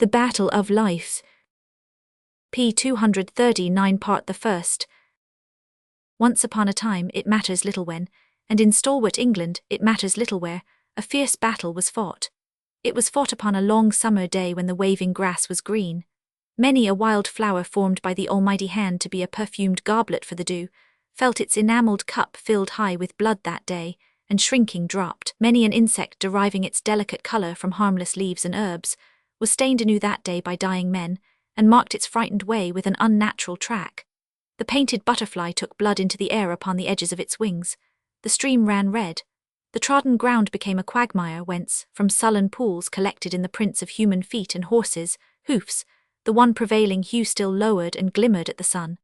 The Battle of Life. p. 239 Part the First. Once upon a time, it matters little when, and in stalwart England it matters little where, a fierce battle was fought. It was fought upon a long summer day when the waving grass was green. Many a wild flower formed by the almighty hand to be a perfumed goblet for the dew, felt its enamelled cup filled high with blood that day, and shrinking dropped. Many an insect deriving its delicate colour from harmless leaves and herbs, was stained anew that day by dying men, and marked its frightened way with an unnatural track. The painted butterfly took blood into the air upon the edges of its wings. The stream ran red. The trodden ground became a quagmire whence, from sullen pools collected in the prints of human feet and horses' hoofs, the one prevailing hue still lowered and glimmered at the sun.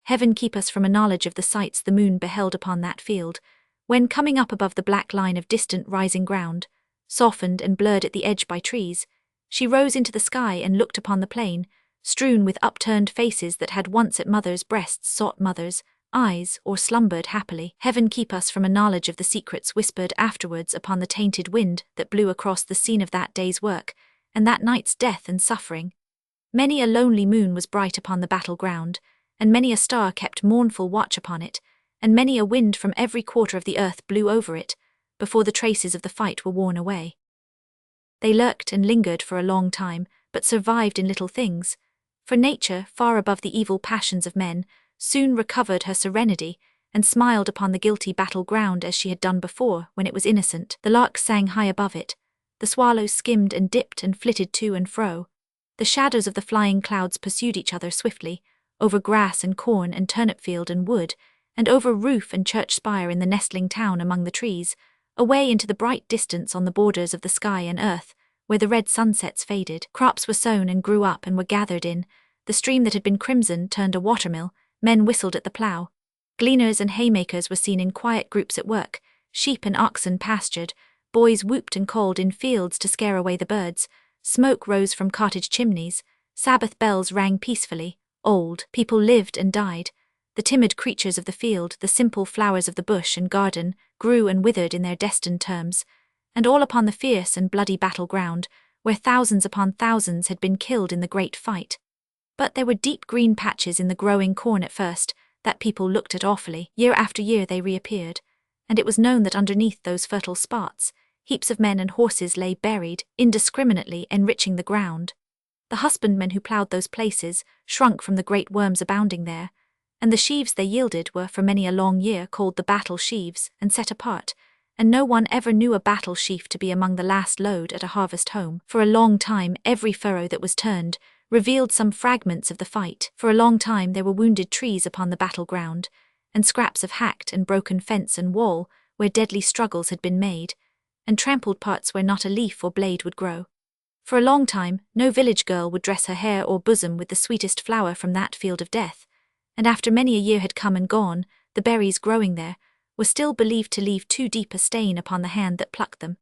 Heaven keep us from a knowledge of the sights the moon beheld upon that field, when coming up above the black line of distant rising ground, softened and blurred at the edge by trees, she rose into the sky and looked upon the plain, strewn with upturned faces that had once at mothers' breasts sought mothers' eyes or slumbered happily. Heaven keep us from a knowledge of the secrets whispered afterwards upon the tainted wind that blew across the scene of that day's work, and that night's death and suffering. Many a lonely moon was bright upon the battle ground, and many a star kept mournful watch upon it, and many a wind from every quarter of the earth blew over it, before the traces of the fight were worn away. They lurked and lingered for a long time, but survived in little things, for nature, far above the evil passions of men, soon recovered her serenity, and smiled upon the guilty battle ground as she had done before when it was innocent. The lark sang high above it, the swallows skimmed and dipped and flitted to and fro. The shadows of the flying clouds pursued each other swiftly, over grass and corn and turnip field and wood, and over roof and church spire in the nestling town among the trees, away into the bright distance on the borders of the sky and earth, where the red sunsets faded. Crops were sown and grew up and were gathered in. The stream that had been crimson turned a watermill. Men whistled at the plough. Gleaners and haymakers were seen in quiet groups at work. Sheep and oxen pastured. Boys whooped and called in fields to scare away the birds. Smoke rose from cottage chimneys. Sabbath bells rang peacefully. Old people lived and died. The timid creatures of the field, the simple flowers of the bush and garden, grew and withered in their destined terms, and all upon the fierce and bloody battle ground, where thousands upon thousands had been killed in the great fight. But there were deep green patches in the growing corn at first, that people looked at awfully. Year after year they reappeared, and it was known that underneath those fertile spots, heaps of men and horses lay buried, indiscriminately enriching the ground. The husbandmen who ploughed those places shrunk from the great worms abounding there, and the sheaves they yielded were for many a long year called the battle sheaves and set apart, and no one ever knew a battle sheaf to be among the last load at a harvest home. For a long time every furrow that was turned revealed some fragments of the fight. For a long time there were wounded trees upon the battle ground, and scraps of hacked and broken fence and wall where deadly struggles had been made, and trampled parts where not a leaf or blade would grow. For a long time no village girl would dress her hair or bosom with the sweetest flower from that field of death, and after many a year had come and gone, the berries growing there were still believed to leave too deep a stain upon the hand that plucked them.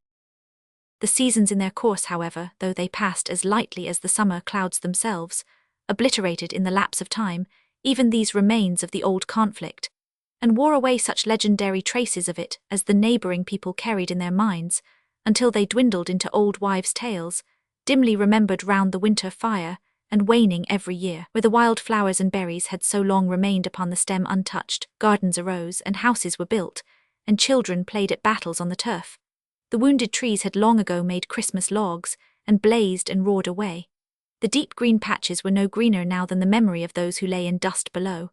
The seasons in their course, however, though they passed as lightly as the summer clouds themselves, obliterated in the lapse of time even these remains of the old conflict, and wore away such legendary traces of it as the neighbouring people carried in their minds, until they dwindled into old wives' tales, dimly remembered round the winter fire, and waning every year. Where the wild flowers and berries had so long remained upon the stem untouched, gardens arose and houses were built, and children played at battles on the turf. The wounded trees had long ago made Christmas logs, and blazed and roared away. The deep green patches were no greener now than the memory of those who lay in dust below.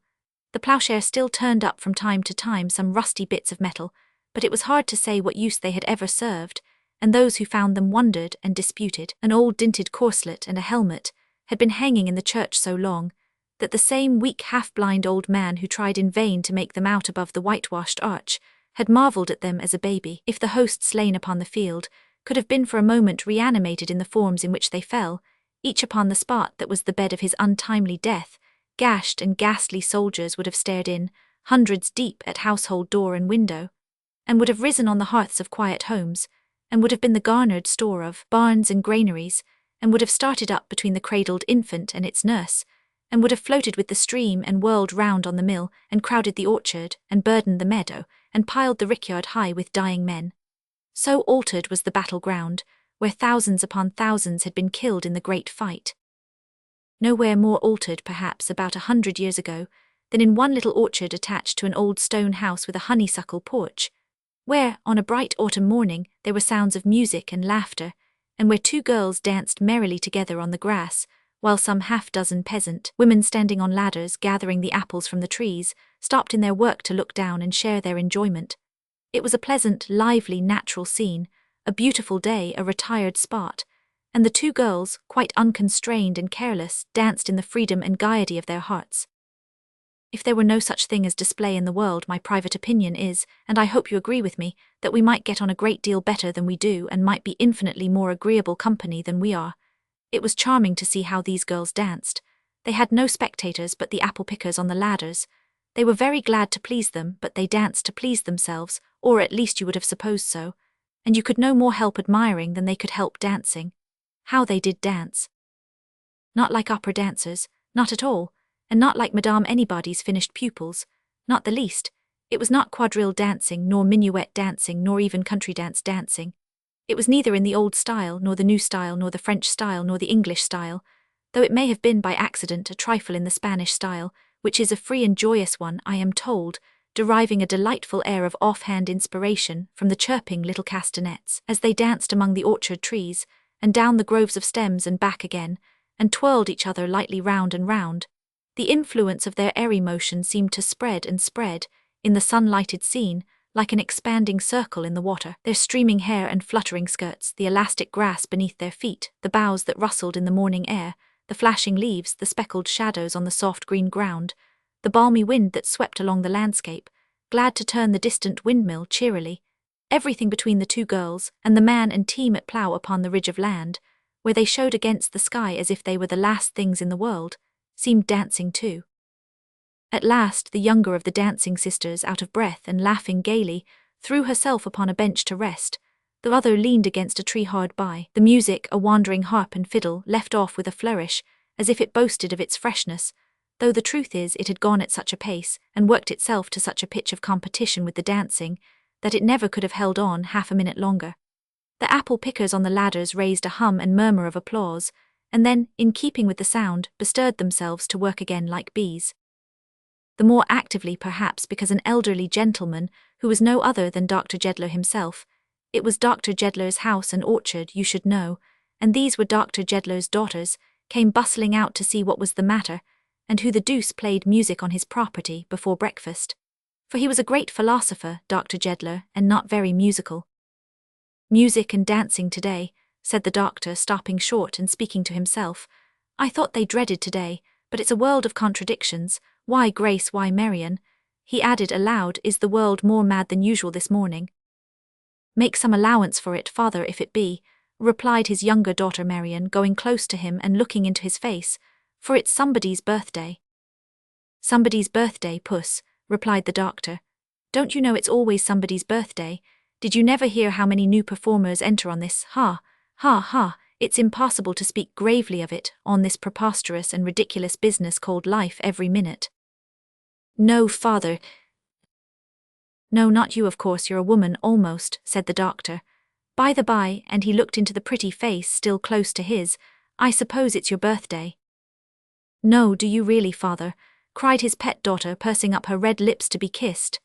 The ploughshare still turned up from time to time some rusty bits of metal, but it was hard to say what use they had ever served, and those who found them wondered and disputed. An old dinted corselet and a helmet had been hanging in the church so long, that the same weak half-blind old man who tried in vain to make them out above the whitewashed arch had marvelled at them as a baby. If the host slain upon the field could have been for a moment reanimated in the forms in which they fell, each upon the spot that was the bed of his untimely death, gashed and ghastly soldiers would have stared in, hundreds deep, at household door and window, and would have risen on the hearths of quiet homes, and would have been the garnered store of barns and granaries, and would have started up between the cradled infant and its nurse, and would have floated with the stream and whirled round on the mill, and crowded the orchard, and burdened the meadow, and piled the rickyard high with dying men. So altered was the battle ground, where thousands upon thousands had been killed in the great fight. Nowhere more altered, perhaps, about 100 years ago, than in one little orchard attached to an old stone house with a honeysuckle porch, where, on a bright autumn morning, there were sounds of music and laughter, and where two girls danced merrily together on the grass, while some half-dozen peasant women standing on ladders gathering the apples from the trees stopped in their work to look down and share their enjoyment. It was a pleasant, lively, natural scene, a beautiful day, a retired spot, and the two girls, quite unconstrained and careless, danced in the freedom and gaiety of their hearts. If there were no such thing as display in the world, my private opinion is, and I hope you agree with me, that we might get on a great deal better than we do and might be infinitely more agreeable company than we are. It was charming to see how these girls danced. They had no spectators but the apple-pickers on the ladders. They were very glad to please them, but they danced to please themselves, or at least you would have supposed so, and you could no more help admiring than they could help dancing. How they did dance! Not like opera dancers, not at all, and not like Madame Anybody's finished pupils, not the least. It was not quadrille dancing, nor minuet dancing, nor even country dance dancing. It was neither in the old style, nor the new style, nor the French style, nor the English style, though it may have been by accident a trifle in the Spanish style, which is a free and joyous one, I am told, deriving a delightful air of off-hand inspiration from the chirping little castanets as they danced among the orchard trees, and down the groves of stems and back again, and twirled each other lightly round and round. The influence of their airy motion seemed to spread and spread, in the sun-lighted scene, like an expanding circle in the water. Their streaming hair and fluttering skirts, the elastic grass beneath their feet, the boughs that rustled in the morning air, the flashing leaves, the speckled shadows on the soft green ground, the balmy wind that swept along the landscape, glad to turn the distant windmill cheerily, everything between the two girls and the man and team at plough upon the ridge of land, where they showed against the sky as if they were the last things in the world, seemed dancing too. At last the younger of the dancing sisters, out of breath and laughing gaily, threw herself upon a bench to rest. The other leaned against a tree hard by. The music, a wandering harp and fiddle, left off with a flourish, as if it boasted of its freshness, though the truth is it had gone at such a pace, and worked itself to such a pitch of competition with the dancing, that it never could have held on half a minute longer. The apple-pickers on the ladders raised a hum and murmur of applause, and then, in keeping with the sound, bestirred themselves to work again like bees. The more actively perhaps because an elderly gentleman, who was no other than Dr. Jedler himself, it was Dr. Jedler's house and orchard, you should know, and these were Dr. Jedler's daughters, came bustling out to see what was the matter, and who the deuce played music on his property before breakfast. For he was a great philosopher, Dr. Jedler, and not very musical. Music and dancing today, said the doctor, stopping short and speaking to himself. I thought they dreaded today, but it's a world of contradictions. Why, Grace, why, Marian, he added aloud, is the world more mad than usual this morning? Make some allowance for it, father, if it be, replied his younger daughter Marian, going close to him and looking into his face, for it's somebody's birthday. Somebody's birthday, puss, replied the doctor. Don't you know it's always somebody's birthday? Did you never hear how many new performers enter on this? Ha, ha, ha, it's impossible to speak gravely of it, on this preposterous and ridiculous business called life every minute. No, father. No, not you, of course, you're a woman, almost, said the doctor. By the by, and he looked into the pretty face still close to his, I suppose it's your birthday. No, do you really, father? Cried his pet daughter, pursing up her red lips to be kissed.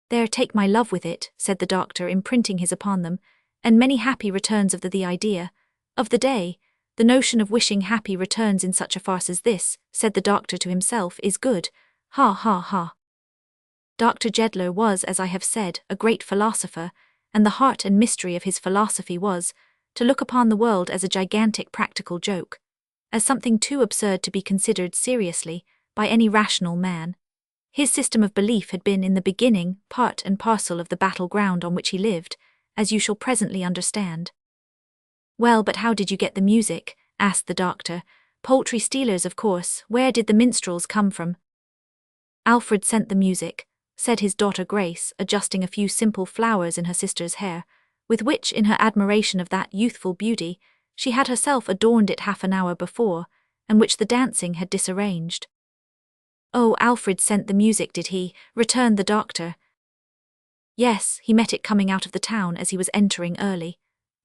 There, take my love with it, said the doctor, imprinting his upon them, and many happy returns of the idea, of the day. The notion of wishing happy returns in such a farce as this, said the doctor to himself, is good. Ha, ha, ha. Dr. Jedler was, as I have said, a great philosopher, and the heart and mystery of his philosophy was, to look upon the world as a gigantic practical joke, as something too absurd to be considered seriously by any rational man. His system of belief had been in the beginning part and parcel of the battleground on which he lived, as you shall presently understand. Well, but how did you get the music? Asked the doctor. Poultry stealers, of course. Where did the minstrels come from? Alfred sent the music, said his daughter Grace, adjusting a few simple flowers in her sister's hair, with which, in her admiration of that youthful beauty, she had herself adorned it half an hour before, and which the dancing had disarranged. Oh, Alfred sent the music, did he? Returned the doctor. Yes, he met it coming out of the town as he was entering early.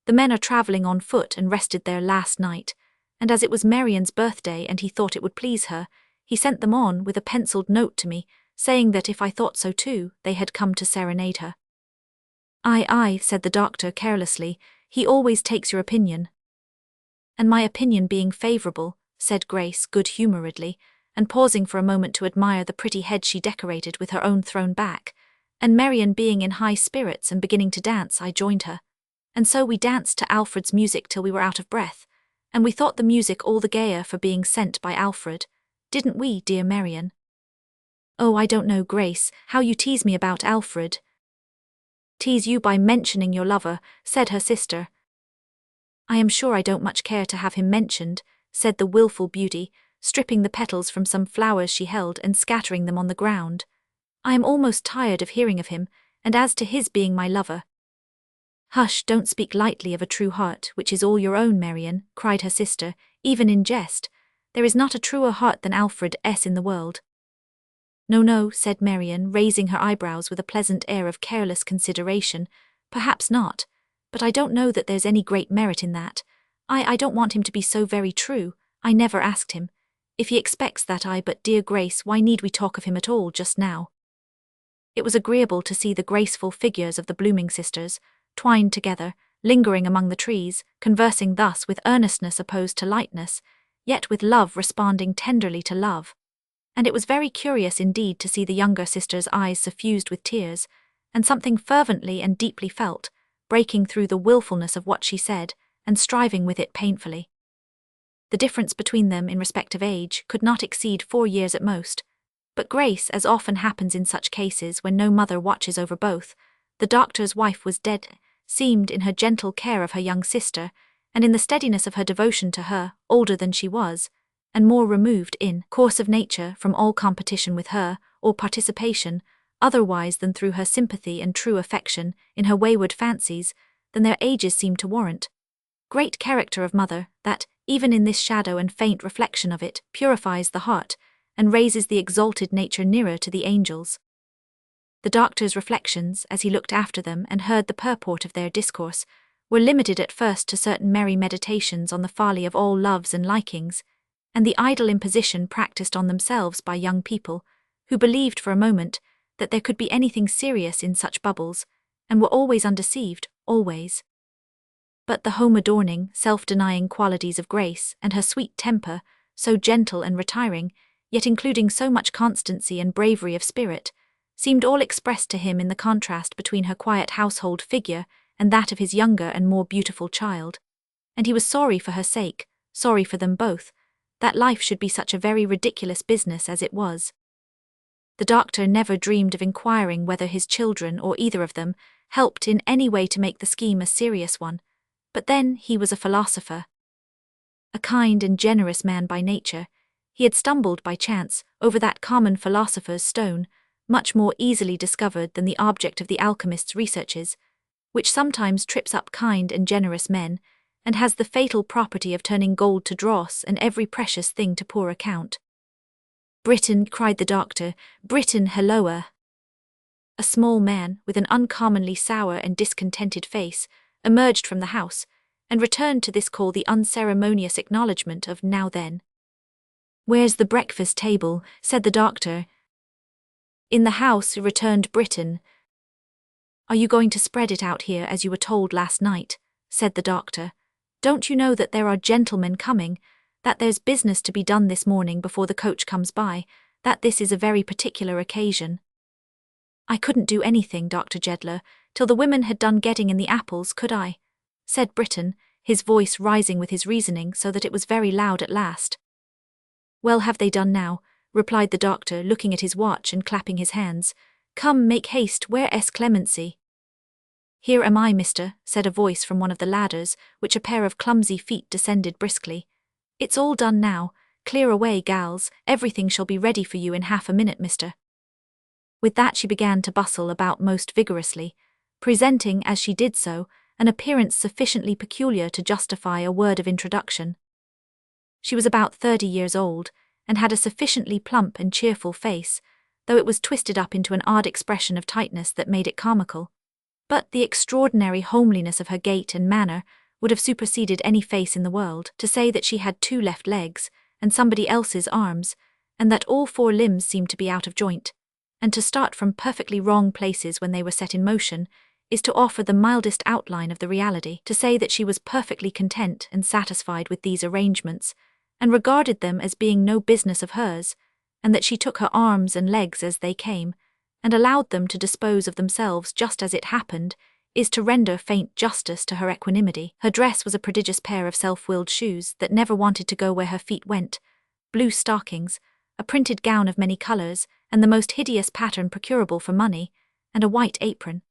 The men are travelling on foot and rested there last night, and as it was Marian's birthday and he thought it would please her, he sent them on with a penciled note to me, saying that if I thought so too, they had come to serenade her. Aye, said the doctor carelessly, he always takes your opinion. And my opinion being favourable, said Grace good-humouredly, and pausing for a moment to admire the pretty head she decorated with her own thrown back, and Marian being in high spirits and beginning to dance, I joined her. And so we danced to Alfred's music till we were out of breath, and we thought the music all the gayer for being sent by Alfred, didn't we, dear Marian? Oh, I don't know, Grace, how you tease me about Alfred. Tease you by mentioning your lover, said her sister. I am sure I don't much care to have him mentioned, said the wilful beauty, stripping the petals from some flowers she held and scattering them on the ground. I am almost tired of hearing of him, and as to his being my lover— Hush, don't speak lightly of a true heart, which is all your own, Marian, cried her sister, even in jest. There is not a truer heart than Alfred's in the world. No, said Marian, raising her eyebrows with a pleasant air of careless consideration. Perhaps not, but I don't know that there's any great merit in that. I don't want him to be so very true. I never asked him. If he expects that but dear Grace, why need we talk of him at all just now? It was agreeable to see the graceful figures of the blooming sisters, twined together, lingering among the trees, conversing thus with earnestness opposed to lightness, yet with love responding tenderly to love. And it was very curious indeed to see the younger sister's eyes suffused with tears, and something fervently and deeply felt, breaking through the wilfulness of what she said, and striving with it painfully. The difference between them in respect of age could not exceed 4 years at most, but Grace, as often happens in such cases when no mother watches over both, the doctor's wife was dead, seemed in her gentle care of her young sister, and in the steadiness of her devotion to her, older than she was, and more removed in course of nature from all competition with her, or participation, otherwise than through her sympathy and true affection in her wayward fancies, than their ages seemed to warrant. Great character of mother, that, even in this shadow and faint reflection of it, purifies the heart, and raises the exalted nature nearer to the angels. The doctor's reflections, as he looked after them and heard the purport of their discourse, were limited at first to certain merry meditations on the folly of all loves and likings, and the idle imposition practised on themselves by young people, who believed for a moment that there could be anything serious in such bubbles, and were always undeceived, always. But the home-adorning, self-denying qualities of Grace, and her sweet temper, so gentle and retiring, yet including so much constancy and bravery of spirit, seemed all expressed to him in the contrast between her quiet household figure and that of his younger and more beautiful child, and he was sorry for her sake, sorry for them both, that life should be such a very ridiculous business as it was. The doctor never dreamed of inquiring whether his children, or either of them, helped in any way to make the scheme a serious one, but then he was a philosopher. A kind and generous man by nature, he had stumbled by chance over that common philosopher's stone, much more easily discovered than the object of the alchemist's researches, which sometimes trips up kind and generous men, and has the fatal property of turning gold to dross and every precious thing to poor account. Britain, cried the doctor, Britain, helloa. A small man, with an uncommonly sour and discontented face, emerged from the house, and returned to this call the unceremonious acknowledgment of now then. Where's the breakfast table? Said the doctor. In the house, returned Britain. Are you going to spread it out here as you were told last night? Said the doctor. Don't you know that there are gentlemen coming, that there's business to be done this morning before the coach comes by, that this is a very particular occasion? I couldn't do anything, Dr. Jedler, till the women had done getting in the apples, could I? Said Britain, his voice rising with his reasoning so that it was very loud at last. Well, have they done now? Replied the doctor, looking at his watch and clapping his hands. Come, make haste, where's Clemency? Here am I, mister, said a voice from one of the ladders, which a pair of clumsy feet descended briskly. It's all done now. Clear away, gals, everything shall be ready for you in half a minute, mister. With that she began to bustle about most vigorously, presenting, as she did so, an appearance sufficiently peculiar to justify a word of introduction. She was about 30 years old, and had a sufficiently plump and cheerful face, though it was twisted up into an odd expression of tightness that made it comical. But the extraordinary homeliness of her gait and manner would have superseded any face in the world. To say that she had 2 left legs, and somebody else's arms, and that all 4 limbs seemed to be out of joint, and to start from perfectly wrong places when they were set in motion, is to offer the mildest outline of the reality. To say that she was perfectly content and satisfied with these arrangements, and regarded them as being no business of hers, and that she took her arms and legs as they came, and allowed them to dispose of themselves just as it happened, is to render faint justice to her equanimity. Her dress was a prodigious pair of self-willed shoes that never wanted to go where her feet went, blue stockings, a printed gown of many colours, and the most hideous pattern procurable for money, and a white apron.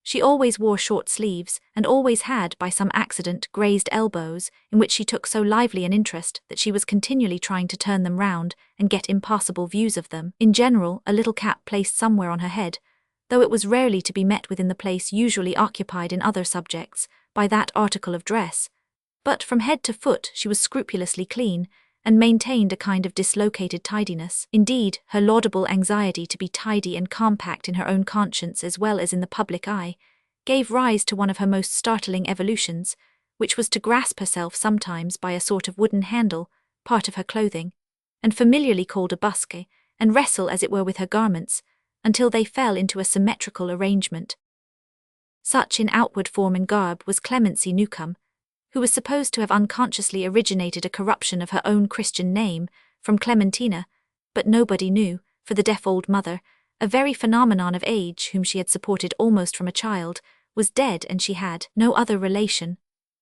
She always wore short sleeves, and always had, by some accident, grazed elbows, in which she took so lively an interest that she was continually trying to turn them round and get impassable views of them. In general, a little cap placed somewhere on her head, though it was rarely to be met with in the place usually occupied in other subjects by that article of dress. But from head to foot she was scrupulously clean, and maintained a kind of dislocated tidiness. Indeed, her laudable anxiety to be tidy and compact in her own conscience as well as in the public eye, gave rise to one of her most startling evolutions, which was to grasp herself sometimes by a sort of wooden handle, part of her clothing, and familiarly called a busque, and wrestle as it were with her garments, until they fell into a symmetrical arrangement. Such in outward form and garb was Clemency Newcome, who was supposed to have unconsciously originated a corruption of her own Christian name from Clementina, but nobody knew, for the deaf old mother, a very phenomenon of age whom she had supported almost from a child, was dead, and she had no other relation,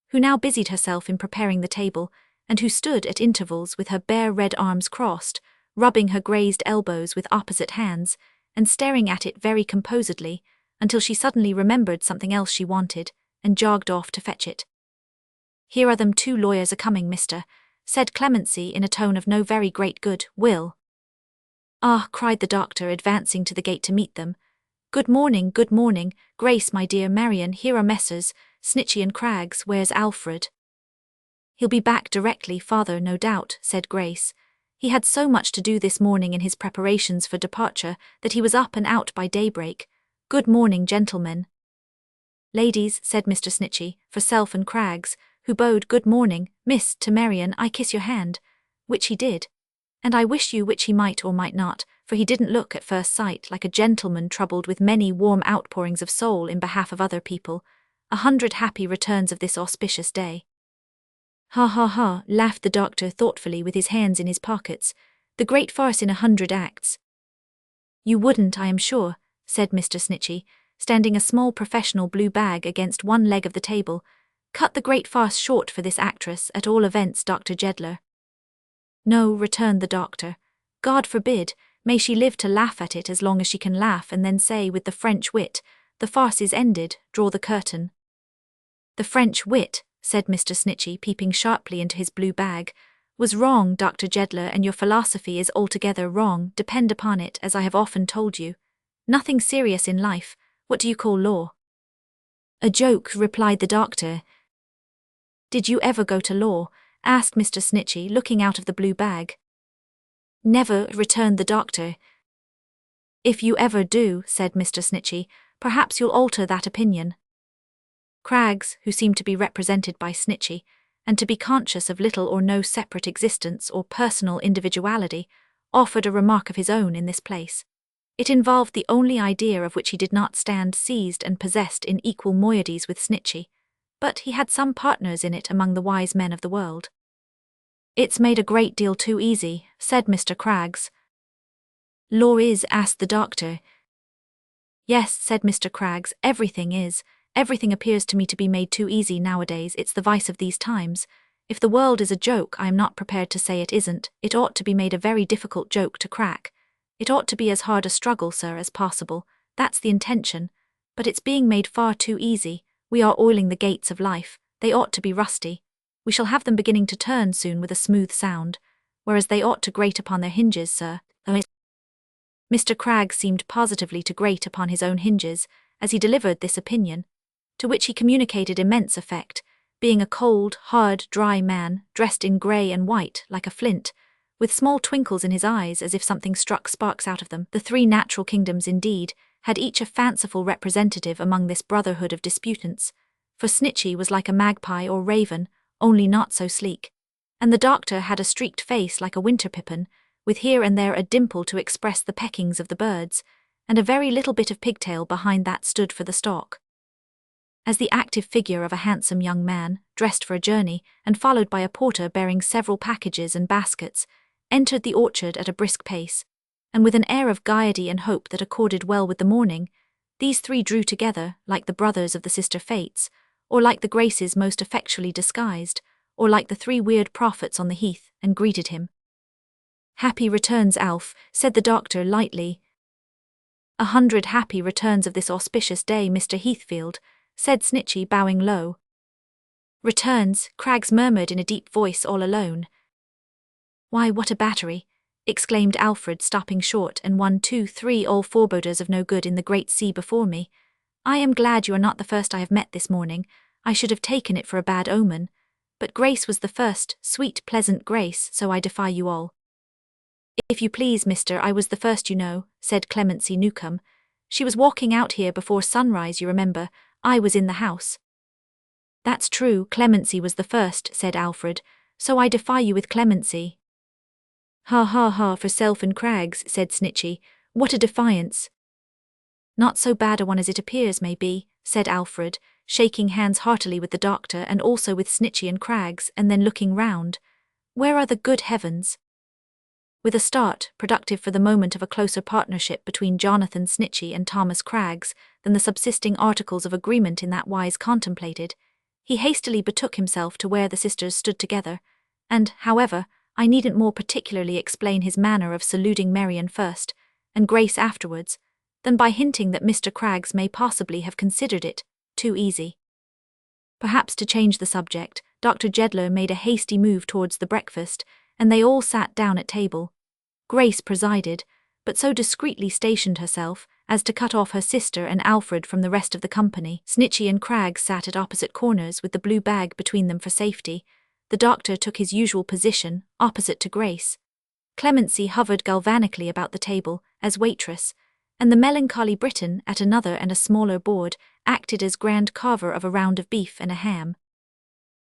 who now busied herself in preparing the table, and who stood at intervals with her bare red arms crossed, rubbing her grazed elbows with opposite hands, and staring at it very composedly, until she suddenly remembered something else she wanted, and jogged off to fetch it. "Here are them 2 lawyers a-coming, mister," said Clemency in a tone of no very great good will. "Ah," cried the doctor, advancing to the gate to meet them. Good morning, Grace, my dear Marian, here are Messrs. Snitchey and Craggs. Where's Alfred?" "He'll be back directly, father, no doubt," said Grace. "He had so much to do this morning in his preparations for departure that he was up and out by daybreak. Good morning, gentlemen." "Ladies," said Mr. Snitchey, for self and Craggs, who bowed good morning, "Miss, to Marian, I kiss your hand," which he did, "and I wish you which he might or might not, for he didn't look at first sight like a gentleman troubled with many warm outpourings of soul in behalf of other people. 100 happy returns of this auspicious day." "Ha ha ha," laughed the doctor thoughtfully with his hands in his pockets, "the great farce in 100 acts." "You wouldn't, I am sure," said Mr. Snitchey, standing a small professional blue bag against one leg of the table, "cut the great farce short for this actress, at all events, Dr. Jedler." "No," returned the doctor. "God forbid, may she live to laugh at it as long as she can laugh, and then say with the French wit, 'The farce is ended, draw the curtain.'" "The French wit," said Mr. Snitchey, peeping sharply into his blue bag, "was wrong, Dr. Jedler, and your philosophy is altogether wrong, depend upon it, as I have often told you. Nothing serious in life. What do you call law?" "A joke," replied the doctor. "Did you ever go to law?" asked Mr. Snitchey, looking out of the blue bag. "Never," returned the doctor. "If you ever do," said Mr. Snitchey, "perhaps you'll alter that opinion." Craggs, who seemed to be represented by Snitchey, and to be conscious of little or no separate existence or personal individuality, offered a remark of his own in this place. It involved the only idea of which he did not stand seized and possessed in equal moieties with Snitchey, but he had some partners in it among the wise men of the world. "It's made a great deal too easy," said Mr. Craggs. "Law is?" asked the doctor. "Yes," said Mr. Craggs, "everything is. Everything appears to me to be made too easy nowadays. It's the vice of these times. If the world is a joke, I am not prepared to say it isn't. It ought to be made a very difficult joke to crack. It ought to be as hard a struggle, sir, as possible. That's the intention. But it's being made far too easy. We are oiling the gates of life. They ought to be rusty. We shall have them beginning to turn soon with a smooth sound, whereas they ought to grate upon their hinges, sir." Mr. Craggs seemed positively to grate upon his own hinges as he delivered this opinion, to which he communicated immense effect, being a cold, hard, dry man, dressed in grey and white like a flint, with small twinkles in his eyes as if something struck sparks out of them. The 3 natural kingdoms, indeed, had each a fanciful representative among this brotherhood of disputants, for Snitchy was like a magpie or raven, only not so sleek, and the doctor had a streaked face like a winter pippin, with here and there a dimple to express the peckings of the birds, and a very little bit of pigtail behind that stood for the stalk. As the active figure of a handsome young man, dressed for a journey, and followed by a porter bearing several packages and baskets, entered the orchard at a brisk pace, and with an air of gaiety and hope that accorded well with the morning, these three drew together, like the brothers of the sister Fates, or like the Graces most effectually disguised, or like the three weird prophets on the heath, and greeted him. "Happy returns, Alf," said the doctor lightly. "100 happy returns of this auspicious day, Mr. Heathfield," said Snitchy, bowing low. "Returns," Craggs murmured in a deep voice all alone. "Why, what a battery!" exclaimed Alfred, stopping short, and 1, 2, 3, all foreboders of no good in the great sea before me. "I am glad you are not the first I have met this morning. I should have taken it for a bad omen. But Grace was the first, sweet, pleasant Grace, so I defy you all." "If you please, mister, I was the first, you know," said Clemency Newcombe. "She was walking out here before sunrise, you remember. I was in the house." "That's true, Clemency was the first," said Alfred, "so I defy you with Clemency." "Ha ha ha for Self and Craggs," said Snitchy. "What a defiance." "Not so bad a one as it appears, may be," said Alfred, shaking hands heartily with the doctor and also with Snitchy and Craggs, and then looking round. "Where are the good heavens?" With a start, productive for the moment of a closer partnership between Jonathan Snitchy and Thomas Craggs than the subsisting articles of agreement in that wise contemplated, he hastily betook himself to where the sisters stood together, and, however, I needn't more particularly explain his manner of saluting Marian first, and Grace afterwards, than by hinting that Mr. Craggs may possibly have considered it too easy. Perhaps to change the subject, Dr. Jedler made a hasty move towards the breakfast, and they all sat down at table. Grace presided, but so discreetly stationed herself as to cut off her sister and Alfred from the rest of the company. Snitchy and Craggs sat at opposite corners with the blue bag between them for safety. The doctor took his usual position, opposite to Grace. Clemency hovered galvanically about the table, as waitress, and the melancholy Briton, at another and a smaller board, acted as grand carver of a round of beef and a ham.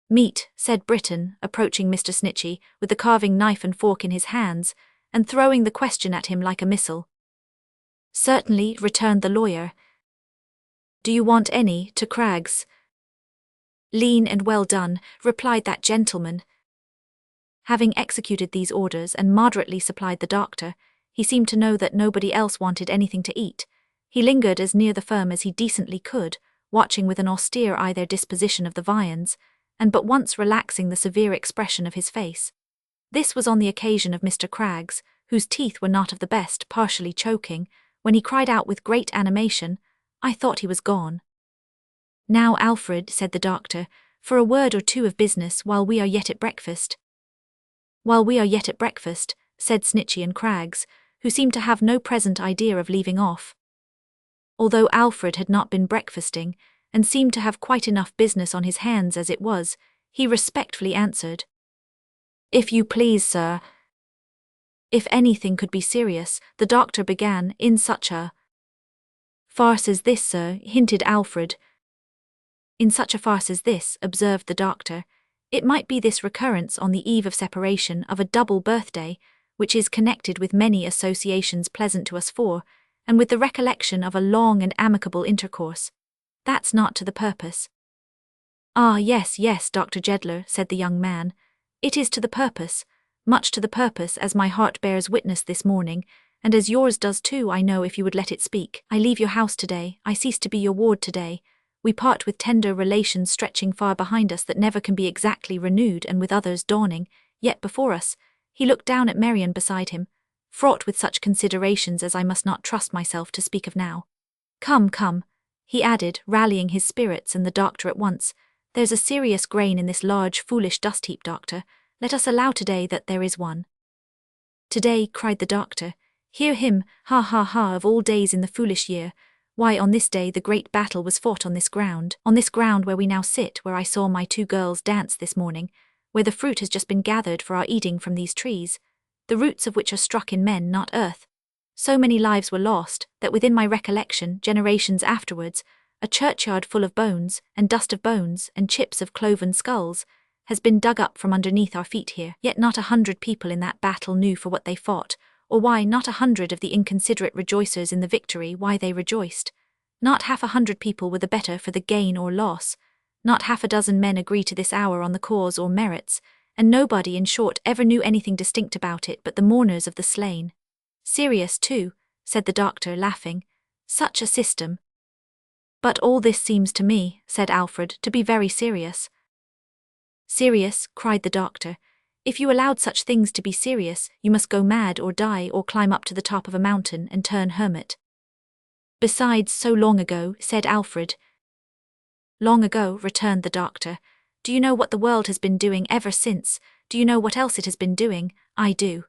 "Meat," said Briton, approaching Mr. Snitchy, with the carving knife and fork in his hands, and throwing the question at him like a missile. "Certainly," returned the lawyer. "Do you want any, to Craggs?" "Lean and well done," replied that gentleman. Having executed these orders and moderately supplied the doctor, he seemed to know that nobody else wanted anything to eat. He lingered as near the firm as he decently could, watching with an austere eye their disposition of the viands, and but once relaxing the severe expression of his face. This was on the occasion of Mr. Craggs, whose teeth were not of the best, partially choking, when he cried out with great animation, "I thought he was gone." "Now, Alfred," said the doctor, "for a word or two of business while we are yet at breakfast." "While we are yet at breakfast," said Snitchy and Craggs, who seemed to have no present idea of leaving off. Although Alfred had not been breakfasting, and seemed to have quite enough business on his hands as it was, he respectfully answered, "If you please, sir." If anything could be serious, the doctor began, in such a farce as this, sir, hinted Alfred. In such a farce as this, observed the doctor, it might be this recurrence on the eve of separation of a double birthday, which is connected with many associations pleasant to us four, and with the recollection of a long and amicable intercourse. That's not to the purpose. "Ah, yes, yes, Dr. Jedler," said the young man. "It is to the purpose, much to the purpose, as my heart bears witness this morning, and as yours does too, I know, if you would let it speak. I leave your house today, I cease to be your ward today. We part with tender relations stretching far behind us that never can be exactly renewed, and with others dawning, yet before us." He looked down at Marian beside him, "fraught with such considerations as I must not trust myself to speak of now. Come, come," he added, rallying his spirits and the doctor at once, "there's a serious grain in this large, foolish dust-heap, doctor. Let us allow today that there is one." "Today," cried the doctor. "Hear him, ha ha ha, of all days in the foolish year. Why, on this day the great battle was fought on this ground where we now sit, where I saw my 2 girls dance this morning, where the fruit has just been gathered for our eating from these trees, the roots of which are struck in men, not earth. So many lives were lost, that within my recollection, generations afterwards, a churchyard full of bones, and dust of bones, and chips of cloven skulls, has been dug up from underneath our feet here. Yet not 100 people in that battle knew for what they fought, or why not 100 of the inconsiderate rejoicers in the victory why they rejoiced. Not half 100 people were the better for the gain or loss. Not half a dozen men agree to this hour on the cause or merits, and nobody, in short, ever knew anything distinct about it but the mourners of the slain. Serious, too, said the doctor, laughing. Such a system. But all this seems to me, said Alfred, to be very serious. Serious, cried the doctor. If you allowed such things to be serious, you must go mad or die or climb up to the top of a mountain and turn hermit. Besides, so long ago, said Alfred. Long ago, returned the doctor. Do you know what the world has been doing ever since? Do you know what else it has been doing? I do.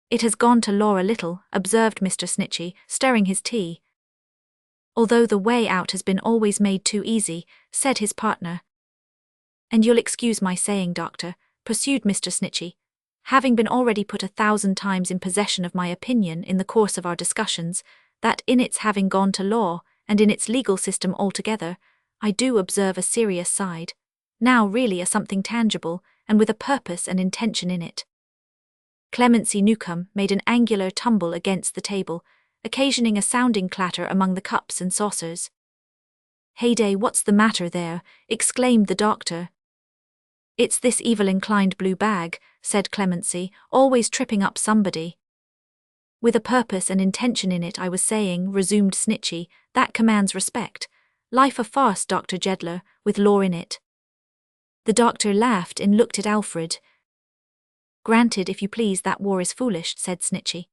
It has gone to law a little, observed Mr. Snitchey, stirring his tea. Although the way out has been always made too easy, said his partner. And you'll excuse my saying, doctor, pursued Mr. Snitchey, having been already put 1,000 times in possession of my opinion in the course of our discussions, that in its having gone to law, and in its legal system altogether, I do observe a serious side, now really a something tangible, and with a purpose and intention in it. Clemency Newcombe made an angular tumble against the table, occasioning a sounding clatter among the cups and saucers. Heyday, what's the matter there? Exclaimed the doctor. It's this evil-inclined blue bag, said Clemency, always tripping up somebody. With a purpose and intention in it, I was saying, resumed Snitchey, that commands respect. Life a farce, Dr. Jedler, with law in it. The doctor laughed and looked at Alfred. Granted, if you please, that war is foolish, said Snitchey.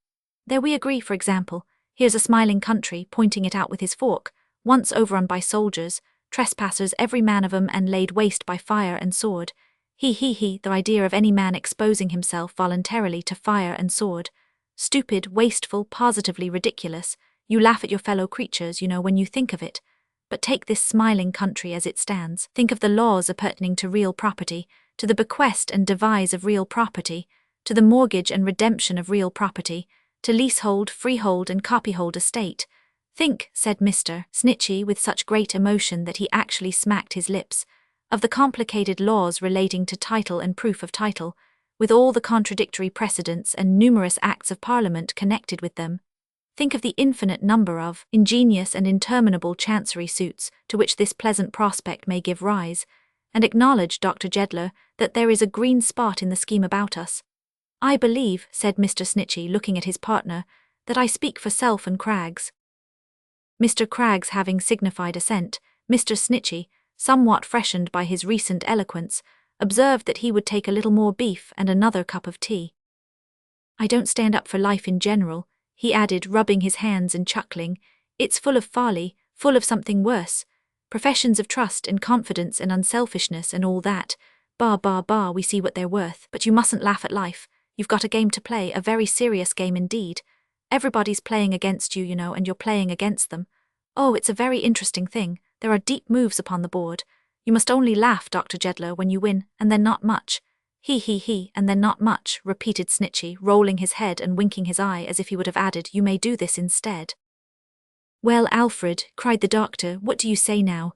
There we agree, for example. Here's a smiling country, pointing it out with his fork, once overrun by soldiers, trespassers every man of 'em and laid waste by fire and sword. The idea of any man exposing himself voluntarily to fire and sword. Stupid, wasteful, positively ridiculous. You laugh at your fellow creatures, you know, when you think of it. But take this smiling country as it stands. Think of the laws appertaining to real property, to the bequest and devise of real property, to the mortgage and redemption of real property, to leasehold, freehold and copyhold estate. Think, said Mr. Snitchey with such great emotion that he actually smacked his lips, of the complicated laws relating to title and proof of title, with all the contradictory precedents and numerous acts of Parliament connected with them. Think of the infinite number of ingenious and interminable chancery suits to which this pleasant prospect may give rise, and acknowledge, Dr. Jedler, that there is a green spot in the scheme about us. I believe, said Mr. Snitchey, looking at his partner, that I speak for Self and Craggs. Mr. Craggs having signified assent, Mr. Snitchey, somewhat freshened by his recent eloquence, observed that he would take a little more beef and another cup of tea. I don't stand up for life in general, he added, rubbing his hands and chuckling. It's full of folly, full of something worse. Professions of trust and confidence and unselfishness and all that. We see what they're worth. But you mustn't laugh at life. You've got a game to play, a very serious game indeed. Everybody's playing against you, you know, and you're playing against them. Oh, it's a very interesting thing. There are deep moves upon the board. You must only laugh, Dr. Jedler, when you win, and then not much. And then not much, repeated Snitchey, rolling his head and winking his eye as if he would have added, you may do this instead. Well, Alfred, cried the doctor, what do you say now?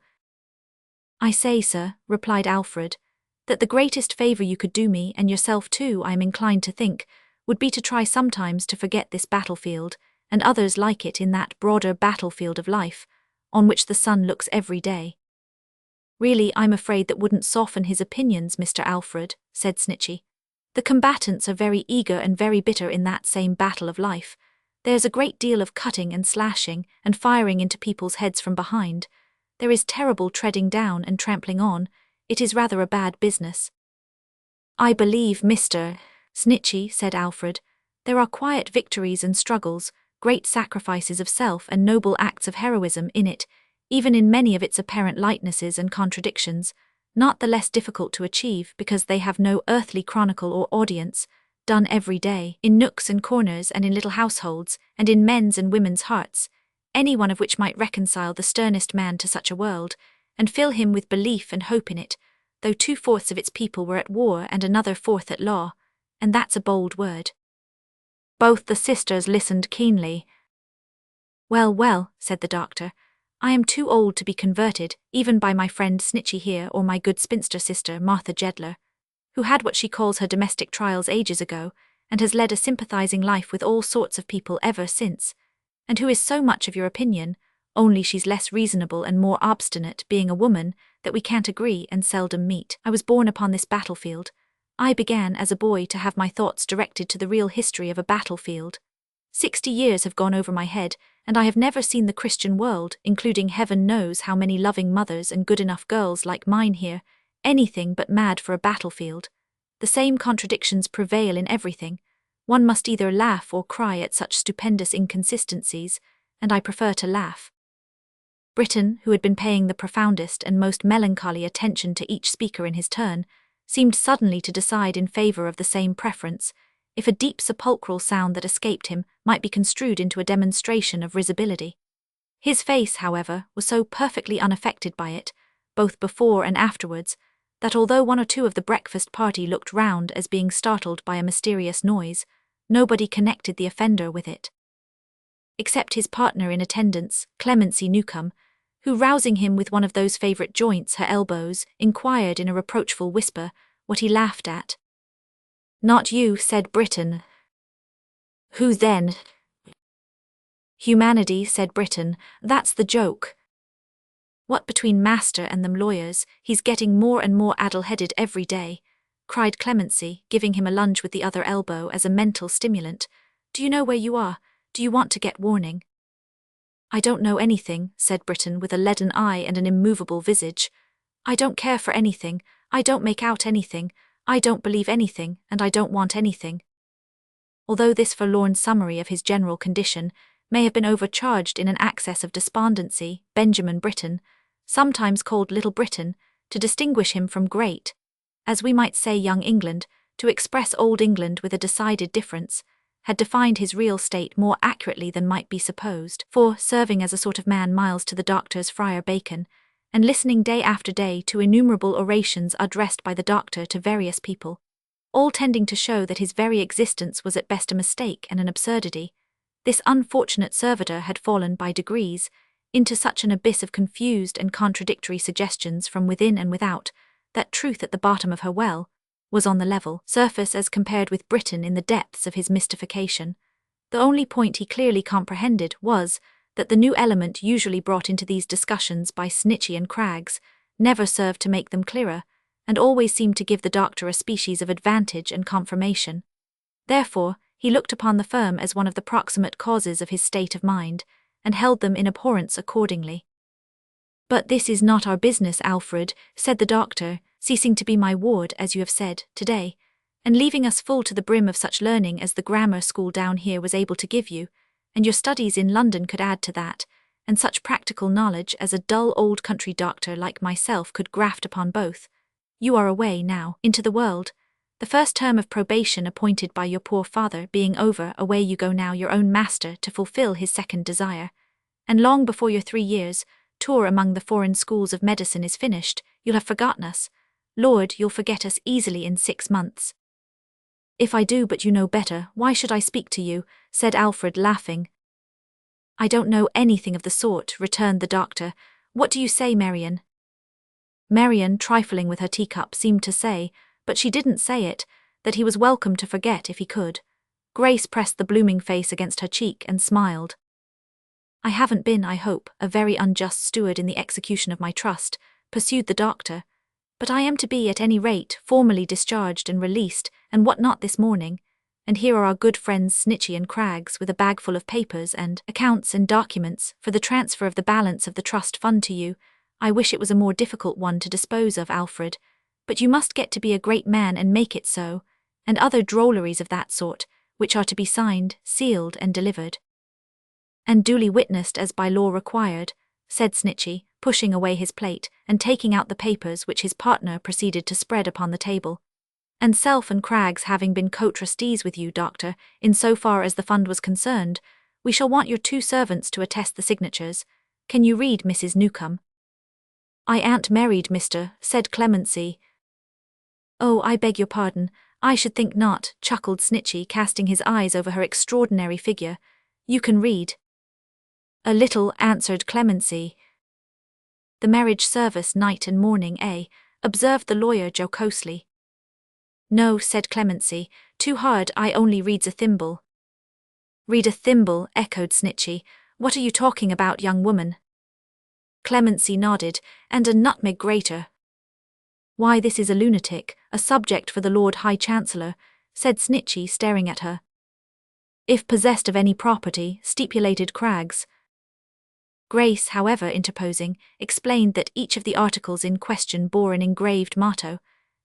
I say, sir, replied Alfred, that the greatest favour you could do me, and yourself too, I am inclined to think, would be to try sometimes to forget this battlefield, and others like it in that broader battlefield of life, on which the sun looks every day. Really, I'm afraid that wouldn't soften his opinions, Mr. Alfred, said Snitchey. The combatants are very eager and very bitter in that same battle of life. There's a great deal of cutting and slashing and firing into people's heads from behind. There is terrible treading down and trampling on. It is rather a bad business. I believe, Mr. Snitchey, said Alfred, there are quiet victories and struggles, great sacrifices of self and noble acts of heroism in it, even in many of its apparent lightnesses and contradictions, not the less difficult to achieve because they have no earthly chronicle or audience, done every day, in nooks and corners and in little households, and in men's and women's hearts, any one of which might reconcile the sternest man to such a world, and fill him with belief and hope in it, though 2/4 of its people were at war and another 1/4 at law, and that's a bold word. Both the sisters listened keenly. "Well, well," said the doctor, "I am too old to be converted, even by my friend Snitchy here or my good spinster sister Martha Jedler, who had what she calls her domestic trials ages ago, and has led a sympathizing life with all sorts of people ever since, and who is so much of your opinion, only she's less reasonable and more obstinate, being a woman, that we can't agree and seldom meet. I was born upon this battlefield. I began as a boy to have my thoughts directed to the real history of a battlefield. 60 years have gone over my head, and I have never seen the Christian world, including heaven knows how many loving mothers and good enough girls like mine here, anything but mad for a battlefield. The same contradictions prevail in everything. One must either laugh or cry at such stupendous inconsistencies, and I prefer to laugh." Britain, who had been paying the profoundest and most melancholy attention to each speaker in his turn, seemed suddenly to decide in favor of the same preference, if a deep sepulchral sound that escaped him might be construed into a demonstration of risibility. His face, however, was so perfectly unaffected by it, both before and afterwards, that although one or two of the breakfast party looked round as being startled by a mysterious noise, nobody connected the offender with it. Except his partner in attendance, Clemency Newcomb, who, rousing him with one of those favourite joints, her elbows, inquired in a reproachful whisper what he laughed at. "Not you," said Britain. "Who then?" "Humanity," said Britain, "that's the joke. What between master and them lawyers, he's getting more and more addle-headed every day," cried Clemency, giving him a lunge with the other elbow as a mental stimulant. "Do you know where you are? Do you want to get warning?" "I don't know anything," said Britain with a leaden eye and an immovable visage. "I don't care for anything, I don't make out anything, I don't believe anything, and I don't want anything." Although this forlorn summary of his general condition may have been overcharged in an access of despondency, Benjamin Britten, sometimes called Little Britain, to distinguish him from Great, as we might say Young England, to express Old England with a decided difference, had defined his real state more accurately than might be supposed, for, serving as a sort of man miles to the doctor's Friar Bacon, and listening day after day to innumerable orations addressed by the doctor to various people, all tending to show that his very existence was at best a mistake and an absurdity, this unfortunate servitor had fallen by degrees into such an abyss of confused and contradictory suggestions from within and without, that truth at the bottom of her well was on the level surface as compared with Britain in the depths of his mystification. The only point he clearly comprehended was that the new element usually brought into these discussions by Snitchy and Craggs never served to make them clearer, and always seemed to give the doctor a species of advantage and confirmation. Therefore, he looked upon the firm as one of the proximate causes of his state of mind, and held them in abhorrence accordingly. "But this is not our business, Alfred," said the doctor, "ceasing to be my ward, as you have said, today, and leaving us full to the brim of such learning as the grammar school down here was able to give you, and your studies in London could add to that, and such practical knowledge as a dull old country doctor like myself could graft upon both. You are away now, into the world. The first term of probation appointed by your poor father being over, away you go now your own master to fulfil his second desire, and long before your 3 years' tour among the foreign schools of medicine is finished, you'll have forgotten us. Lord, you'll forget us easily in 6 months." "If I do, but you know better, why should I speak to you?" said Alfred, laughing. "I don't know anything of the sort," returned the doctor. "What do you say, Marian?" Marian, trifling with her teacup, seemed to say, but she didn't say it, that he was welcome to forget if he could. Grace pressed the blooming face against her cheek and smiled. "I haven't been, I hope, a very unjust steward in the execution of my trust," pursued the doctor, "but I am to be at any rate formally discharged and released, and what not this morning, and here are our good friends Snitchy and Craggs with a bag full of papers and accounts and documents for the transfer of the balance of the trust fund to you. I wish it was a more difficult one to dispose of, Alfred, but you must get to be a great man and make it so, and other drolleries of that sort, which are to be signed, sealed, and delivered." "And duly witnessed as by law required," said Snitchy, pushing away his plate and taking out the papers which his partner proceeded to spread upon the table. "And Self and Craggs having been co-trustees with you, doctor, in so far as the fund was concerned, we shall want your 2 servants to attest the signatures. Can you read, Mrs. Newcomb?" "I ain't married, mister," said Clemency. "Oh, I beg your pardon, I should think not, chuckled Snitchy, casting his eyes over her extraordinary figure. You can read. A little, answered Clemency. The marriage service night and morning, eh? Observed the lawyer jocosely. No, said Clemency, too hard, I only reads a thimble. Read a thimble, echoed Snitchy. What are you talking about, young woman? Clemency nodded, and a nutmeg grater. Why, this is a lunatic, a subject for the Lord High Chancellor, said Snitchy, staring at her. If possessed of any property, stipulated Craggs. Grace, however, interposing, explained that each of the articles in question bore an engraved motto,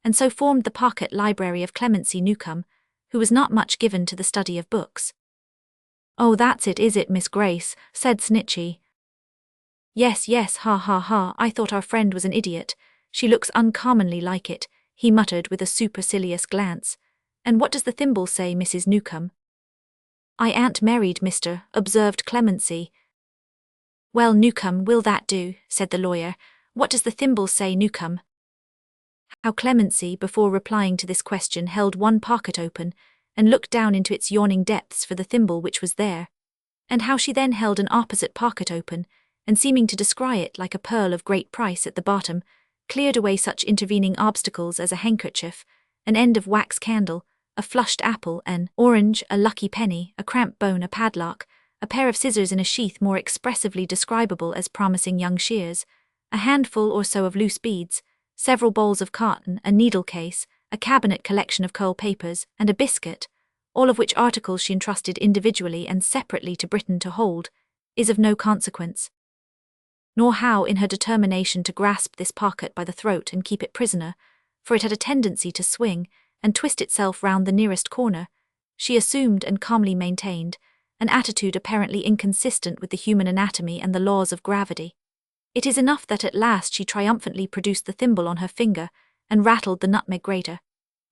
and so formed the pocket library of Clemency Newcombe, who was not much given to the study of books. Oh, that's it, is it, Miss Grace? Said Snitchy. Yes, ha ha ha, I thought our friend was an idiot. She looks uncommonly like it, he muttered with a supercilious glance. And what does the thimble say, Mrs. Newcombe? I ain't married, mister, observed Clemency. Well, Newcombe, will that do? Said the lawyer. What does the thimble say, Newcombe? How Clemency, before replying to this question, held one pocket open, and looked down into its yawning depths for the thimble which was there, and how she then held an opposite pocket open, and seeming to descry it like a pearl of great price at the bottom, cleared away such intervening obstacles as a handkerchief, an end of wax candle, a flushed apple, an orange, a lucky penny, a cramp bone, a padlock, a pair of scissors in a sheath more expressively describable as promising young shears, a handful or so of loose beads, several bowls of cotton, a needle case, a cabinet collection of curl papers, and a biscuit, all of which articles she entrusted individually and separately to Britain to hold, is of no consequence. Nor how, in her determination to grasp this pocket by the throat and keep it prisoner, for it had a tendency to swing and twist itself round the nearest corner, she assumed and calmly maintained an attitude apparently inconsistent with the human anatomy and the laws of gravity. It is enough that at last she triumphantly produced the thimble on her finger and rattled the nutmeg grater,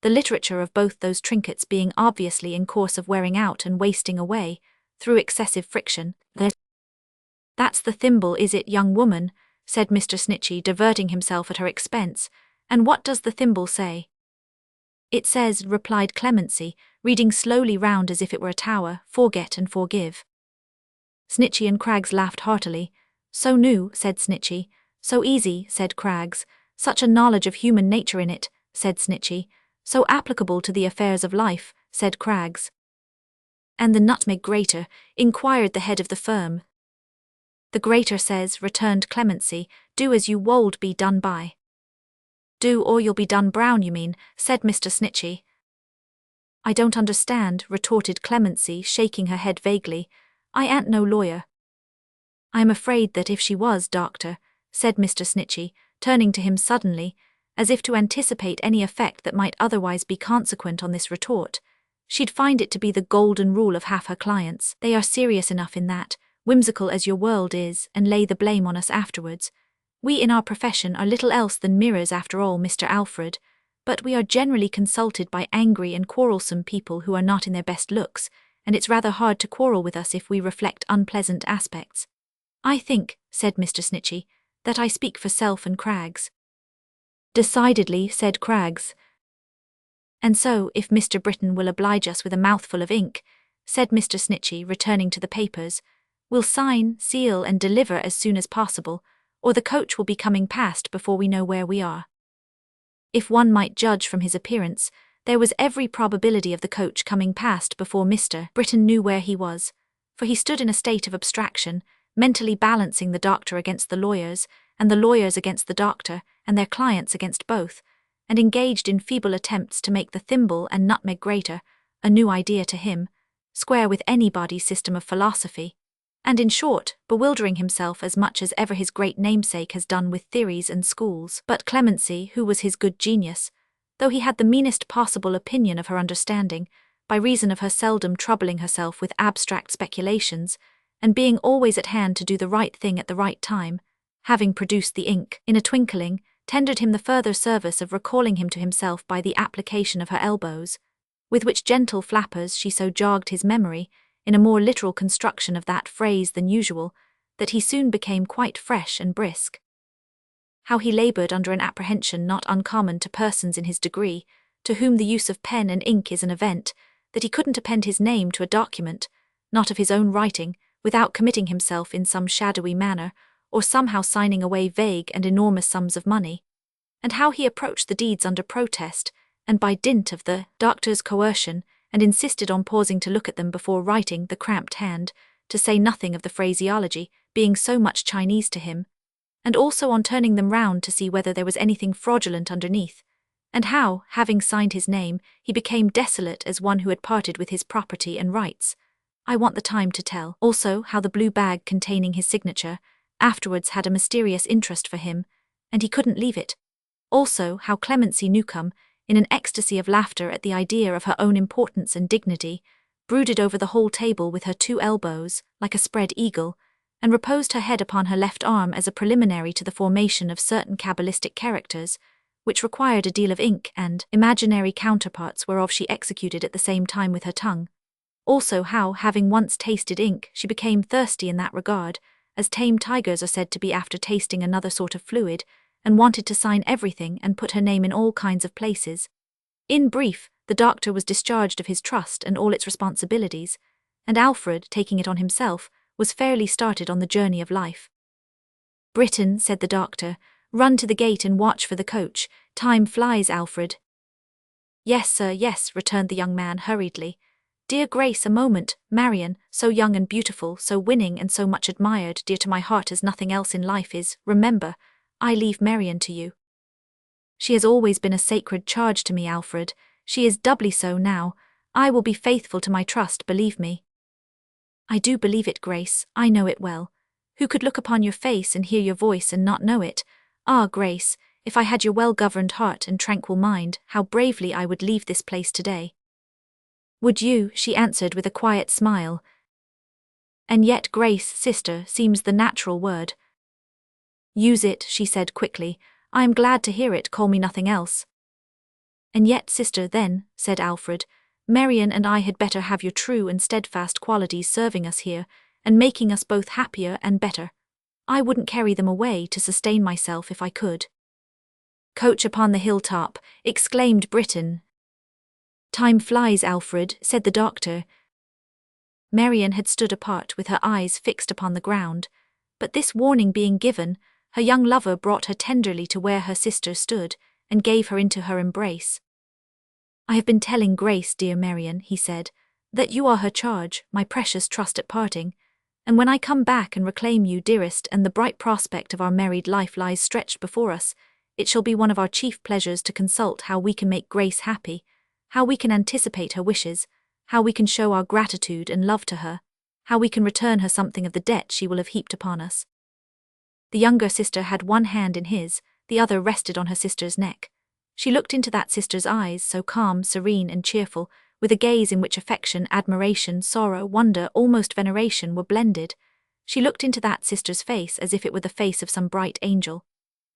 the literature of both those trinkets being obviously in course of wearing out and wasting away, through excessive friction. That's the thimble, is it, young woman? Said Mr. Snitchy, diverting himself at her expense. And what does the thimble say? It says, replied Clemency, reading slowly round as if it were a tower, forget and forgive. Snitchy and Craggs laughed heartily. So new, said Snitchy. So easy, said Craggs. Such a knowledge of human nature in it, said Snitchy. So applicable to the affairs of life, said Craggs. And the nutmeg grater? Inquired the head of the firm. The grater says, returned Clemency, do as you wold be done by. Do or you'll be done brown, you mean, said Mr. Snitchy. I don't understand, retorted Clemency, shaking her head vaguely. I ain't no lawyer. I am afraid that if she was, doctor, said Mr. Snitchy, turning to him suddenly, as if to anticipate any effect that might otherwise be consequent on this retort, she'd find it to be the golden rule of half her clients. They are serious enough in that, whimsical as your world is, and lay the blame on us afterwards. We in our profession are little else than mirrors after all, Mr. Alfred, but we are generally consulted by angry and quarrelsome people who are not in their best looks, and it's rather hard to quarrel with us if we reflect unpleasant aspects. I think, said Mr. Snitchy, that I speak for Self and Craggs. Decidedly, said Craggs. And so, if Mr. Britton will oblige us with a mouthful of ink, said Mr. Snitchy, returning to the papers, we'll sign, seal, and deliver as soon as possible, or the coach will be coming past before we know where we are. If one might judge from his appearance, there was every probability of the coach coming past before Mr. Britton knew where he was, for he stood in a state of abstraction, mentally balancing the doctor against the lawyers, and the lawyers against the doctor, and their clients against both, and engaged in feeble attempts to make the thimble and nutmeg grater, a new idea to him, square with anybody's system of philosophy, and in short, bewildering himself as much as ever his great namesake has done with theories and schools. But Clemency, who was his good genius, though he had the meanest possible opinion of her understanding, by reason of her seldom troubling herself with abstract speculations, and being always at hand to do the right thing at the right time, having produced the ink in a twinkling, tendered him the further service of recalling him to himself by the application of her elbows, with which gentle flappers she so jogged his memory, in a more literal construction of that phrase than usual, that he soon became quite fresh and brisk. How he laboured under an apprehension not uncommon to persons in his degree, to whom the use of pen and ink is an event, that he couldn't append his name to a document, not of his own writing, without committing himself in some shadowy manner, or somehow signing away vague and enormous sums of money, and how he approached the deeds under protest, and by dint of the doctor's coercion, and insisted on pausing to look at them before writing the cramped hand, to say nothing of the phraseology being so much Chinese to him, and also on turning them round to see whether there was anything fraudulent underneath, and how, having signed his name, he became desolate as one who had parted with his property and rights. I want the time to tell. Also how the blue bag containing his signature afterwards had a mysterious interest for him, and he couldn't leave it. Also how Clemency Newcombe, in an ecstasy of laughter at the idea of her own importance and dignity, brooded over the whole table with her 2 elbows, like a spread eagle, and reposed her head upon her left arm as a preliminary to the formation of certain cabalistic characters, which required a deal of ink and imaginary counterparts whereof she executed at the same time with her tongue. Also how, having once tasted ink, she became thirsty in that regard, as tame tigers are said to be after tasting another sort of fluid, and wanted to sign everything and put her name in all kinds of places. In brief, the doctor was discharged of his trust and all its responsibilities, and Alfred, taking it on himself, was fairly started on the journey of life. "Britain," said the doctor, "run to the gate and watch for the coach. Time flies, Alfred." "Yes, sir, yes," returned the young man hurriedly. "Dear Grace, a moment, Marian, so young and beautiful, so winning and so much admired, dear to my heart as nothing else in life is, remember, I leave Marian to you. She has always been a sacred charge to me, Alfred, she is doubly so now. I will be faithful to my trust, believe me." "I do believe it, Grace, I know it well. Who could look upon your face and hear your voice and not know it? Ah, Grace, if I had your well-governed heart and tranquil mind, how bravely I would leave this place today." "Would you?" she answered with a quiet smile. "And yet, Grace, sister, seems the natural word." "Use it," she said quickly. "I am glad to hear it, call me nothing else." "And yet, sister, then," said Alfred, "Marian and I had better have your true and steadfast qualities serving us here, and making us both happier and better. I wouldn't carry them away to sustain myself if I could." "Coach upon the hilltop," exclaimed Britain. "Time flies, Alfred," said the doctor. Marian had stood apart with her eyes fixed upon the ground, but this warning being given, her young lover brought her tenderly to where her sister stood, and gave her into her embrace. "I have been telling Grace, dear Marian," he said, "that you are her charge, my precious trust at parting, and when I come back and reclaim you, dearest, and the bright prospect of our married life lies stretched before us, it shall be one of our chief pleasures to consult how we can make Grace happy, how we can anticipate her wishes, how we can show our gratitude and love to her, how we can return her something of the debt she will have heaped upon us." The younger sister had one hand in his, the other rested on her sister's neck. She looked into that sister's eyes, so calm, serene, and cheerful, with a gaze in which affection, admiration, sorrow, wonder, almost veneration were blended. She looked into that sister's face as if it were the face of some bright angel.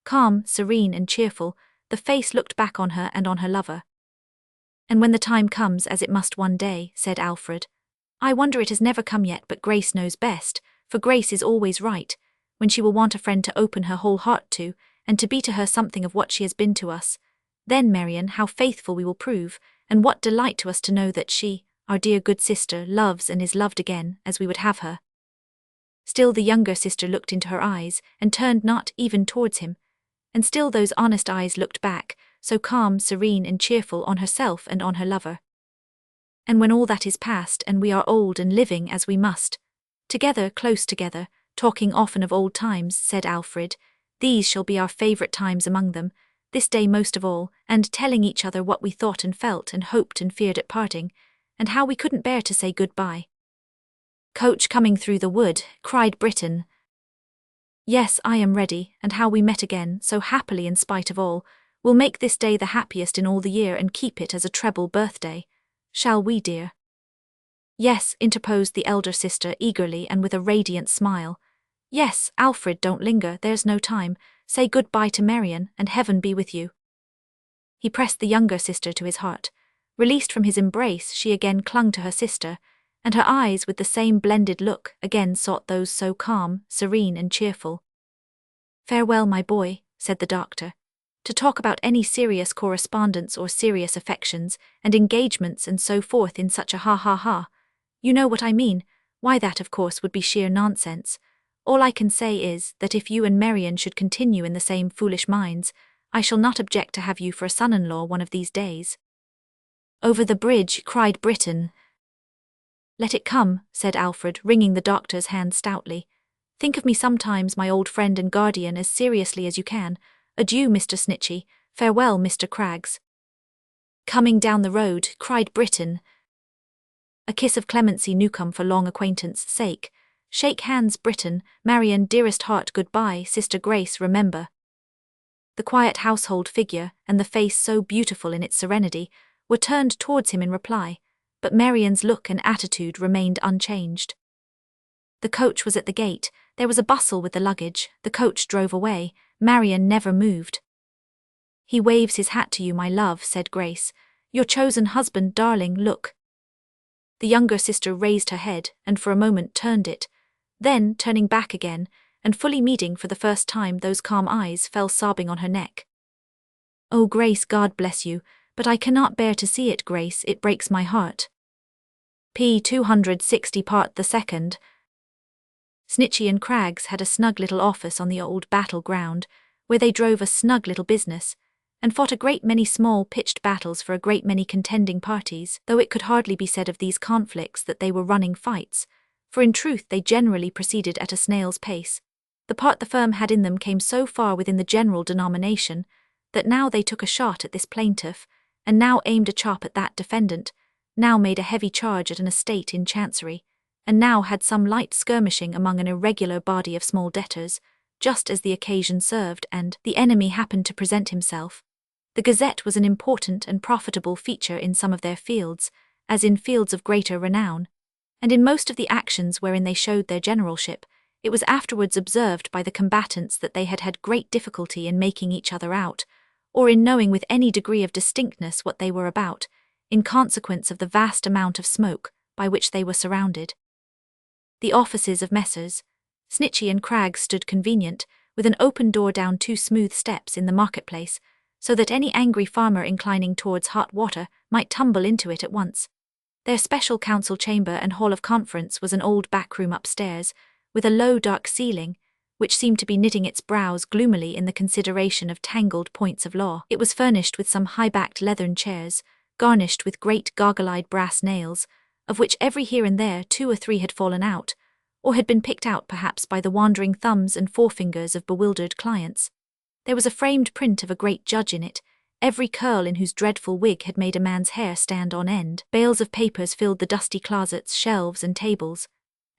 Calm, serene, and cheerful, the face looked back on her and on her lover. "And when the time comes, as it must one day," said Alfred, "I wonder it has never come yet, but Grace knows best, for Grace is always right, when she will want a friend to open her whole heart to, and to be to her something of what she has been to us. Then, Marian, how faithful we will prove, and what delight to us to know that she, our dear good sister, loves and is loved again, as we would have her." Still the younger sister looked into her eyes, and turned not even towards him, and still those honest eyes looked back, so calm, serene, and cheerful, on herself and on her lover. "And when all that is past, and we are old and living as we must, together, close together, talking often of old times," said Alfred, "these shall be our favourite times among them, this day most of all, and telling each other what we thought and felt and hoped and feared at parting, and how we couldn't bear to say good-bye." "Coach coming through the wood," cried Britain. "Yes, I am ready, and how we met again, so happily in spite of all, we'll make this day the happiest in all the year and keep it as a treble birthday. Shall we, dear?" "Yes," interposed the elder sister eagerly and with a radiant smile. "Yes, Alfred, don't linger, there's no time. Say good-bye to Marian, and heaven be with you." He pressed the younger sister to his heart. Released from his embrace, she again clung to her sister, and her eyes, with the same blended look, again sought those so calm, serene, and cheerful. "Farewell, my boy," said the doctor. to talk about any serious correspondence or serious affections and engagements and so forth in such a ha. You know what I mean. Why, that of course would be sheer nonsense. All I can say is that if you and Marian should continue in the same foolish minds, I shall not object to have you for a son-in-law one of these days. Over the bridge, cried Britain. Let it come, said Alfred, wringing the doctor's hand stoutly. Think of me sometimes, my old friend and guardian, as seriously as you can. Adieu, Mr. Snitchey. Farewell, Mr. Craggs. Coming down the road, cried Britain. A kiss of clemency, Newcombe, for long acquaintance' sake. Shake hands, Britain. Marian, dearest heart, goodbye. Sister Grace, remember. The quiet household figure, and the face so beautiful in its serenity, were turned towards him in reply, but Marian's look and attitude remained unchanged. The coach was at the gate. There was a bustle with the luggage. The coach drove away. Marian never moved. He waves his hat to you, my love, said Grace. Your chosen husband, darling, look. The younger sister raised her head, and for a moment turned it. Then, turning back again, and fully meeting for the first time those calm eyes, fell sobbing on her neck. Oh, Grace, God bless you, but I cannot bear to see it, Grace, it breaks my heart. p. 260 Part the Second. Snitchey and Craggs had a snug little office on the old battle-ground, where they drove a snug little business, and fought a great many small pitched battles for a great many contending parties, though it could hardly be said of these conflicts that they were running fights, for in truth they generally proceeded at a snail's pace. The part the firm had in them came so far within the general denomination, that now they took a shot at this plaintiff, and now aimed a chop at that defendant, now made a heavy charge at an estate in chancery, and now had some light skirmishing among an irregular body of small debtors, just as the occasion served and the enemy happened to present himself. The Gazette was an important and profitable feature in some of their fields, as in fields of greater renown, and in most of the actions wherein they showed their generalship, it was afterwards observed by the combatants that they had had great difficulty in making each other out, or in knowing with any degree of distinctness what they were about, in consequence of the vast amount of smoke by which they were surrounded. The offices of Messrs. Snitchey and Craggs stood convenient, with an open door down 2 smooth steps in the marketplace, so that any angry farmer inclining towards hot water might tumble into it at once. Their special council chamber and hall of conference was an old back room upstairs, with a low dark ceiling, which seemed to be knitting its brows gloomily in the consideration of tangled points of law. It was furnished with some high-backed leathern chairs, garnished with great goggle-eyed brass nails, of which every here and there 2 or 3 had fallen out, or had been picked out perhaps by the wandering thumbs and forefingers of bewildered clients. There was a framed print of a great judge in it, every curl in whose dreadful wig had made a man's hair stand on end. Bales of papers filled the dusty closets, shelves, and tables,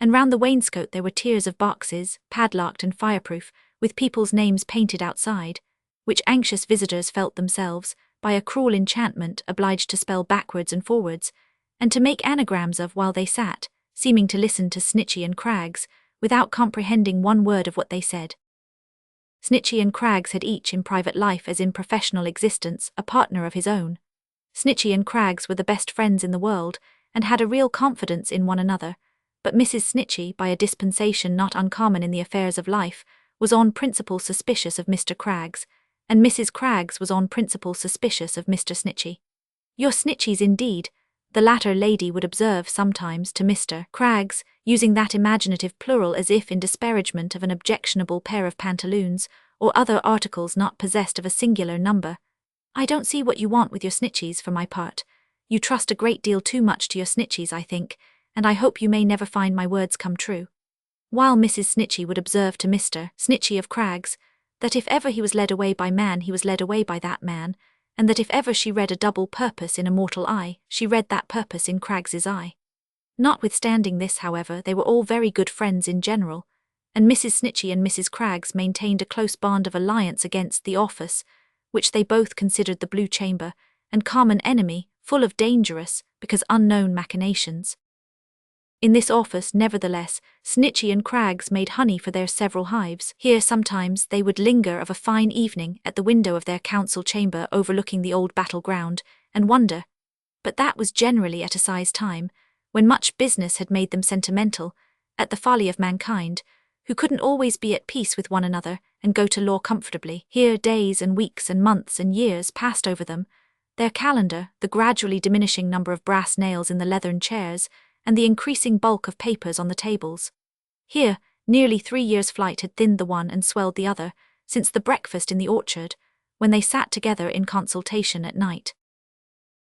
and round the wainscot there were tiers of boxes, padlocked and fireproof, with people's names painted outside, which anxious visitors felt themselves, by a cruel enchantment, obliged to spell backwards and forwards, and to make anagrams of while they sat, seeming to listen to Snitchey and Craggs, without comprehending one word of what they said. Snitchey and Craggs had each in private life as in professional existence a partner of his own. Snitchey and Craggs were the best friends in the world, and had a real confidence in one another, but Mrs. Snitchey, by a dispensation not uncommon in the affairs of life, was on principle suspicious of Mr. Craggs, and Mrs. Craggs was on principle suspicious of Mr. Snitchey. You're Snitcheys indeed, the latter lady would observe sometimes to Mr. Craggs, using that imaginative plural as if in disparagement of an objectionable pair of pantaloons, or other articles not possessed of a singular number. I don't see what you want with your Snitcheys, for my part. You trust a great deal too much to your Snitcheys, I think, and I hope you may never find my words come true. While Mrs. Snitchey would observe to Mr. Snitchey of Craggs, that if ever he was led away by man he was led away by that man, and that if ever she read a double purpose in a mortal eye, she read that purpose in Craggs's eye. Notwithstanding this, however, they were all very good friends in general, and Mrs. Snitchey and Mrs. Craggs maintained a close bond of alliance against the office, which they both considered the Blue Chamber, and common enemy, full of dangerous, because unknown machinations. In this office, nevertheless, Snitchey and Craggs made honey for their several hives. Here sometimes they would linger of a fine evening at the window of their council chamber overlooking the old battle-ground, and wonder, but that was generally at a size time, when much business had made them sentimental, at the folly of mankind, who couldn't always be at peace with one another, and go to law comfortably. Here days and weeks and months and years passed over them, their calendar, the gradually diminishing number of brass nails in the leathern chairs, and the increasing bulk of papers on the tables. Here, nearly 3 years' flight had thinned the one and swelled the other, since the breakfast in the orchard, when they sat together in consultation at night.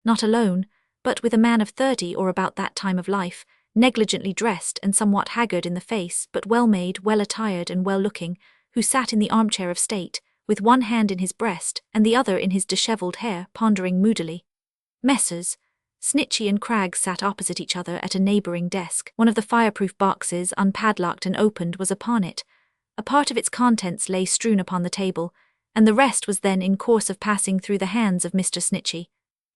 Not alone, but with a man of 30 or about that time of life, negligently dressed and somewhat haggard in the face, but well-made, well-attired and well-looking, who sat in the armchair of state, with one hand in his breast and the other in his dishevelled hair, pondering moodily. Messrs. Snitchey and Craggs sat opposite each other at a neighbouring desk. One of the fireproof boxes, unpadlocked and opened, was upon it. A part of its contents lay strewn upon the table, and the rest was then in course of passing through the hands of Mr. Snitchey,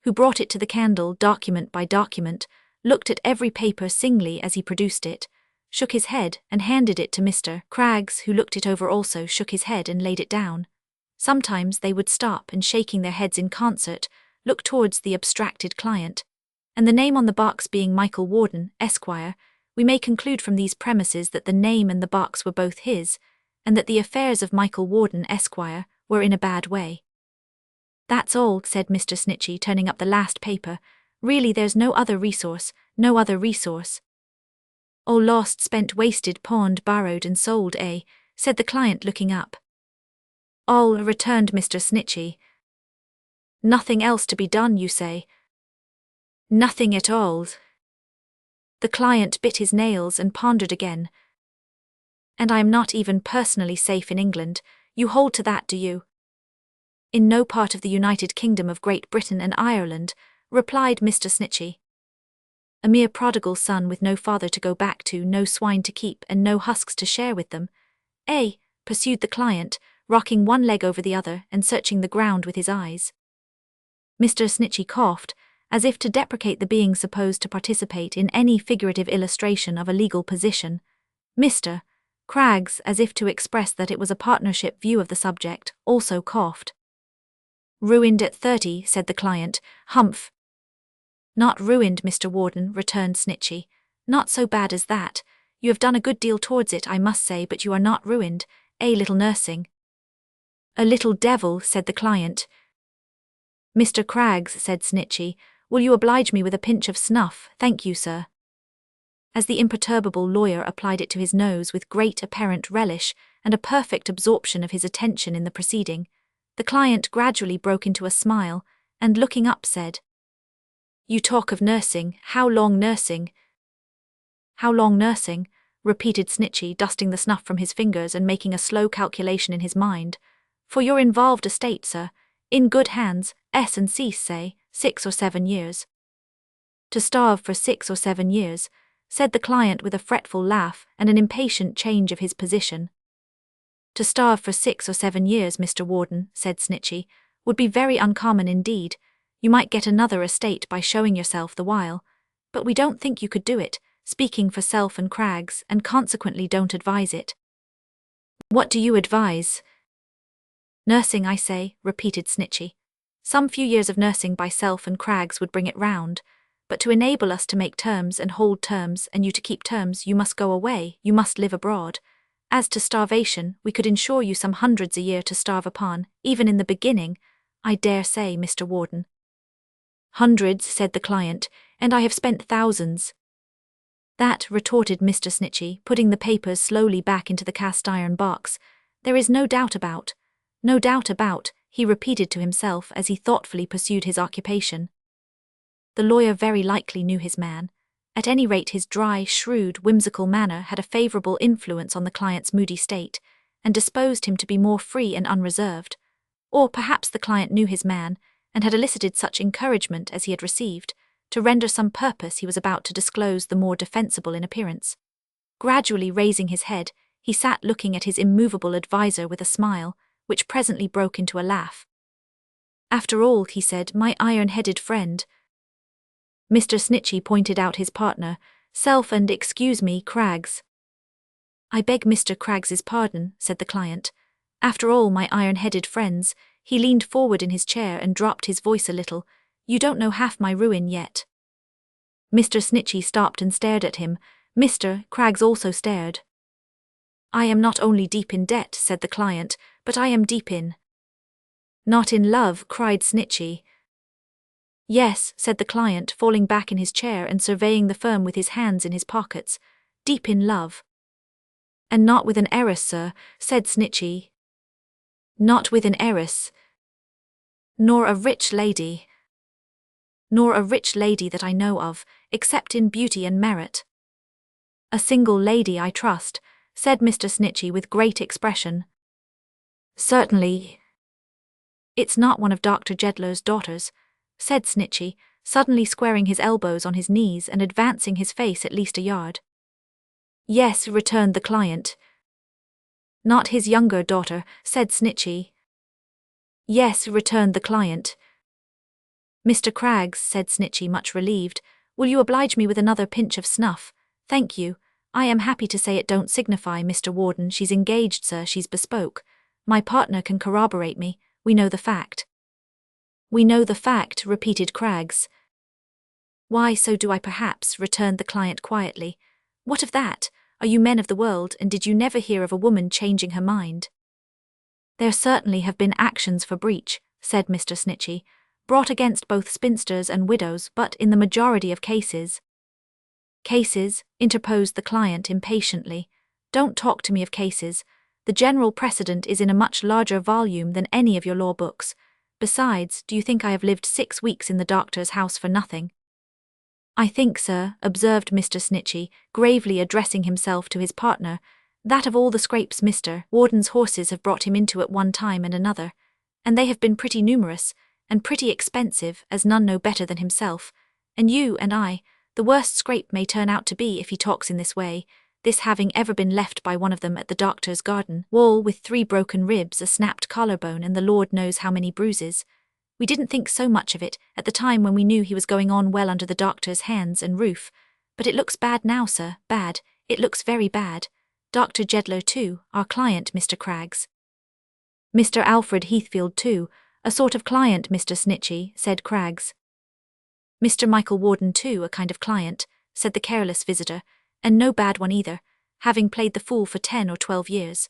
who brought it to the candle, document by document, looked at every paper singly as he produced it, shook his head and handed it to Mr. Craggs, who looked it over also, shook his head and laid it down. Sometimes they would stop and, shaking their heads in concert, look towards the abstracted client, and the name on the box being Michael Warden, Esquire, we may conclude from these premises that the name and the box were both his, and that the affairs of Michael Warden, Esquire, were in a bad way. "That's all," said Mr. Snitchey, turning up the last paper. "Really there's no other resource, no other resource." "All lost, spent, wasted, pawned, borrowed and sold, eh?" said the client, looking up. "All," returned Mr. Snitchey. "Nothing else to be done, you say?" "Nothing at all." The client bit his nails and pondered again. "And I am not even personally safe in England. You hold to that, do you?" "In no part of the United Kingdom of Great Britain and Ireland," replied Mr. Snitchey. "A mere prodigal son with no father to go back to, no swine to keep, and no husks to share with them." "Eh?" pursued the client, rocking one leg over the other and searching the ground with his eyes. Mr. Snitchey coughed, as if to deprecate the being supposed to participate in any figurative illustration of a legal position. Mr. Craggs, as if to express that it was a partnership view of the subject, also coughed. "Ruined at 30, said the client. "Humph." "Not ruined, Mr. Warden," returned Snitchey. "Not so bad as that. You have done a good deal towards it, I must say, but you are not ruined. A little nursing." "A little devil," said the client. "Mr. Craggs," said Snitchey, "will you oblige me with a pinch of snuff? Thank you, sir." As the imperturbable lawyer applied it to his nose with great apparent relish and a perfect absorption of his attention in the proceeding, the client gradually broke into a smile, and looking up said, "You talk of nursing. How long nursing?" "How long nursing?" repeated Snitchey, dusting the snuff from his fingers and making a slow calculation in his mind. "For your involved estate, sir, in good hands, S&C say, 6 or 7 years. "To starve for 6 or 7 years, said the client with a fretful laugh and an impatient change of his position. "To starve for 6 or 7 years, Mr. Warden," said Snitchey, "would be very uncommon indeed. You might get another estate by showing yourself the while, but we don't think you could do it, speaking for self and Craggs, and consequently don't advise it." "What do you advise?" "Nursing, I say," repeated Snitchey. "Some few years of nursing by self and Craggs would bring it round, but to enable us to make terms and hold terms and you to keep terms, you must go away, you must live abroad. As to starvation, we could insure you some hundreds a year to starve upon, even in the beginning, I dare say, Mr. Warden." "Hundreds," said the client, "and I have spent thousands." "That," retorted Mr. Snitchey, putting the papers slowly back into the cast-iron box, "there is no doubt about. No doubt about," he repeated to himself as he thoughtfully pursued his occupation. The lawyer very likely knew his man. At any rate, his dry, shrewd, whimsical manner had a favourable influence on the client's moody state, and disposed him to be more free and unreserved. Or perhaps the client knew his man, and had elicited such encouragement as he had received, to render some purpose he was about to disclose the more defensible in appearance. Gradually raising his head, he sat looking at his immovable adviser with a smile, which presently broke into a laugh. "After all," he said, "my iron-headed friend—" Mr. Snitchey pointed out his partner, "Self and excuse me, Craggs." "I beg Mr. Craggs's pardon," said the client. "After all, my iron-headed friends," he leaned forward in his chair and dropped his voice a little, "you don't know half my ruin yet." Mr. Snitchey stopped and stared at him. Mr. Craggs also stared. I am not only deep in debt, said the client, but I am deep in. Not in love, cried Snitchy. Yes, said the client, falling back in his chair and surveying the firm with his hands in his pockets. Deep in love. And not with an heiress, sir, said Snitchy. Not with an heiress. Nor a rich lady. Nor a rich lady that I know of, except in beauty and merit. A single lady, I trust, said Mr. Snitchy with great expression. Certainly. It's not one of Dr. Jedler's daughters, said Snitchy, suddenly squaring his elbows on his knees and advancing his face at least a yard. Yes, returned the client. Not his younger daughter, said Snitchy. Yes, returned the client. Mr. Craggs, said Snitchy, much relieved, will you oblige me with another pinch of snuff? Thank you. I am happy to say it don't signify, Mr. Warden, she's engaged, sir, she's bespoke. My partner can corroborate me, we know the fact. We know the fact, repeated Craggs. Why, so do I perhaps, returned the client quietly. What of that? Are you men of the world, and did you never hear of a woman changing her mind? There certainly have been actions for breach, said Mr. Snitchy, brought against both spinsters and widows, but in the majority of cases. Cases, interposed the client impatiently. Don't talk to me of cases. The general precedent is in a much larger volume than any of your law books. Besides, do you think I have lived 6 weeks in the doctor's house for nothing? I think, sir, observed Mr. Snitchy, gravely addressing himself to his partner, that of all the scrapes Mr. Warden's horses have brought him into at one time and another, and they have been pretty numerous, and pretty expensive, as none know better than himself, and you and I, the worst scrape may turn out to be if he talks in this way, this having ever been left by one of them at the doctor's garden wall with 3 broken ribs, a snapped collarbone, and the Lord knows how many bruises. We didn't think so much of it at the time when we knew he was going on well under the doctor's hands and roof, but it looks bad now, sir, bad, it looks very bad. Dr. Jedler too, our client, Mr. Craggs. Mr. Alfred Heathfield too, a sort of client, Mr. Snitchy, said Craggs. Mr. Michael Warden too, a kind of client, said the careless visitor, and no bad one either, having played the fool for 10 or 12 years.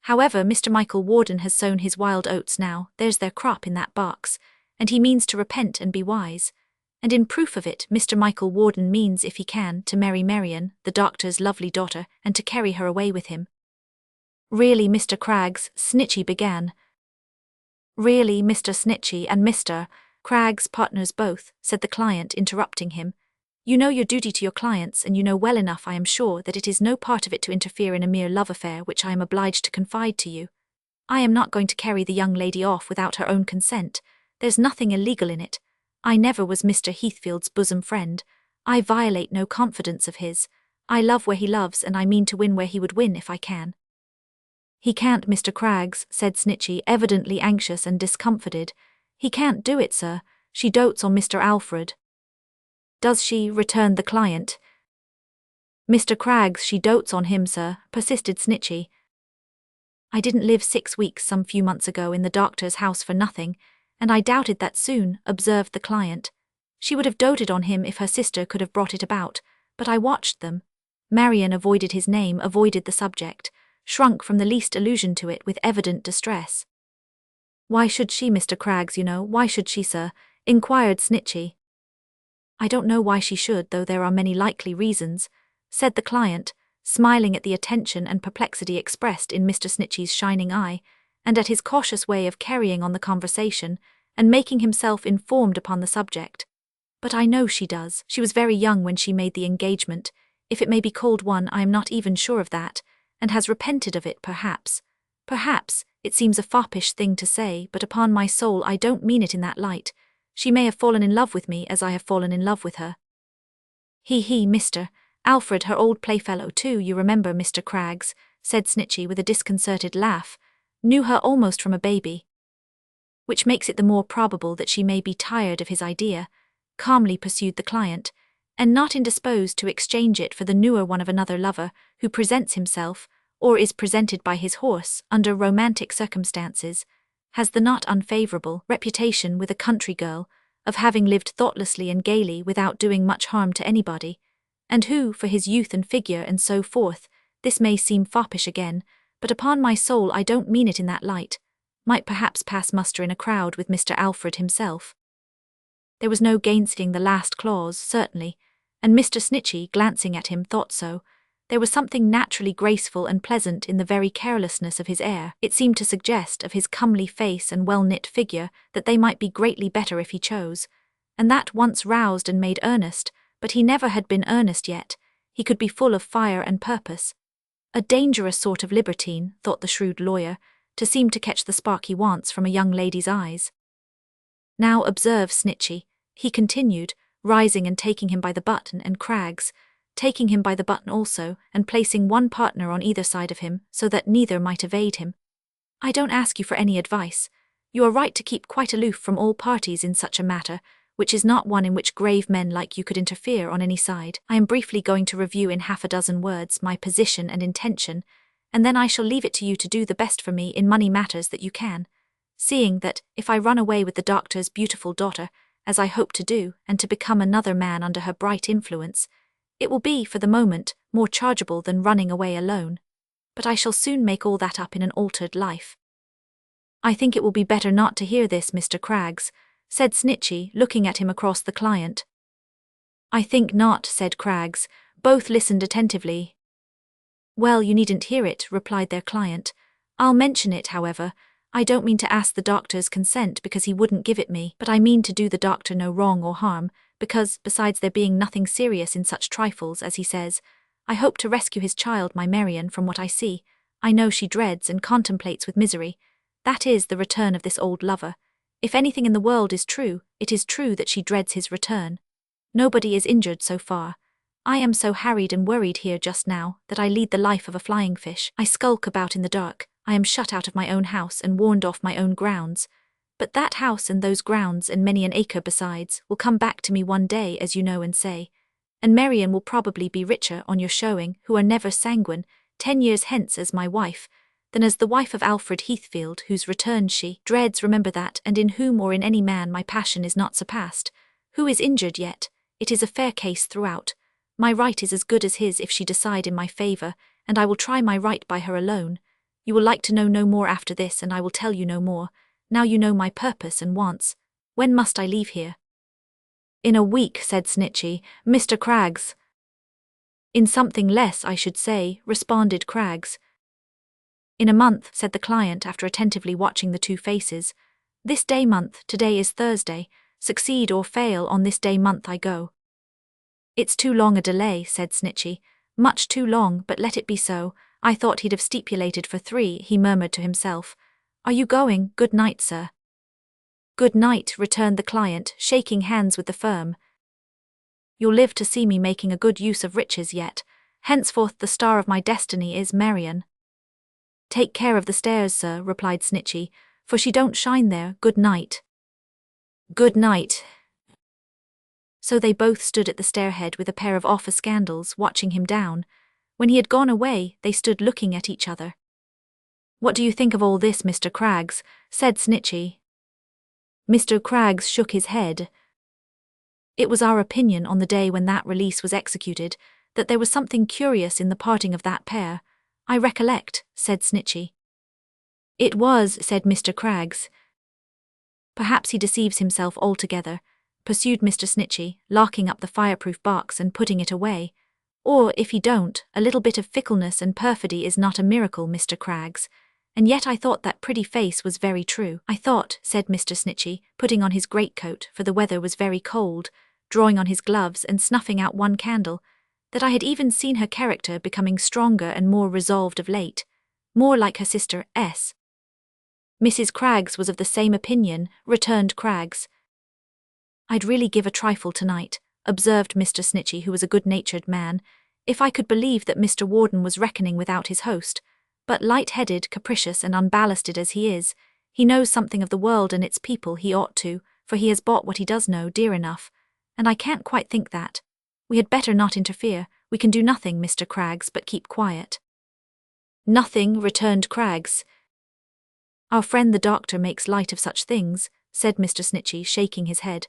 However, Mr. Michael Warden has sown his wild oats now, there's their crop in that box, and he means to repent and be wise. And in proof of it, Mr. Michael Warden means, if he can, to marry Marian, the doctor's lovely daughter, and to carry her away with him. Really, Mr. Craggs, Snitchy began. Really, Mr. Snitchy and Mr. Craggs, partners both, said the client, interrupting him. You know your duty to your clients, and you know well enough, I am sure, that it is no part of it to interfere in a mere love affair which I am obliged to confide to you. I am not going to carry the young lady off without her own consent. There's nothing illegal in it. I never was Mr. Heathfield's bosom friend. I violate no confidence of his. I love where he loves, and I mean to win where he would win if I can. He can't, Mr. Craggs, said Snitchy, evidently anxious and discomfited. He can't do it, sir. She dotes on Mr. Alfred. Does she? Returned the client. Mr. Craggs, she dotes on him, sir, persisted Snitchy. I didn't live 6 weeks some few months ago in the doctor's house for nothing, and I doubted that soon, observed the client. She would have doted on him if her sister could have brought it about, but I watched them. Marian avoided his name, avoided the subject, shrunk from the least allusion to it with evident distress. Why should she, Mr. Craggs, you know, why should she, sir? Inquired Snitchy. I don't know why she should, though there are many likely reasons, said the client, smiling at the attention and perplexity expressed in Mr. Snitchy's shining eye, and at his cautious way of carrying on the conversation, and making himself informed upon the subject. But I know she does. She was very young when she made the engagement, if it may be called one, I am not even sure of that, and has repented of it, perhaps. Perhaps, it seems a foppish thing to say, but upon my soul I don't mean it in that light. She may have fallen in love with me as I have fallen in love with her. He, Mr. Alfred, her old playfellow too, you remember, Mr. Craggs, said Snitchy with a disconcerted laugh, knew her almost from a baby. Which makes it the more probable that she may be tired of his idea, calmly pursued the client, and not indisposed to exchange it for the newer one of another lover, who presents himself, or is presented by his horse, under romantic circumstances, has the not unfavourable reputation with a country girl of having lived thoughtlessly and gaily without doing much harm to anybody, and who, for his youth and figure and so forth, This may seem foppish again, but upon my soul I don't mean it in that light. Might perhaps pass muster in a crowd with Mr. Alfred himself. There was no gainsaying the last clause, certainly, and Mr. Snitchey, glancing at him, thought so. There was something naturally graceful and pleasant in the very carelessness of his air. It seemed to suggest of his comely face and well-knit figure that they might be greatly better if he chose, and that once roused and made earnest, but he never had been earnest yet, he could be full of fire and purpose. A dangerous sort of libertine, thought the shrewd lawyer, to seem to catch the spark he wants from a young lady's eyes. Now observe, Snitchey, he continued, rising and taking him by the button, and Craggs, taking him by the button also, and placing one partner on either side of him, so that neither might evade him. I don't ask you for any advice. You are right to keep quite aloof from all parties in such a matter, which is not one in which grave men like you could interfere on any side. I am briefly going to review in half a dozen words my position and intention, and then I shall leave it to you to do the best for me in money matters that you can, seeing that, if I run away with the doctor's beautiful daughter, as I hope to do, and to become another man under her bright influence, it will be, for the moment, more chargeable than running away alone. But I shall soon make all that up in an altered life. I think it will be better not to hear this, Mr. Craggs, said Snitchey, looking at him across the client. I think not, said Craggs. Both listened attentively. Well, you needn't hear it, replied their client. I'll mention it, however. I don't mean to ask the doctor's consent because he wouldn't give it me, but I mean to do the doctor no wrong or harm, because, besides there being nothing serious in such trifles as he says, I hope to rescue his child, my Marian, from what I see. I know she dreads and contemplates with misery. That is the return of this old lover. If anything in the world is true, it is true that she dreads his return. Nobody is injured so far. I am so harried and worried here just now that I lead the life of a flying fish. I skulk about in the dark. I am shut out of my own house and warned off my own grounds. But that house and those grounds and many an acre besides will come back to me one day, as you know and say. And Marian will probably be richer on your showing, who are never sanguine, 10 years hence as my wife, than as the wife of Alfred Heathfield, whose return she dreads, remember that, and in whom or in any man my passion is not surpassed. Who is injured yet? It is a fair case throughout. My right is as good as his if she decide in my favour, and I will try my right by her alone. You will like to know no more after this, and I will tell you no more. Now you know my purpose and wants. When must I leave here? In a week, said Snitchey. Mr. Craggs. In something less, I should say, responded Craggs. In a month, said the client after attentively watching the two faces. This day month, today is Thursday. Succeed or fail, on this day month I go. It's too long a delay, said Snitchey. Much too long, but let it be so. I thought he'd have stipulated for 3, he murmured to himself. Are you going? Good night, sir. Good night, returned the client, shaking hands with the firm. You'll live to see me making a good use of riches yet. Henceforth the star of my destiny is Marian. Take care of the stairs, sir, replied Snitchey, for she don't shine there. Good night. Good night. So they both stood at the stairhead with a pair of office scandals watching him down. When he had gone away, they stood looking at each other. What do you think of all this, Mr. Craggs? Said Snitchey. Mr. Craggs shook his head. It was our opinion on the day when that release was executed that there was something curious in the parting of that pair. I recollect, said Snitchey. It was, said Mr. Craggs. Perhaps he deceives himself altogether, pursued Mr. Snitchey, locking up the fireproof box and putting it away. Or, if he don't, a little bit of fickleness and perfidy is not a miracle, Mr. Craggs. And yet I thought that pretty face was very true. I thought, said Mr. Snitchey, putting on his greatcoat, for the weather was very cold, drawing on his gloves and snuffing out one candle, that I had even seen her character becoming stronger and more resolved of late, more like her sister S. Mrs. Craggs was of the same opinion, returned Craggs. I'd really give a trifle tonight, observed Mr. Snitchey, who was a good-natured man, if I could believe that Mr. Warden was reckoning without his host. But light-headed, capricious and unballasted as he is, he knows something of the world and its people. He ought to, for he has bought what he does know dear enough, and I can't quite think that. We had better not interfere. We can do nothing, Mr. Craggs, but keep quiet. Nothing, returned Craggs. Our friend the doctor makes light of such things, said Mr. Snitchey, shaking his head.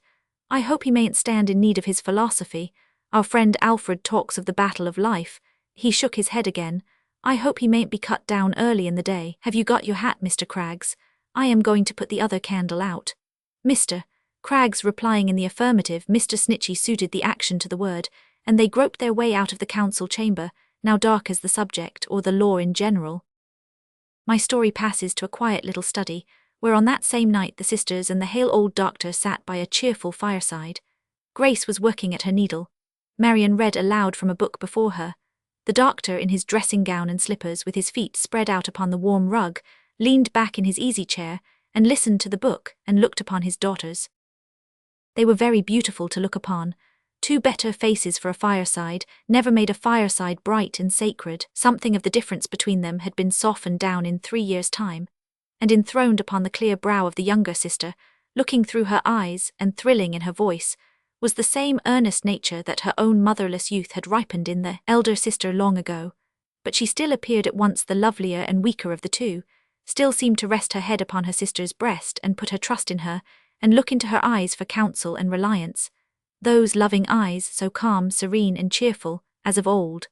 I hope he mayn't stand in need of his philosophy. Our friend Alfred talks of the battle of life. He shook his head again. I hope he mayn't be cut down early in the day. Have you got your hat, Mr. Craggs? I am going to put the other candle out. Mr. Craggs replying in the affirmative, Mr. Snitchey suited the action to the word, and they groped their way out of the council chamber, now dark as the subject or the law in general. My story passes to a quiet little study, where on that same night the sisters and the hale old doctor sat by a cheerful fireside. Grace was working at her needle. Marian read aloud from a book before her. The doctor, in his dressing gown and slippers with his feet spread out upon the warm rug, leaned back in his easy chair and listened to the book and looked upon his daughters. They were very beautiful to look upon. Two better faces for a fireside never made a fireside bright and sacred. Something of the difference between them had been softened down in 3 years' time, and enthroned upon the clear brow of the younger sister, looking through her eyes and thrilling in her voice, was the same earnest nature that her own motherless youth had ripened in the elder sister long ago. But she still appeared at once the lovelier and weaker of the two, still seemed to rest her head upon her sister's breast and put her trust in her, and look into her eyes for counsel and reliance, those loving eyes so calm, serene, and cheerful, as of old.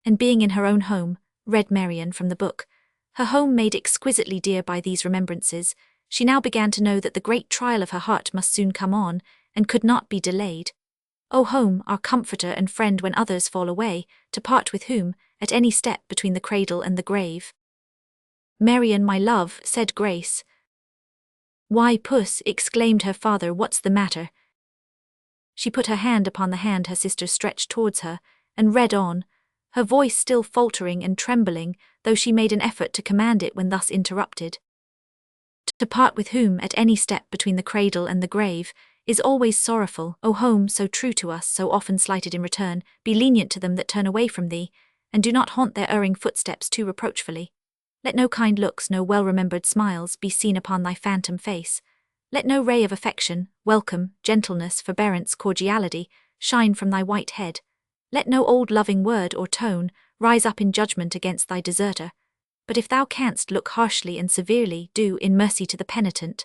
And being in her own home, read Marian from the book, her home made exquisitely dear by these remembrances, she now began to know that the great trial of her heart must soon come on, and could not be delayed. O home, our comforter and friend when others fall away, to part with whom, at any step between the cradle and the grave. Marian, my love, said Grace. Why, Puss, exclaimed her father, what's the matter? She put her hand upon the hand her sister stretched towards her, and read on, her voice still faltering and trembling, though she made an effort to command it when thus interrupted. To part with whom, at any step between the cradle and the grave, is always sorrowful. O home, so true to us, so often slighted in return, be lenient to them that turn away from thee, and do not haunt their erring footsteps too reproachfully. Let no kind looks, no well-remembered smiles, be seen upon thy phantom face. Let no ray of affection, welcome, gentleness, forbearance, cordiality, shine from thy white head. Let no old loving word or tone rise up in judgment against thy deserter. But if thou canst look harshly and severely, do in mercy to the penitent.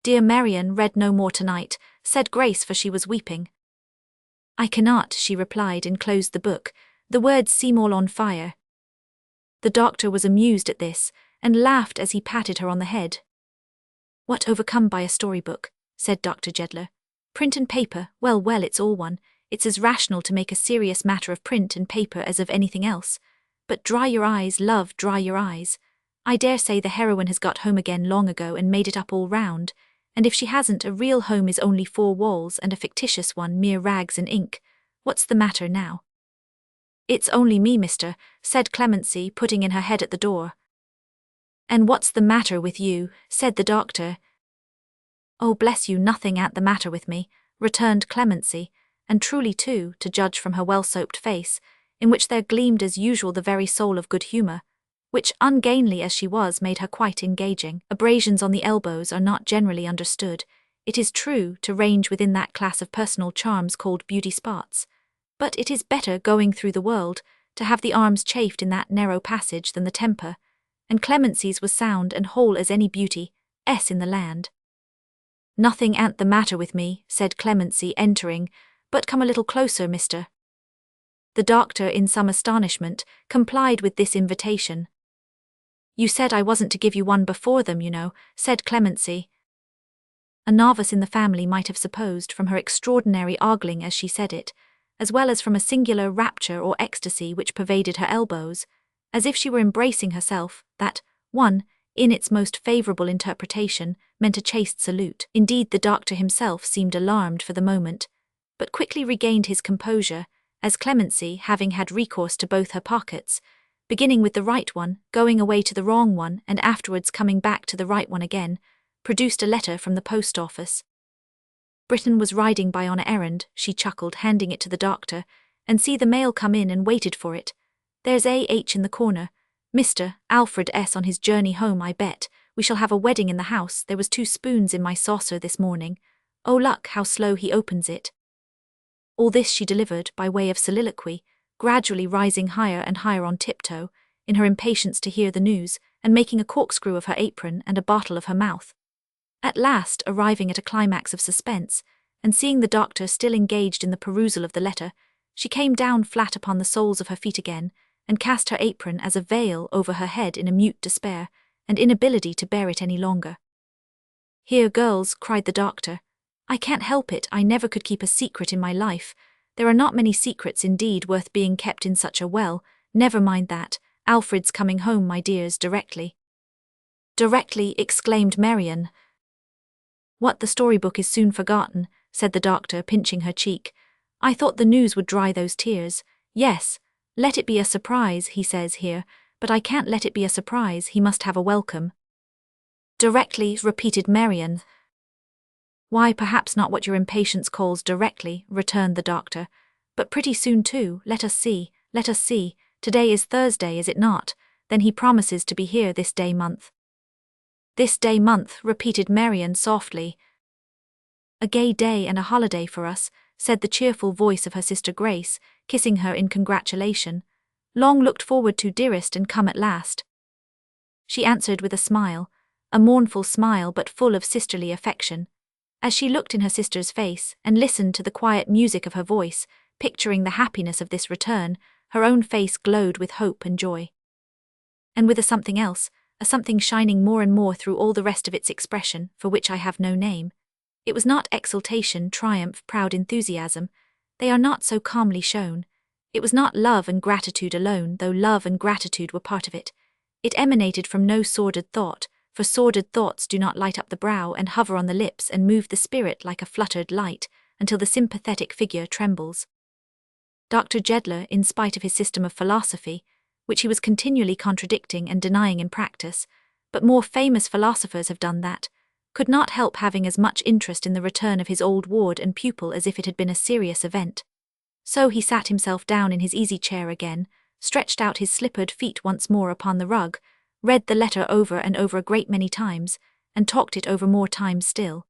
Dear Marian read no more tonight, said Grace, for she was weeping. I cannot, she replied, and closed the book. The words seem all on fire. The doctor was amused at this, and laughed as he patted her on the head. What, overcome by a storybook? Said Dr. Jedler. Print and paper, well, it's all one. It's as rational to make a serious matter of print and paper as of anything else. But dry your eyes, love, dry your eyes. I dare say the heroine has got home again long ago and made it up all round, and if she hasn't, a real home is only 4 walls and a fictitious one mere rags and ink. What's the matter now? It's only me, mister, said Clemency, putting in her head at the door. And what's the matter with you? Said the doctor. Oh, bless you, nothing at the matter with me, returned Clemency, and truly too, to judge from her well-soaped face, in which there gleamed as usual the very soul of good humour, which, ungainly as she was, made her quite engaging. Abrasions on the elbows are not generally understood, it is true, to range within that class of personal charms called beauty spots. But it is better, going through the world, to have the arms chafed in that narrow passage than the temper, and Clemency's was sound and whole as any beauty in the land. Nothing a'n't the matter with me, said Clemency, entering, but come a little closer, mister. The doctor, in some astonishment, complied with this invitation. You said I wasn't to give you one before them, you know, said Clemency. A novice in the family might have supposed, from her extraordinary ogling as she said it, as well as from a singular rapture or ecstasy which pervaded her elbows, as if she were embracing herself, that one, in its most favourable interpretation, meant a chaste salute. Indeed, the doctor himself seemed alarmed for the moment, but quickly regained his composure, as Clemency, having had recourse to both her pockets, beginning with the right one, going away to the wrong one, and afterwards coming back to the right one again, produced a letter from the post office. Britain was riding by on an errand, she chuckled, handing it to the doctor, and see the mail come in and waited for it. There's A.H. in the corner. Mr. Alfred S. on his journey home, I bet. We shall have a wedding in the house. There was 2 spoons in my saucer this morning. Oh, luck, how slow he opens it. All this she delivered by way of soliloquy, gradually rising higher and higher on tiptoe, in her impatience to hear the news, and making a corkscrew of her apron and a bottle of her mouth. At last, arriving at a climax of suspense, and seeing the doctor still engaged in the perusal of the letter, she came down flat upon the soles of her feet again, and cast her apron as a veil over her head in a mute despair, and inability to bear it any longer. "Here, girls," cried the doctor. "I can't help it, I never could keep a secret in my life. There are not many secrets indeed worth being kept in such a never mind that, Alfred's coming home, my dears, directly." "Directly," exclaimed Marian. "What, the storybook is soon forgotten," said the doctor, pinching her cheek. "I thought the news would dry those tears. Yes, let it be a surprise, he says here, but I can't let it be a surprise, he must have a welcome." "Directly," repeated Marian. "Why, perhaps not what your impatience calls directly," returned the doctor, "but pretty soon too. Let us see. Today is Thursday, is it not? Then he promises to be here this day month." "This day month," repeated Marian softly. "A gay day and a holiday for us," said the cheerful voice of her sister Grace, kissing her in congratulation. "Long looked forward to, dearest, and come at last." She answered with a smile, a mournful smile but full of sisterly affection. As she looked in her sister's face and listened to the quiet music of her voice, picturing the happiness of this return, her own face glowed with hope and joy. And with a something else, a something shining more and more through all the rest of its expression, for which I have no name. It was not exultation, triumph, proud enthusiasm. They are not so calmly shown. It was not love and gratitude alone, though love and gratitude were part of it. It emanated from no sordid thought, for sordid thoughts do not light up the brow and hover on the lips and move the spirit like a fluttered light, until the sympathetic figure trembles. Dr. Jedler, in spite of his system of philosophy, which he was continually contradicting and denying in practice, but more famous philosophers have done that, could not help having as much interest in the return of his old ward and pupil as if it had been a serious event. So he sat himself down in his easy chair again, stretched out his slippered feet once more upon the rug, read the letter over and over a great many times, and talked it over more times still.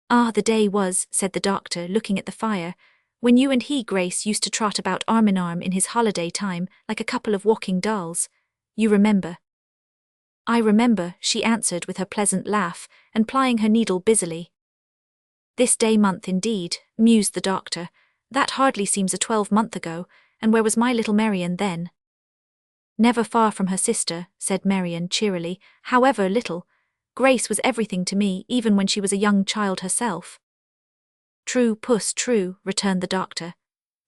"Ah, the day was," said the doctor, looking at the fire, "when you and he, Grace, used to trot about arm in arm in his holiday time like a couple of walking dolls. You remember?" "I remember," she answered with her pleasant laugh, and plying her needle busily. "This day month indeed," mused the doctor. "That hardly seems a 12-month ago, and where was my little Marian then?" "Never far from her sister," said Marian cheerily, "however little. Grace was everything to me, even when she was a young child herself." "True, puss, true," returned the doctor.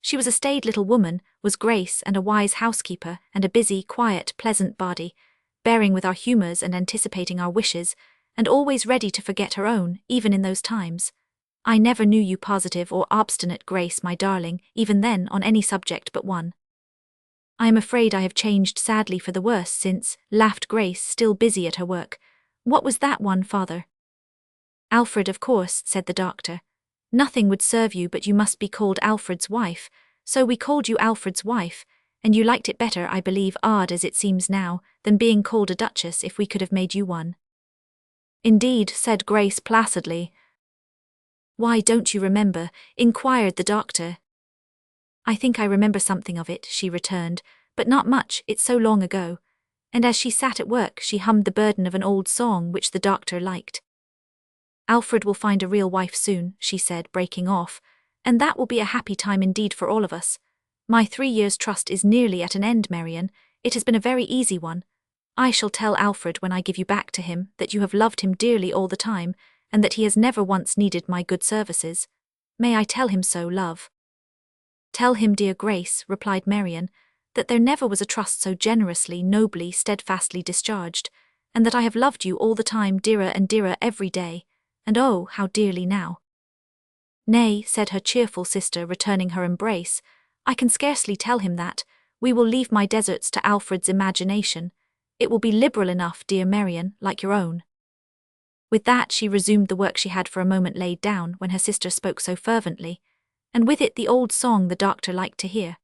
"She was a staid little woman, was Grace, and a wise housekeeper, and a busy, quiet, pleasant body, bearing with our humours and anticipating our wishes, and always ready to forget her own, even in those times. I never knew you positive or obstinate, Grace, my darling, even then, on any subject but one." "I am afraid I have changed sadly for the worse since," laughed Grace, still busy at her work. "What was that one, father?" "Alfred, of course," said the doctor. "Nothing would serve you but you must be called Alfred's wife, so we called you Alfred's wife, and you liked it better, I believe, odd as it seems now, than being called a duchess if we could have made you one." "Indeed," said Grace placidly. "Why, don't you remember?" inquired the doctor. "I think I remember something of it," she returned, "but not much, it's so long ago." And as she sat at work, she hummed the burden of an old song which the doctor liked. "Alfred will find a real wife soon," she said, breaking off, "and that will be a happy time indeed for all of us. My 3 years' trust is nearly at an end, Marian. It has been a very easy one. I shall tell Alfred when I give you back to him that you have loved him dearly all the time, and that he has never once needed my good services. May I tell him so, love?" "Tell him, dear Grace," replied Marian, "that there never was a trust so generously, nobly, steadfastly discharged, and that I have loved you all the time dearer and dearer every day, and oh, how dearly now." "Nay," said her cheerful sister, returning her embrace, "I can scarcely tell him that. We will leave my deserts to Alfred's imagination. It will be liberal enough, dear Marian, like your own." With that she resumed the work she had for a moment laid down when her sister spoke so fervently, and with it the old song the doctor liked to hear.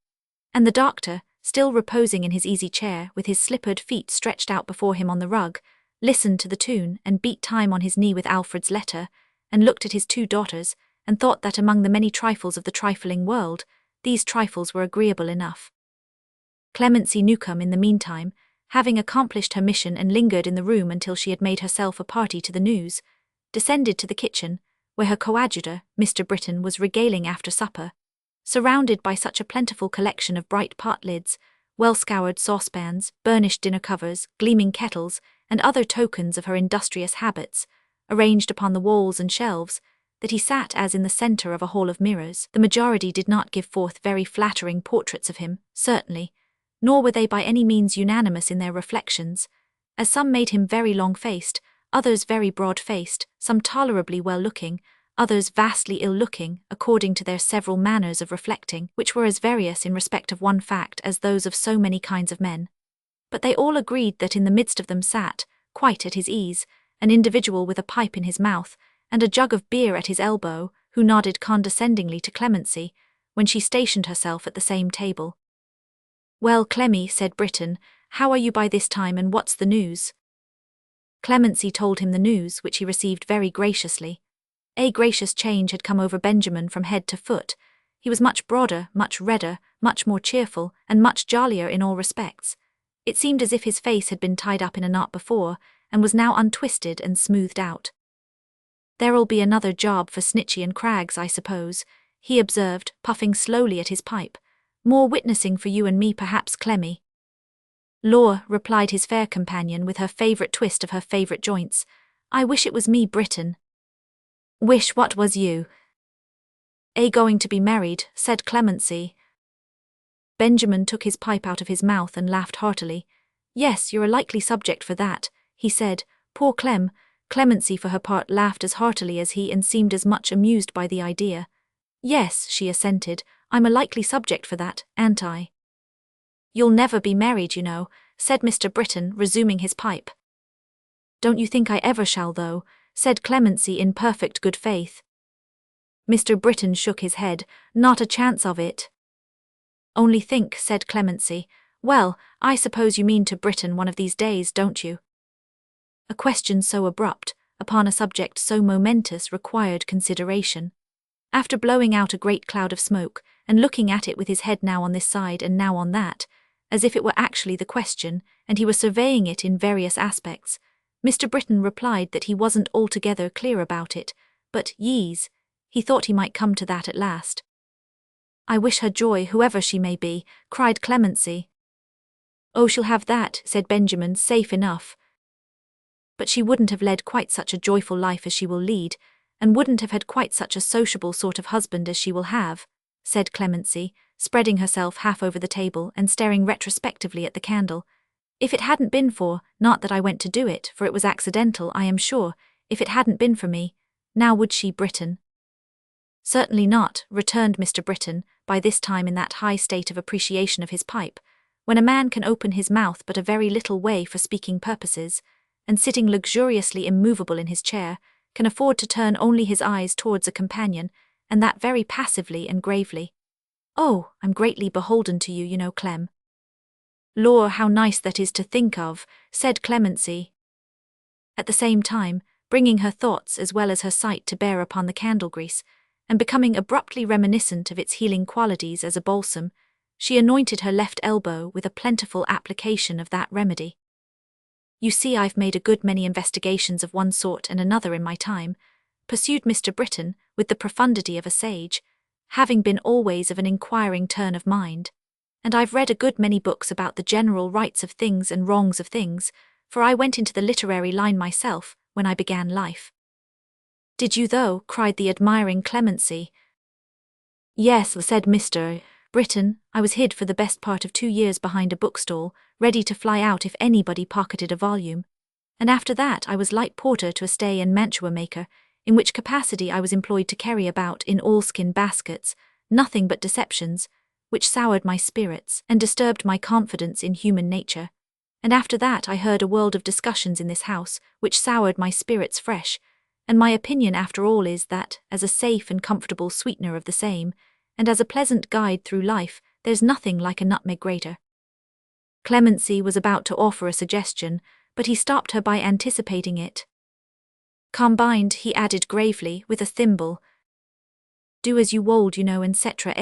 And the doctor, still reposing in his easy chair with his slippered feet stretched out before him on the rug, listened to the tune and beat time on his knee with Alfred's letter, and looked at his 2 daughters, and thought that among the many trifles of the trifling world, these trifles were agreeable enough. Clemency Newcombe, in the meantime, having accomplished her mission and lingered in the room until she had made herself a party to the news, descended to the kitchen, where her coadjutor, Mr. Britton, was regaling after supper, surrounded by such a plentiful collection of bright pot lids, well-scoured saucepans, burnished dinner covers, gleaming kettles, and other tokens of her industrious habits, arranged upon the walls and shelves, that he sat as in the centre of a hall of mirrors. The majority did not give forth very flattering portraits of him, certainly, nor were they by any means unanimous in their reflections, as some made him very long-faced, others very broad-faced, some tolerably well-looking, others vastly ill-looking, according to their several manners of reflecting, which were as various in respect of one fact as those of so many kinds of men. But they all agreed that in the midst of them sat, quite at his ease, an individual with a pipe in his mouth, and a jug of beer at his elbow, who nodded condescendingly to Clemency, when she stationed herself at the same table. "Well, Clemmy," said Britain, "how are you by this time, and what's the news?" Clemency told him the news, which he received very graciously. A gracious change had come over Benjamin from head to foot. He was much broader, much redder, much more cheerful, and much jollier in all respects. It seemed as if his face had been tied up in a knot before, and was now untwisted and smoothed out. "There'll be another job for Snitchy and Craggs, I suppose," he observed, puffing slowly at his pipe. "More witnessing for you and me, perhaps, Clemmy." "Law," replied his fair companion with her favourite twist of her favourite joints, "I wish it was me, Britain." "Wish what was you?" Going to be married," said Clemency. Benjamin took his pipe out of his mouth and laughed heartily. "Yes, you're a likely subject for that," he said. "Poor Clem." Clemency for her part laughed as heartily as he and seemed as much amused by the idea. "Yes," she assented, "I'm a likely subject for that, ain't I?" "You'll never be married, you know," said Mr. Britain, resuming his pipe. "Don't you think I ever shall, though?" said Clemency in perfect good faith. Mr. Britain shook his head. "Not a chance of it." "Only think," said Clemency. "Well, I suppose you mean to Britain one of these days, don't you?" A question so abrupt, upon a subject so momentous, required consideration. After blowing out a great cloud of smoke, and looking at it with his head now on this side and now on that, as if it were actually the question, and he were surveying it in various aspects, Mr. Britain replied that he wasn't altogether clear about it, but, yees, he thought he might come to that at last. "I wish her joy, whoever she may be," cried Clemency. "Oh, she'll have that," said Benjamin, "safe enough. But she wouldn't have led quite such a joyful life as she will lead, and wouldn't have had quite such a sociable sort of husband as she will have," said Clemency, spreading herself half over the table and staring retrospectively at the candle. "If it hadn't been for, not that I went to do it, for it was accidental, I am sure, if it hadn't been for me, now would she, Britain?" "Certainly not," returned Mr. Britain, by this time in that high state of appreciation of his pipe, when a man can open his mouth but a very little way for speaking purposes, and sitting luxuriously immovable in his chair, can afford to turn only his eyes towards a companion, and that very passively and gravely. "Oh, I'm greatly beholden to you, you know, Clem." "Lor, how nice that is to think of," said Clemency, at the same time bringing her thoughts as well as her sight to bear upon the candle grease, and becoming abruptly reminiscent of its healing qualities as a balsam, she anointed her left elbow with a plentiful application of that remedy. "You see, I've made a good many investigations of one sort and another in my time," pursued Mr. Britain with the profundity of a sage, having been always of an inquiring turn of mind. "And I've read a good many books about the general rights of things and wrongs of things, for I went into the literary line myself when I began life." "Did you though?" cried the admiring Clemency. "Yes," said Mr. Britain, "I was hid for the best part of 2 years behind a bookstall, ready to fly out if anybody pocketed a volume. And after that I was light porter to a stay and mantua maker, in which capacity I was employed to carry about in oilskin baskets nothing but deceptions, which soured my spirits and disturbed my confidence in human nature. And after that I heard a world of discussions in this house, which soured my spirits fresh, and my opinion after all is that, as a safe and comfortable sweetener of the same, and as a pleasant guide through life, there's nothing like a nutmeg grater." Clemency was about to offer a suggestion, but he stopped her by anticipating it. "Combined," he added gravely, "with a thimble." "Do as you wold, you know, etc.,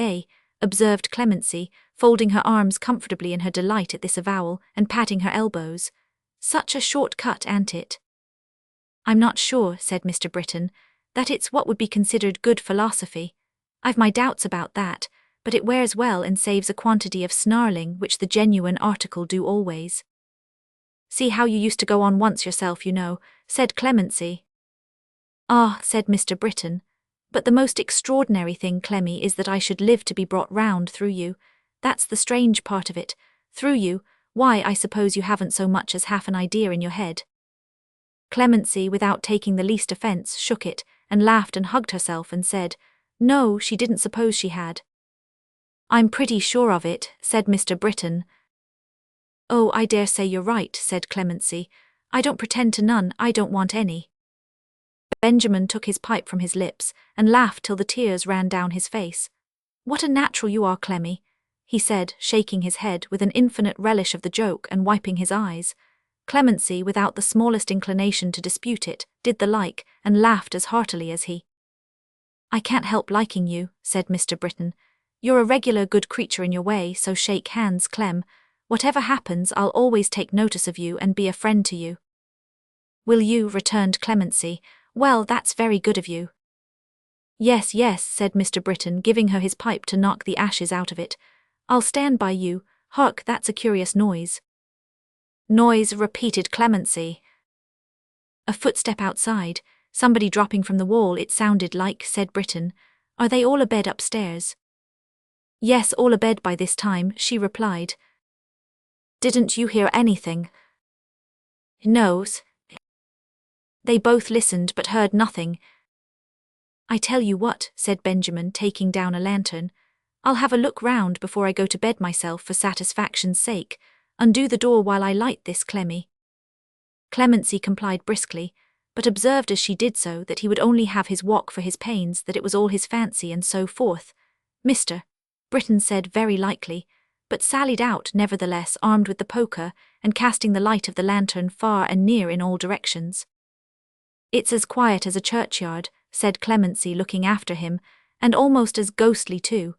observed Clemency, folding her arms comfortably in her delight at this avowal, and patting her elbows. "Such a short cut, ain't it?" "I'm not sure," said Mr. Britain, "that it's what would be considered good philosophy. I've my doubts about that, but it wears well and saves a quantity of snarling which the genuine article do always. See how you used to go on once yourself, you know, said Clemency. Ah, said Mr. Britton, but the most extraordinary thing, Clemmy, is that I should live to be brought round through you. That's the strange part of it. Through you, why, I suppose you haven't so much as half an idea in your head. Clemency, without taking the least offence, shook it, and laughed and hugged herself and said, no, she didn't suppose she had. I'm pretty sure of it, said Mr. Britton. Oh, I dare say you're right, said Clemency. I don't pretend to none, I don't want any. Benjamin took his pipe from his lips, and laughed till the tears ran down his face. What a natural you are, Clemmy, he said, shaking his head with an infinite relish of the joke and wiping his eyes. Clemency, without the smallest inclination to dispute it, did the like, and laughed as heartily as he. I can't help liking you, said Mr. Britton. You're a regular good creature in your way, so shake hands, Clem. Whatever happens, I'll always take notice of you and be a friend to you. Will you? Returned Clemency. Well, that's very good of you. Yes, yes, said Mr. Britton, giving her his pipe to knock the ashes out of it. I'll stand by you. Hark, that's a curious noise. Noise, repeated Clemency. A footstep outside, somebody dropping from the wall, it sounded like, said Britton. Are they all abed upstairs? Yes, all abed by this time, she replied. Didn't you hear anything? No. They both listened but heard nothing. I tell you what, said Benjamin, taking down a lantern. I'll have a look round before I go to bed myself for satisfaction's sake. Undo the door while I light this, Clemmy. Clemency complied briskly, but observed as she did so that he would only have his walk for his pains, that it was all his fancy, and so forth. Mr. Britton said very likely, but sallied out nevertheless, armed with the poker, and casting the light of the lantern far and near in all directions. It's as quiet as a churchyard, said Clemency, looking after him, and almost as ghostly too.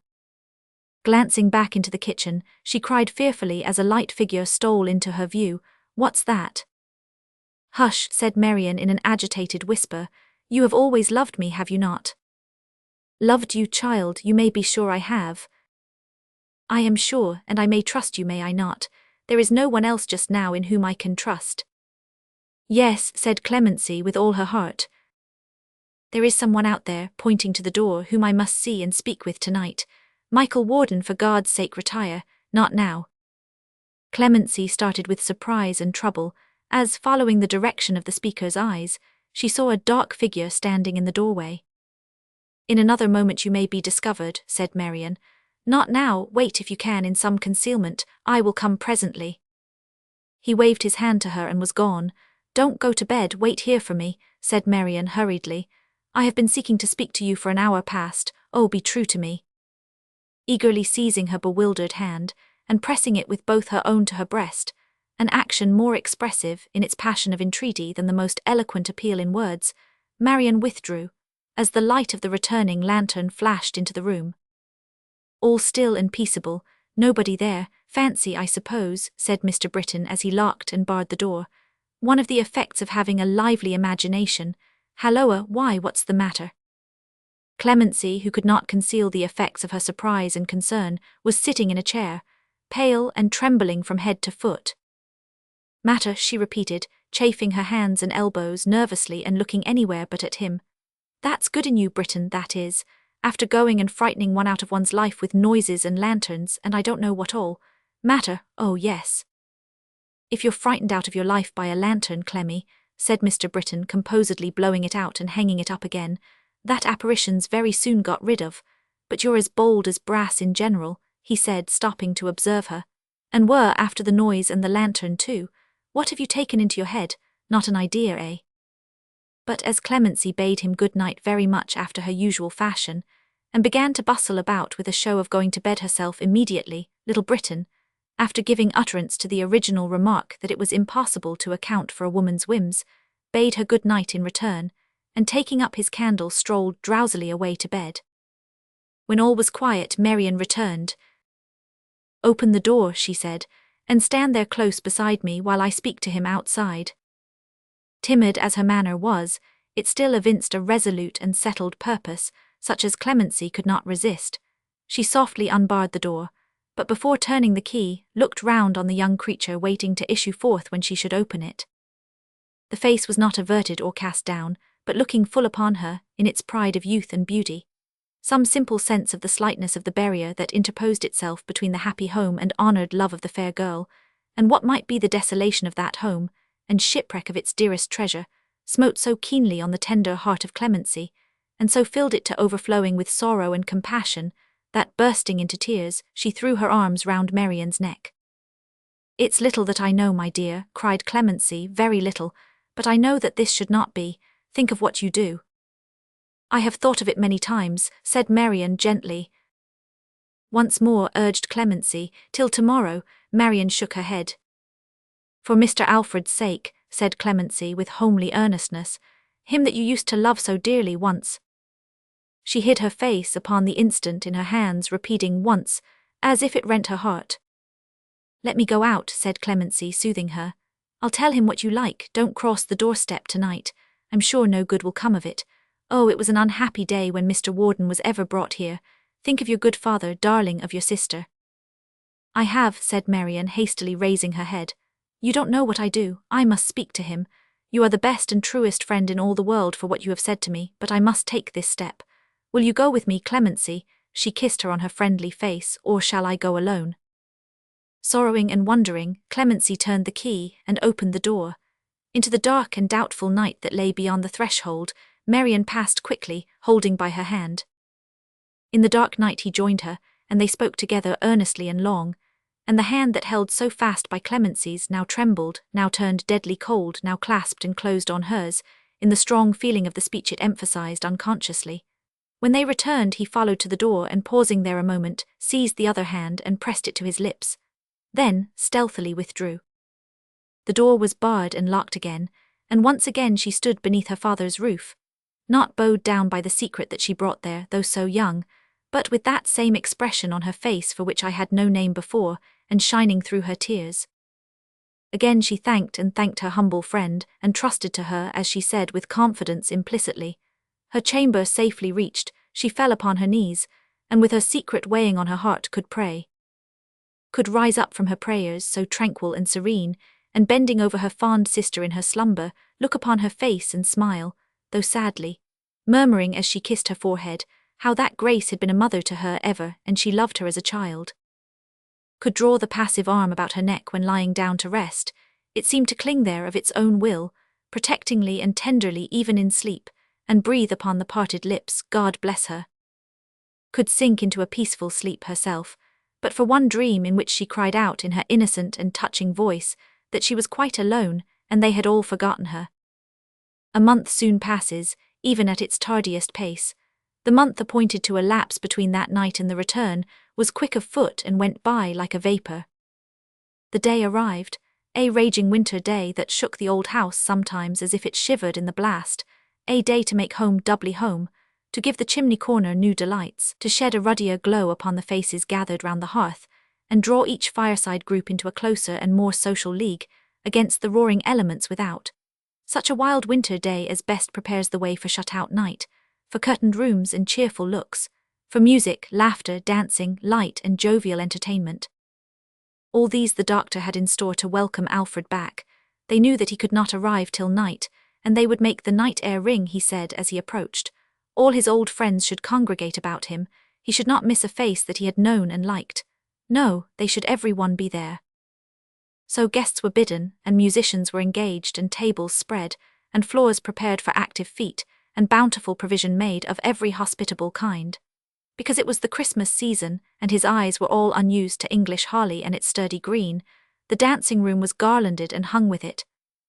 Glancing back into the kitchen, she cried fearfully as a light figure stole into her view, What's that? Hush, said Marian in an agitated whisper. You have always loved me, have you not? Loved you, child, you may be sure I have. I am sure, and I may trust you, may I not? There is no one else just now in whom I can trust. Yes, said Clemency with all her heart. There is someone out there, pointing to the door, whom I must see and speak with tonight. Michael Warden, for God's sake retire, not now. Clemency started with surprise and trouble, as, following the direction of the speaker's eyes, she saw a dark figure standing in the doorway. In another moment you may be discovered, said Marian. Not now, wait if you can in some concealment, I will come presently. He waved his hand to her and was gone. Don't go to bed, wait here for me, said Marian hurriedly. I have been seeking to speak to you for an hour past, oh, be true to me. Eagerly seizing her bewildered hand, and pressing it with both her own to her breast, an action more expressive in its passion of entreaty than the most eloquent appeal in words, Marian withdrew, as the light of the returning lantern flashed into the room. All still and peaceable, nobody there, fancy, I suppose, said Mr. Britton as he locked and barred the door. One of the effects of having a lively imagination. Halloa, why, what's the matter? Clemency, who could not conceal the effects of her surprise and concern, was sitting in a chair, pale and trembling from head to foot. Matter, she repeated, chafing her hands and elbows nervously and looking anywhere but at him. That's good in you, Britton, that is. After going and frightening one out of one's life with noises and lanterns and I don't know what all. Matter, oh yes. If you're frightened out of your life by a lantern, Clemmy, said Mr. Britton, composedly blowing it out and hanging it up again, that apparition's very soon got rid of. But you're as bold as brass in general, he said, stopping to observe her. And were after the noise and the lantern too. What have you taken into your head? Not an idea, eh? But as Clemency bade him good night very much after her usual fashion, and began to bustle about with a show of going to bed herself immediately, little Britton, after giving utterance to the original remark that it was impossible to account for a woman's whims, bade her good night in return, and taking up his candle strolled drowsily away to bed. When all was quiet, Marian returned. Open the door, she said, and stand there close beside me while I speak to him outside. Timid as her manner was, it still evinced a resolute and settled purpose, such as Clemency could not resist, She softly unbarred the door, but before turning the key, looked round on the young creature waiting to issue forth when she should open it. The face was not averted or cast down, but looking full upon her, in its pride of youth and beauty. Some simple sense of the slightness of the barrier that interposed itself between the happy home and honoured love of the fair girl, and what might be the desolation of that home, and shipwreck of its dearest treasure, smote so keenly on the tender heart of Clemency, and so filled it to overflowing with sorrow and compassion, that, bursting into tears, she threw her arms round Marian's neck. "It's little that I know, my dear," cried Clemency, "very little, but I know that this should not be. Think of what you do." "I have thought of it many times," said Marian gently. Once more urged Clemency, "till tomorrow." Marian shook her head. "For Mr. Alfred's sake," said Clemency with homely earnestness, "him that you used to love so dearly once." She hid her face upon the instant in her hands, repeating once, as if it rent her heart. "Let me go out," said Clemency, soothing her. "I'll tell him what you like. Don't cross the doorstep tonight. I'm sure no good will come of it. Oh, it was an unhappy day when Mr. Warden was ever brought here. Think of your good father, darling of your sister." "I have," said Marian, hastily raising her head. "You don't know what I do. I must speak to him. You are the best and truest friend in all the world for what you have said to me, but I must take this step. Will you go with me, Clemency?" She kissed her on her friendly face. "Or shall I go alone?" Sorrowing and wondering, Clemency turned the key and opened the door. Into the dark and doubtful night that lay beyond the threshold, Marian passed quickly, holding by her hand. In the dark night he joined her, and they spoke together earnestly and long, and the hand that held so fast by Clemency's now trembled, now turned deadly cold, now clasped and closed on hers, in the strong feeling of the speech it emphasized unconsciously. When they returned, he followed to the door and, pausing there a moment, seized the other hand and pressed it to his lips. Then, stealthily withdrew. The door was barred and locked again, and once again she stood beneath her father's roof, not bowed down by the secret that she brought there, though so young, but with that same expression on her face for which I had no name before, and shining through her tears. Again she thanked her humble friend, and trusted to her, as she said with confidence implicitly. Her chamber safely reached, she fell upon her knees, and with her secret weighing on her heart could pray. Could rise up from her prayers, so tranquil and serene, and bending over her fond sister in her slumber, look upon her face and smile, though sadly, murmuring as she kissed her forehead, how that Grace had been a mother to her ever, and she loved her as a child. Could draw the passive arm about her neck when lying down to rest, it seemed to cling there of its own will, protectingly and tenderly even in sleep, and breathe upon the parted lips, "God bless her." Could sink into a peaceful sleep herself, but for one dream in which she cried out in her innocent and touching voice that she was quite alone, and they had all forgotten her. A month soon passes, even at its tardiest pace. The month appointed to elapse between that night and the return was quick of foot and went by like a vapour. The day arrived, a raging winter day that shook the old house sometimes as if it shivered in the blast, a day to make home doubly home, to give the chimney corner new delights, to shed a ruddier glow upon the faces gathered round the hearth, and draw each fireside group into a closer and more social league against the roaring elements without. Such a wild winter day as best prepares the way for shut-out night, for curtained rooms and cheerful looks, for music, laughter, dancing, light and jovial entertainment. All these the doctor had in store to welcome Alfred back. They knew that he could not arrive till night, and they would make the night air ring, he said as he approached. All his old friends should congregate about him. He should not miss a face that he had known and liked. No, they should every one be there. So guests were bidden, and musicians were engaged, and tables spread, and floors prepared for active feet, and bountiful provision made of every hospitable kind. Because it was the Christmas season, and his eyes were all unused to English holly and its sturdy green, the dancing-room was garlanded and hung with it,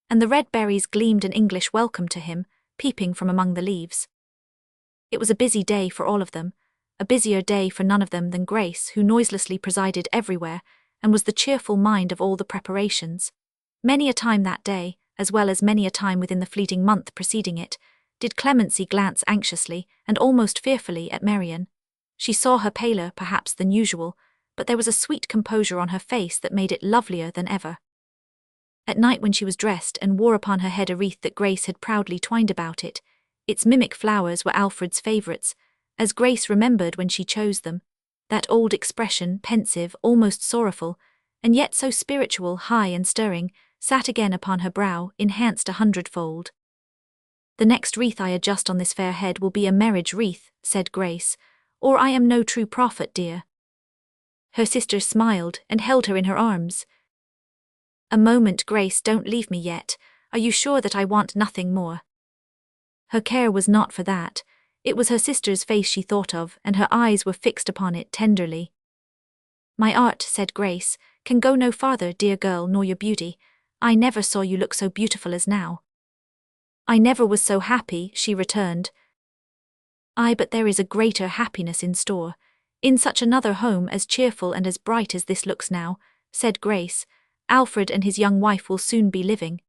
and the red berries gleamed an English welcome to him, peeping from among the leaves. It was a busy day for all of them, a busier day for none of them than Grace, who noiselessly presided everywhere, and was the cheerful mind of all the preparations. Many a time that day, as well as many a time within the fleeting month preceding it, did Clemency glance anxiously, and almost fearfully, at Marian. She saw her paler, perhaps, than usual, but there was a sweet composure on her face that made it lovelier than ever. At night, when she was dressed and wore upon her head a wreath that Grace had proudly twined about it, its mimic flowers were Alfred's favourites, as Grace remembered when she chose them, That old expression, pensive, almost sorrowful, and yet so spiritual, high and stirring, sat again upon her brow, enhanced 100-fold. "The next wreath I adjust on this fair head will be a marriage wreath," said Grace, "or I am no true prophet, dear." Her sister smiled and held her in her arms. "A moment, Grace, don't leave me yet. Are you sure that I want nothing more?" Her care was not for that. It was her sister's face she thought of, and her eyes were fixed upon it tenderly. "My art," said Grace, "can go no farther, dear girl, nor your beauty. I never saw you look so beautiful as now." "I never was so happy," she returned. "Ay, but there is a greater happiness in store. In such another home as cheerful and as bright as this looks now," said Grace, "Alfred and his young wife will soon be living."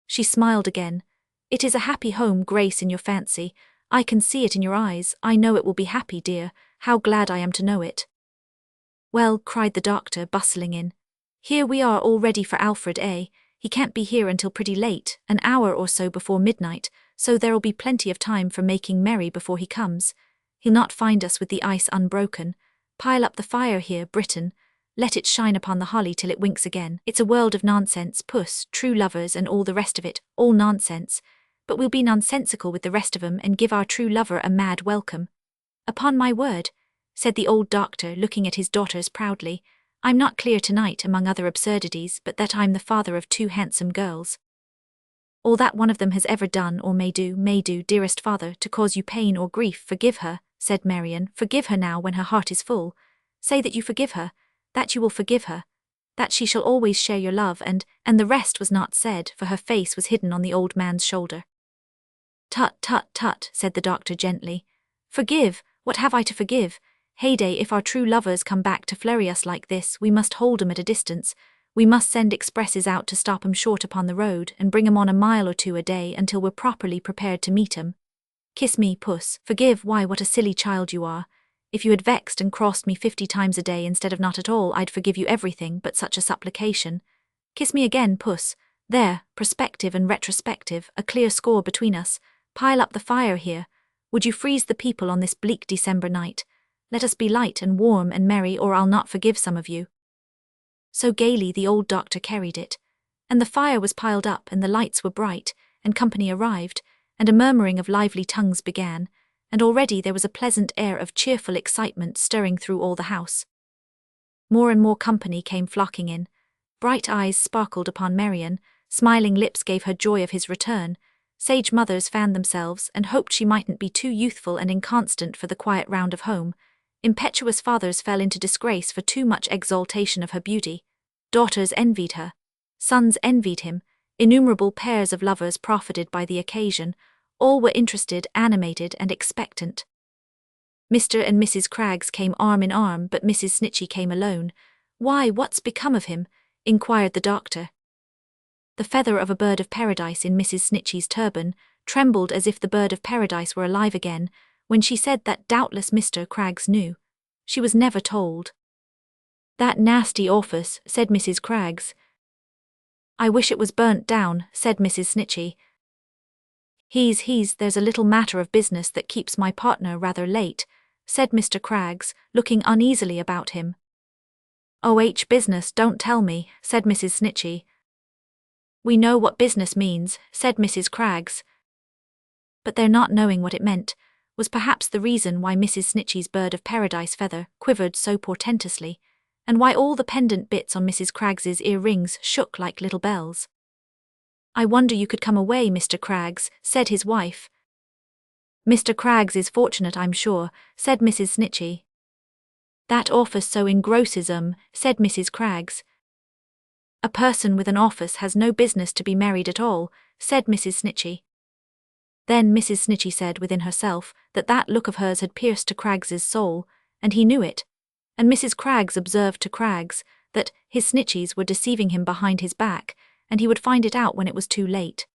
She smiled again. "It is a happy home, Grace, in your fancy. I can see it in your eyes. I know it will be happy, dear. How glad I am to know it." "Well," cried the doctor, bustling in. "Here we are all ready for Alfred, eh? He can't be here until pretty late, an hour or so before midnight, so there'll be plenty of time for making merry before he comes. He'll not find us with the ice unbroken. Pile up the fire here, Britain. Let it shine upon the holly till it winks again. It's a world of nonsense, puss, true lovers and all the rest of it, all nonsense. But we'll be nonsensical with the rest of 'em and give our true lover a mad welcome." "Upon my word," said the old doctor, looking at his daughters proudly, "I'm not clear tonight, among other absurdities, but that I'm the father of 2 handsome girls." "All that one of them has ever done or may do, dearest father, to cause you pain or grief, forgive her," said Marian. "Forgive her now when her heart is full. Say that you forgive her, that you will forgive her, that she shall always share your love, and the rest was not said, for her face was hidden on the old man's shoulder. "Tut, tut, tut," said the doctor gently. "Forgive? What have I to forgive? Heyday, if our true lovers come back to flurry us like this, we must hold 'em at a distance. We must send expresses out to stop 'em short upon the road, and bring 'em on a mile or 2 a day until we're properly prepared to meet 'em. Kiss me, puss. Forgive, why, what a silly child you are. If you had vexed and crossed me 50 times a day instead of not at all, I'd forgive you everything but such a supplication. Kiss me again, puss. There, prospective and retrospective, a clear score between us. Pile up the fire here. Would you freeze the people on this bleak December night? Let us be light and warm and merry, or I'll not forgive some of you." So gaily the old doctor carried it. And the fire was piled up, and the lights were bright, and company arrived, and a murmuring of lively tongues began, and already there was a pleasant air of cheerful excitement stirring through all the house. More and more company came flocking in. Bright eyes sparkled upon Marian, smiling lips gave her joy of his return, sage mothers fanned themselves and hoped she mightn't be too youthful and inconstant for the quiet round of home. Impetuous fathers fell into disgrace for too much exaltation of her beauty. Daughters envied her. Sons envied him. Innumerable pairs of lovers profited by the occasion. All were interested, animated, and expectant. Mr. and Mrs. Craggs came arm in arm, but Mrs. Snitchey came alone. "Why, what's become of him?" inquired the doctor. The feather of a bird of paradise in Mrs. Snitchey's turban trembled as if the bird of paradise were alive again, when she said that doubtless Mr. Craggs knew. She was never told. "That nasty office," said Mrs. Craggs. "I wish it was burnt down," said Mrs. Snitchey. There's a little matter of business that keeps my partner rather late," said Mr. Craggs, looking uneasily about him. Business, don't tell me," said Mrs. Snitchey. "We know what business means," said Mrs. Craggs. But their not knowing what it meant was perhaps the reason why Mrs. Snitchey's bird of paradise feather quivered so portentously, and why all the pendant bits on Mrs. Craggs's ear-rings shook like little bells. "I wonder you could come away, Mr. Craggs," said his wife. "Mr. Craggs is fortunate, I'm sure," said Mrs. Snitchey. "That office so engrosses 'em," said Mrs. Craggs. "A person with an office has no business to be married at all," said Mrs. Snitchey. Then Mrs. Snitchey said within herself that look of hers had pierced to Craggs's soul, and he knew it, and Mrs. Craggs observed to Craggs that his Snitcheys were deceiving him behind his back, and he would find it out when it was too late.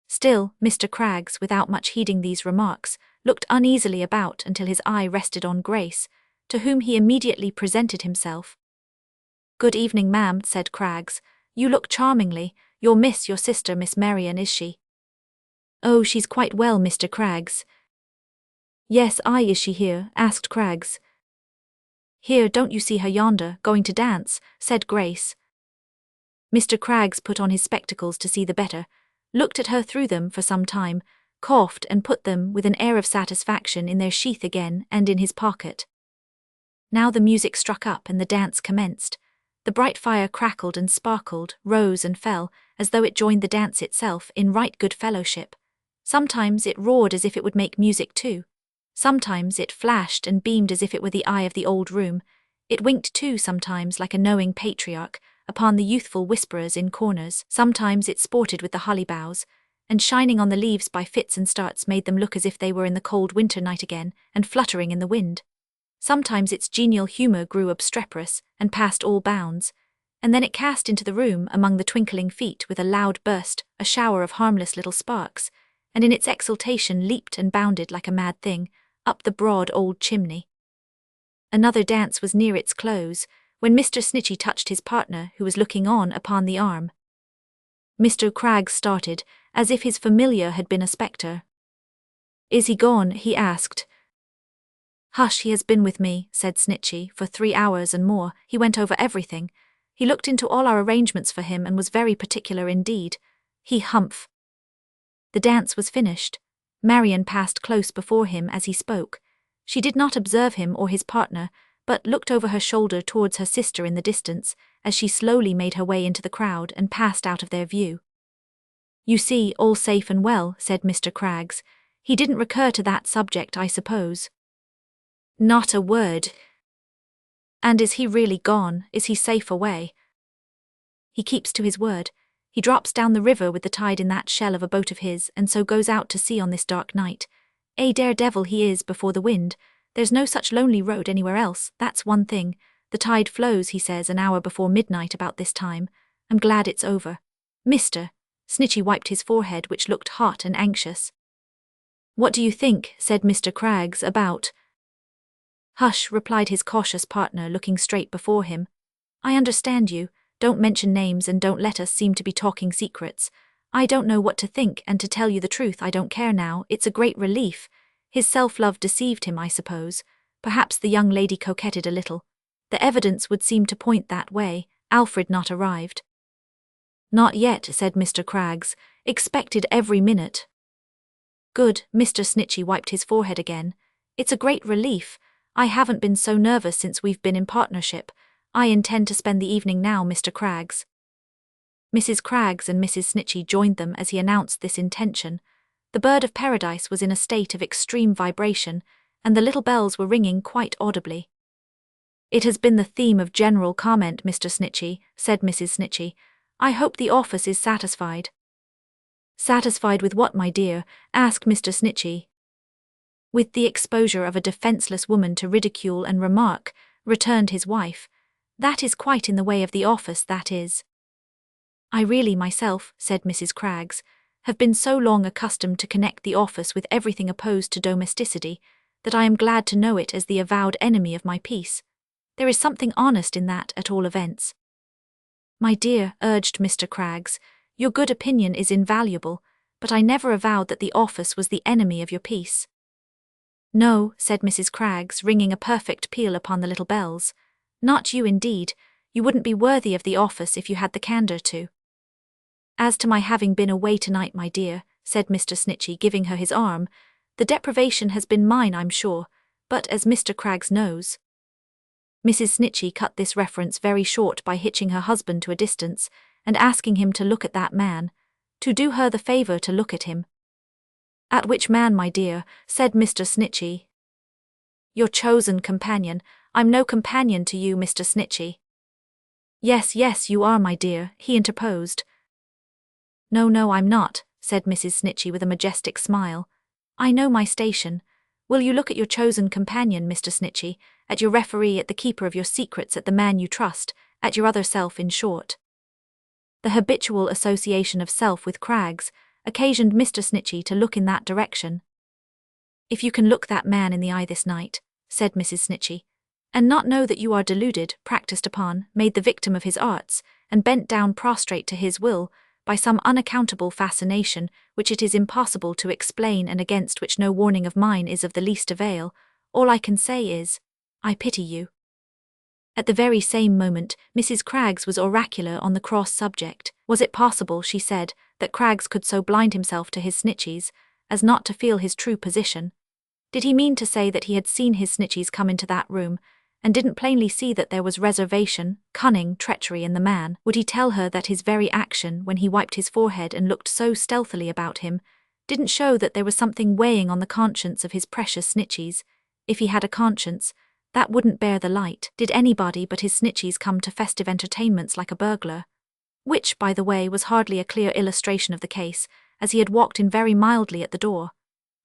Still, Mr. Craggs, without much heeding these remarks, looked uneasily about until his eye rested on Grace, to whom he immediately presented himself. "Good evening, ma'am," said Craggs. "You look charmingly. Your sister, Miss Marian, is she?" "Oh, she's quite well, Mr. Craggs." "Yes, is she here?" asked Craggs. "Here, don't you see her yonder, going to dance?" said Grace. Mr. Craggs put on his spectacles to see the better, looked at her through them for some time, coughed and put them, with an air of satisfaction, in their sheath again and in his pocket. Now the music struck up and the dance commenced. The bright fire crackled and sparkled, rose and fell, as though it joined the dance itself in right good fellowship. Sometimes it roared as if it would make music too. Sometimes it flashed and beamed as if it were the eye of the old room. It winked too sometimes, like a knowing patriarch, upon the youthful whisperers in corners. Sometimes it sported with the holly boughs, and shining on the leaves by fits and starts made them look as if they were in the cold winter night again, and fluttering in the wind. Sometimes its genial humour grew obstreperous, and past all bounds, and then it cast into the room among the twinkling feet with a loud burst, a shower of harmless little sparks, and in its exultation leaped and bounded like a mad thing, up the broad old chimney. Another dance was near its close, when Mr. Snitchey touched his partner, who was looking on, upon the arm. Mr. Craggs started, as if his familiar had been a spectre. "Is he gone?" he asked. "Hush, he has been with me," said Snitchey, "for 3 hours and more. He went over everything. He looked into all our arrangements for him and was very particular indeed. Humph." The dance was finished. Marian passed close before him as he spoke. She did not observe him or his partner, but looked over her shoulder towards her sister in the distance, as she slowly made her way into the crowd and passed out of their view. "You see, all safe and well," said Mr. Craggs. "He didn't recur to that subject, I suppose?" "Not a word." "And is he really gone? Is he safe away?" "He keeps to his word. He drops down the river with the tide in that shell of a boat of his, and so goes out to sea on this dark night. A daredevil he is before the wind. There's no such lonely road anywhere else, that's one thing. The tide flows, he says, an hour before midnight about this time. I'm glad it's over. Mr. Snitchey wiped his forehead, which looked hot and anxious. "What do you think," said Mr. Craggs, "about—" "Hush," replied his cautious partner, looking straight before him. "I understand you. Don't mention names and don't let us seem to be talking secrets. I don't know what to think, and to tell you the truth I don't care now. It's a great relief. His self-love deceived him, I suppose. Perhaps the young lady coquetted a little. The evidence would seem to point that way. Alfred not arrived." "Not yet," said Mr. Craggs. "Expected every minute." "Good." Mr. Snitchey wiped his forehead again. "It's a great relief. I haven't been so nervous since we've been in partnership. I intend to spend the evening now, Mr. Craggs." Mrs. Craggs and Mrs. Snitchey joined them as he announced this intention. The bird of paradise was in a state of extreme vibration, and the little bells were ringing quite audibly. "It has been the theme of general comment, Mr. Snitchey," said Mrs. Snitchey. "I hope the office is satisfied." "Satisfied with what, my dear?" asked Mr. Snitchey. "With the exposure of a defenceless woman to ridicule and remark," returned his wife. "That is quite in the way of the office, that is." "I really myself," said Mrs. Craggs, "have been so long accustomed to connect the office with everything opposed to domesticity, that I am glad to know it as the avowed enemy of my peace. There is something honest in that, at all events." "My dear," urged Mr. Craggs, "your good opinion is invaluable, but I never avowed that the office was the enemy of your peace." "No," said Mrs. Craggs, ringing a perfect peal upon the little bells. "Not you, indeed. You wouldn't be worthy of the office if you had the candour to." "As to my having been away tonight, my dear," said Mr. Snitchey, giving her his arm, "the deprivation has been mine, I'm sure, but as Mr. Craggs knows—" Mrs. Snitchey cut this reference very short by hitching her husband to a distance, and asking him to look at that man, to do her the favour to look at him. "At which man, my dear?" said Mr. Snitchey. "Your chosen companion. I'm no companion to you, Mr. Snitchey." Yes, you are, my dear," he interposed. No, I'm not," said Mrs. Snitchey with a majestic smile. "I know my station. Will you look at your chosen companion, Mr. Snitchey, at your referee, at the keeper of your secrets, at the man you trust, at your other self, in short?" The habitual association of self with Craggs occasioned Mr. Snitchey to look in that direction. "If you can look that man in the eye this night," said Mrs. Snitchey, "and not know that you are deluded, practised upon, made the victim of his arts, and bent down prostrate to his will, by some unaccountable fascination which it is impossible to explain and against which no warning of mine is of the least avail, all I can say is, I pity you." At the very same moment, Mrs. Craggs was oracular on the cross subject. Was it possible, she said, that Craggs could so blind himself to his snitches as not to feel his true position? Did he mean to say that he had seen his snitches come into that room, and didn't plainly see that there was reservation, cunning, treachery in the man? Would he tell her that his very action, when he wiped his forehead and looked so stealthily about him, didn't show that there was something weighing on the conscience of his precious snitches? If he had a conscience, that wouldn't bear the light. Did anybody but his snitches come to festive entertainments like a burglar? Which, by the way, was hardly a clear illustration of the case, as he had walked in very mildly at the door.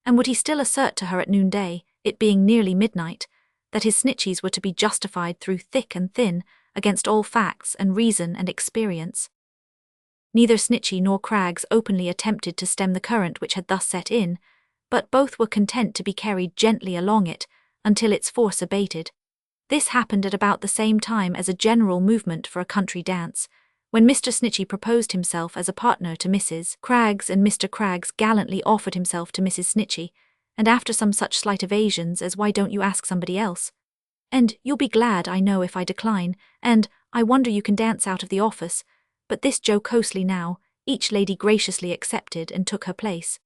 And would he still assert to her at noonday, it being nearly midnight, that his snitches were to be justified through thick and thin, against all facts and reason and experience? Neither Snitchy nor Craggs openly attempted to stem the current which had thus set in, but both were content to be carried gently along it, until its force abated. This happened at about the same time as a general movement for a country dance, when Mr. Snitchy proposed himself as a partner to Mrs. Craggs, and Mr. Craggs gallantly offered himself to Mrs. Snitchy, and after some such slight evasions as "Why don't you ask somebody else?" and "You'll be glad, I know, if I decline," and "I wonder you can dance out of the office," but this jocosely now, each lady graciously accepted and took her place.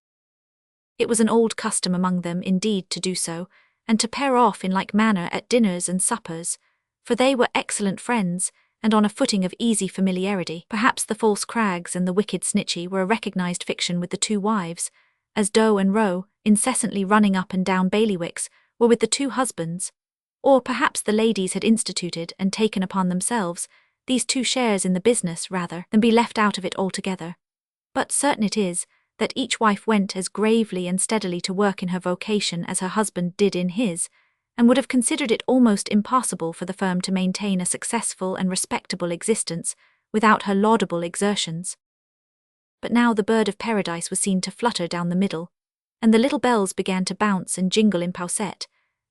It was an old custom among them, indeed, to do so, and to pair off in like manner at dinners and suppers, for they were excellent friends, and on a footing of easy familiarity. Perhaps the false Craggs and the wicked Snitchy were a recognized fiction with the two wives, as Doe and Roe, incessantly running up and down bailiwicks, were with the two husbands. Or perhaps the ladies had instituted and taken upon themselves these two shares in the business rather than be left out of it altogether. But certain it is that each wife went as gravely and steadily to work in her vocation as her husband did in his, and would have considered it almost impossible for the firm to maintain a successful and respectable existence without her laudable exertions. But now the bird of paradise was seen to flutter down the middle, and the little bells began to bounce and jingle in pausette,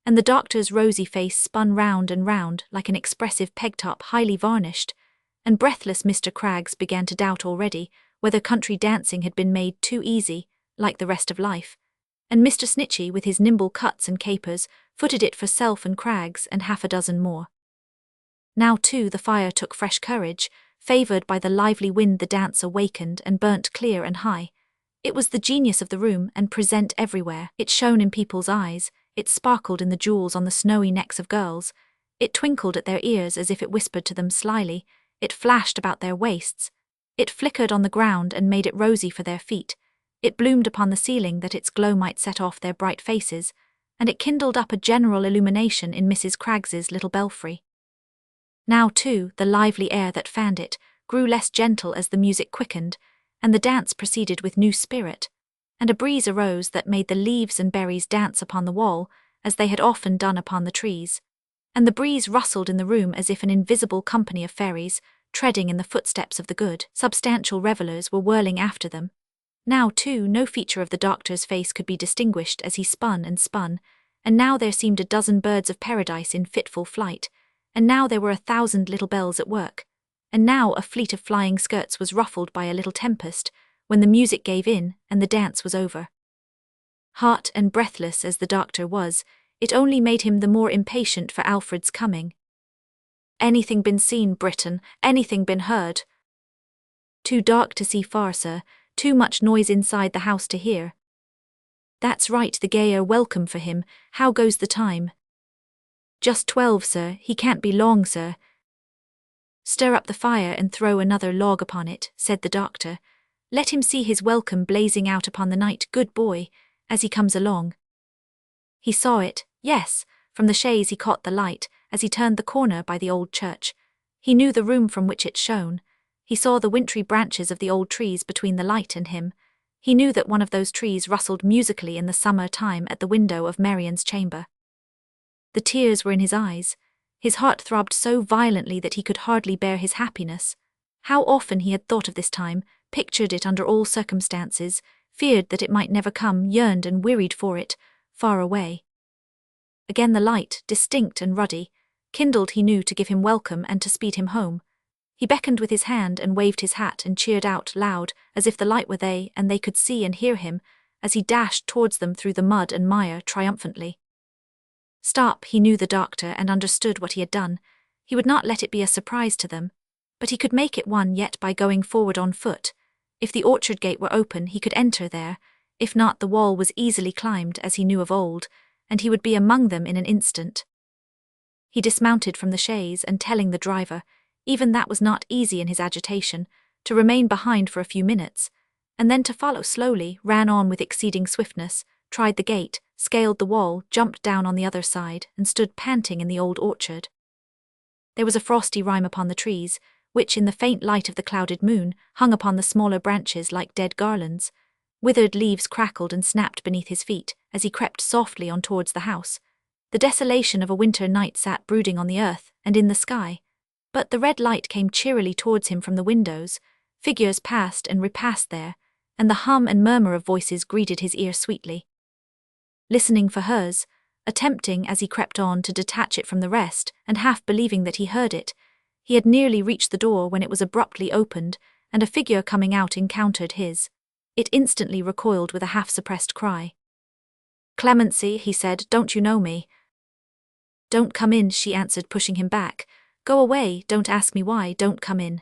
and the doctor's rosy face spun round and round like an expressive peg-top highly varnished, and breathless Mr. Craggs began to doubt already whether country dancing had been made too easy, like the rest of life, and Mr. Snitchy, with his nimble cuts and capers, footed it for self and Craggs and half a dozen more. Now, too, the fire took fresh courage, favoured by the lively wind. The dance awakened and burnt clear and high. It was the genius of the room and present everywhere. It shone in people's eyes, it sparkled in the jewels on the snowy necks of girls, it twinkled at their ears as if it whispered to them slyly, it flashed about their waists, it flickered on the ground and made it rosy for their feet, it bloomed upon the ceiling that its glow might set off their bright faces, and it kindled up a general illumination in Mrs. Craggs's little belfry. Now, too, the lively air that fanned it grew less gentle as the music quickened, and the dance proceeded with new spirit, and a breeze arose that made the leaves and berries dance upon the wall as they had often done upon the trees, and the breeze rustled in the room as if an invisible company of fairies, treading in the footsteps of the good, substantial revellers, were whirling after them. Now, too, no feature of the doctor's face could be distinguished as he spun, and now there seemed a dozen birds of paradise in fitful flight, and now there were 1,000 little bells at work, and now a fleet of flying skirts was ruffled by a little tempest, when the music gave in and the dance was over. Hot and breathless as the doctor was, it only made him the more impatient for Alfred's coming. "Anything been seen, Britain? Anything been heard?" "Too dark to see far, sir. Too much noise inside the house to hear." "That's right, the gayer welcome for him. How goes the time?" "Just 12, sir. He can't be long, sir." "Stir up the fire and throw another log upon it," said the doctor. "Let him see his welcome blazing out upon the night, good boy, as he comes along." He saw it, yes, from the chaise he caught the light, as he turned the corner by the old church. He knew the room from which it shone. He saw the wintry branches of the old trees between the light and him. He knew that one of those trees rustled musically in the summer time at the window of Marian's chamber. The tears were in his eyes. His heart throbbed so violently that he could hardly bear his happiness. How often he had thought of this time, pictured it under all circumstances, feared that it might never come, yearned and wearied for it, far away. Again the light, distinct and ruddy, kindled he knew to give him welcome and to speed him home. He beckoned with his hand and waved his hat and cheered out loud, as if the light were they and they could see and hear him, as he dashed towards them through the mud and mire triumphantly. Stop, he knew the doctor and understood what he had done. He would not let it be a surprise to them, but he could make it one yet by going forward on foot. If the orchard gate were open, he could enter there; if not, the wall was easily climbed, as he knew of old, and he would be among them in an instant. He dismounted from the chaise, and telling the driver, even that was not easy in his agitation, to remain behind for a few minutes, and then to follow slowly, ran on with exceeding swiftness, tried the gate, scaled the wall, jumped down on the other side, and stood panting in the old orchard. There was a frosty rime upon the trees, which, in the faint light of the clouded moon, hung upon the smaller branches like dead garlands. Withered leaves crackled and snapped beneath his feet, as he crept softly on towards the house. The desolation of a winter night sat brooding on the earth and in the sky, but the red light came cheerily towards him from the windows. Figures passed and repassed there, and the hum and murmur of voices greeted his ear sweetly. Listening for hers, attempting as he crept on to detach it from the rest, and half believing that he heard it, he had nearly reached the door when it was abruptly opened, and a figure coming out encountered his. It instantly recoiled with a half-suppressed cry. "Clemency," he said, "don't you know me?" "Don't come in," she answered, pushing him back. "Go away, don't ask me why, don't come in."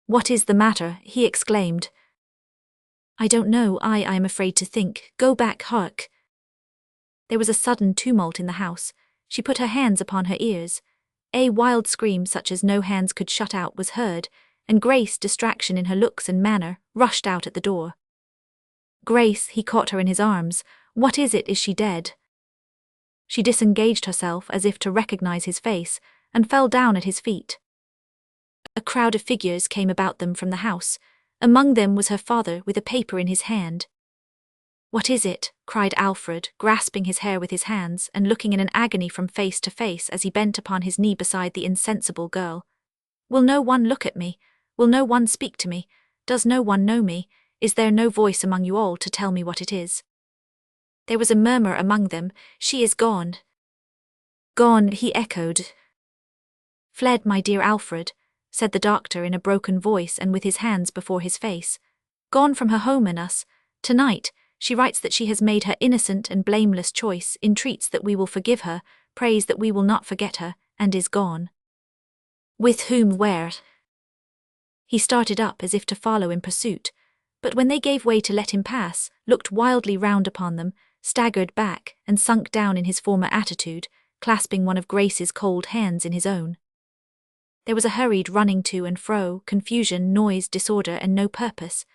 "What is the matter?" he exclaimed. "I don't know, I am afraid to think. Go back, hark." There was a sudden tumult in the house. She put her hands upon her ears. A wild scream such as no hands could shut out was heard, and Grace, distraction in her looks and manner, rushed out at the door. "Grace," he caught her in his arms. "What is it? Is she dead?" She disengaged herself as if to recognize his face, and fell down at his feet. A crowd of figures came about them from the house. Among them was her father with a paper in his hand. "What is it?" cried Alfred, grasping his hair with his hands and looking in an agony from face to face as he bent upon his knee beside the insensible girl. "Will no one look at me? Will no one speak to me? Does no one know me? Is there no voice among you all to tell me what it is?" There was a murmur among them. "She is gone." "Gone," he echoed. "Fled, my dear Alfred," said the doctor in a broken voice and with his hands before his face. "Gone from her home and us. Tonight, she writes that she has made her innocent and blameless choice, entreats that we will forgive her, prays that we will not forget her, and is gone." "With whom? Where?" He started up as if to follow in pursuit, but when they gave way to let him pass, looked wildly round upon them, staggered back, and sunk down in his former attitude, clasping one of Grace's cold hands in his own. There was a hurried running to and fro, confusion, noise, disorder, and no purpose.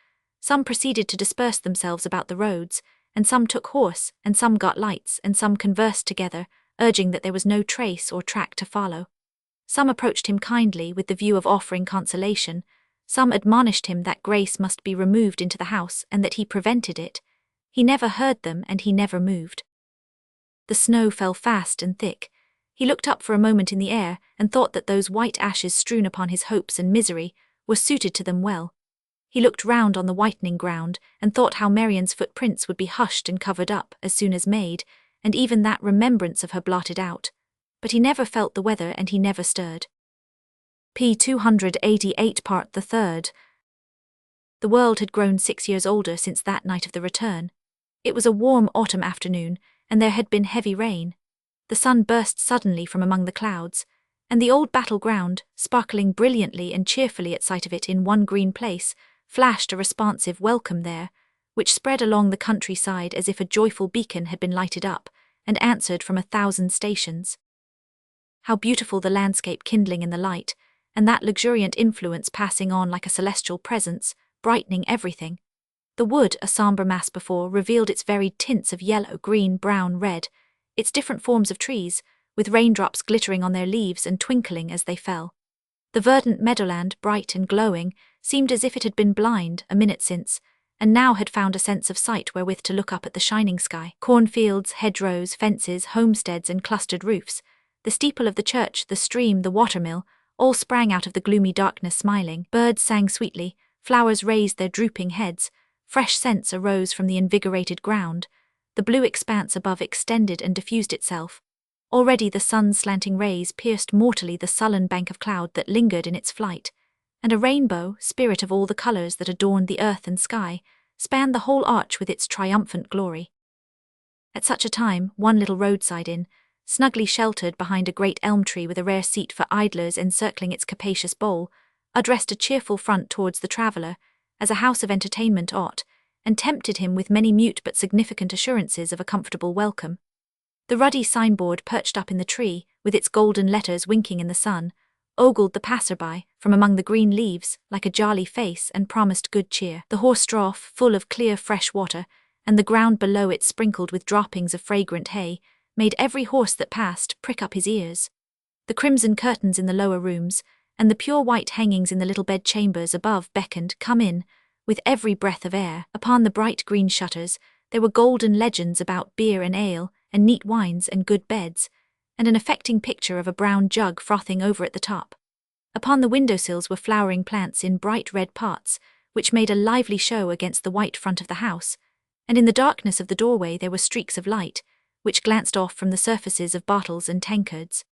Some proceeded to disperse themselves about the roads, and some took horse, and some got lights, and some conversed together, urging that there was no trace or track to follow. Some approached him kindly with the view of offering consolation. Some admonished him that Grace must be removed into the house and that he prevented it. He never heard them, and he never moved. The snow fell fast and thick. He looked up for a moment in the air and thought that those white ashes strewn upon his hopes and misery were suited to them well. He looked round on the whitening ground and thought how Marian's footprints would be hushed and covered up as soon as made, and even that remembrance of her blotted out. But he never felt the weather, and he never stirred. p. 288 Part the Third. The world had grown 6 years older since that night of the return. It was a warm autumn afternoon, and there had been heavy rain. The sun burst suddenly from among the clouds, and the old battle-ground, sparkling brilliantly and cheerfully at sight of it in one green place, flashed a responsive welcome there, which spread along the countryside as if a joyful beacon had been lighted up, and answered from 1,000 stations. How beautiful the landscape kindling in the light, and that luxuriant influence passing on like a celestial presence, brightening everything. The wood, a sombre mass before, revealed its varied tints of yellow, green, brown, red, its different forms of trees, with raindrops glittering on their leaves and twinkling as they fell. The verdant meadowland, bright and glowing, seemed as if it had been blind a minute since, and now had found a sense of sight wherewith to look up at the shining sky. Cornfields, hedgerows, fences, homesteads, and clustered roofs, the steeple of the church, the stream, the watermill, all sprang out of the gloomy darkness smiling. Birds sang sweetly, flowers raised their drooping heads, fresh scents arose from the invigorated ground, the blue expanse above extended and diffused itself. Already the sun's slanting rays pierced mortally the sullen bank of cloud that lingered in its flight, and a rainbow, spirit of all the colours that adorned the earth and sky, spanned the whole arch with its triumphant glory. At such a time, one little roadside inn, snugly sheltered behind a great elm tree with a rare seat for idlers encircling its capacious bole, addressed a cheerful front towards the traveller, as a house of entertainment ought, and tempted him with many mute but significant assurances of a comfortable welcome. The ruddy signboard perched up in the tree, with its golden letters winking in the sun, ogled the passer-by, from among the green leaves, like a jolly face, and promised good cheer. The horse trough, full of clear fresh water, and the ground below it sprinkled with droppings of fragrant hay, made every horse that passed prick up his ears. The crimson curtains in the lower rooms, and the pure white hangings in the little bed-chambers above beckoned, "Come in," with every breath of air. Upon the bright green shutters there were golden legends about beer and ale, and neat wines and good beds, and an affecting picture of a brown jug frothing over at the top. Upon the windowsills were flowering plants in bright red pots, which made a lively show against the white front of the house, and in the darkness of the doorway there were streaks of light, which glanced off from the surfaces of bottles and tankards.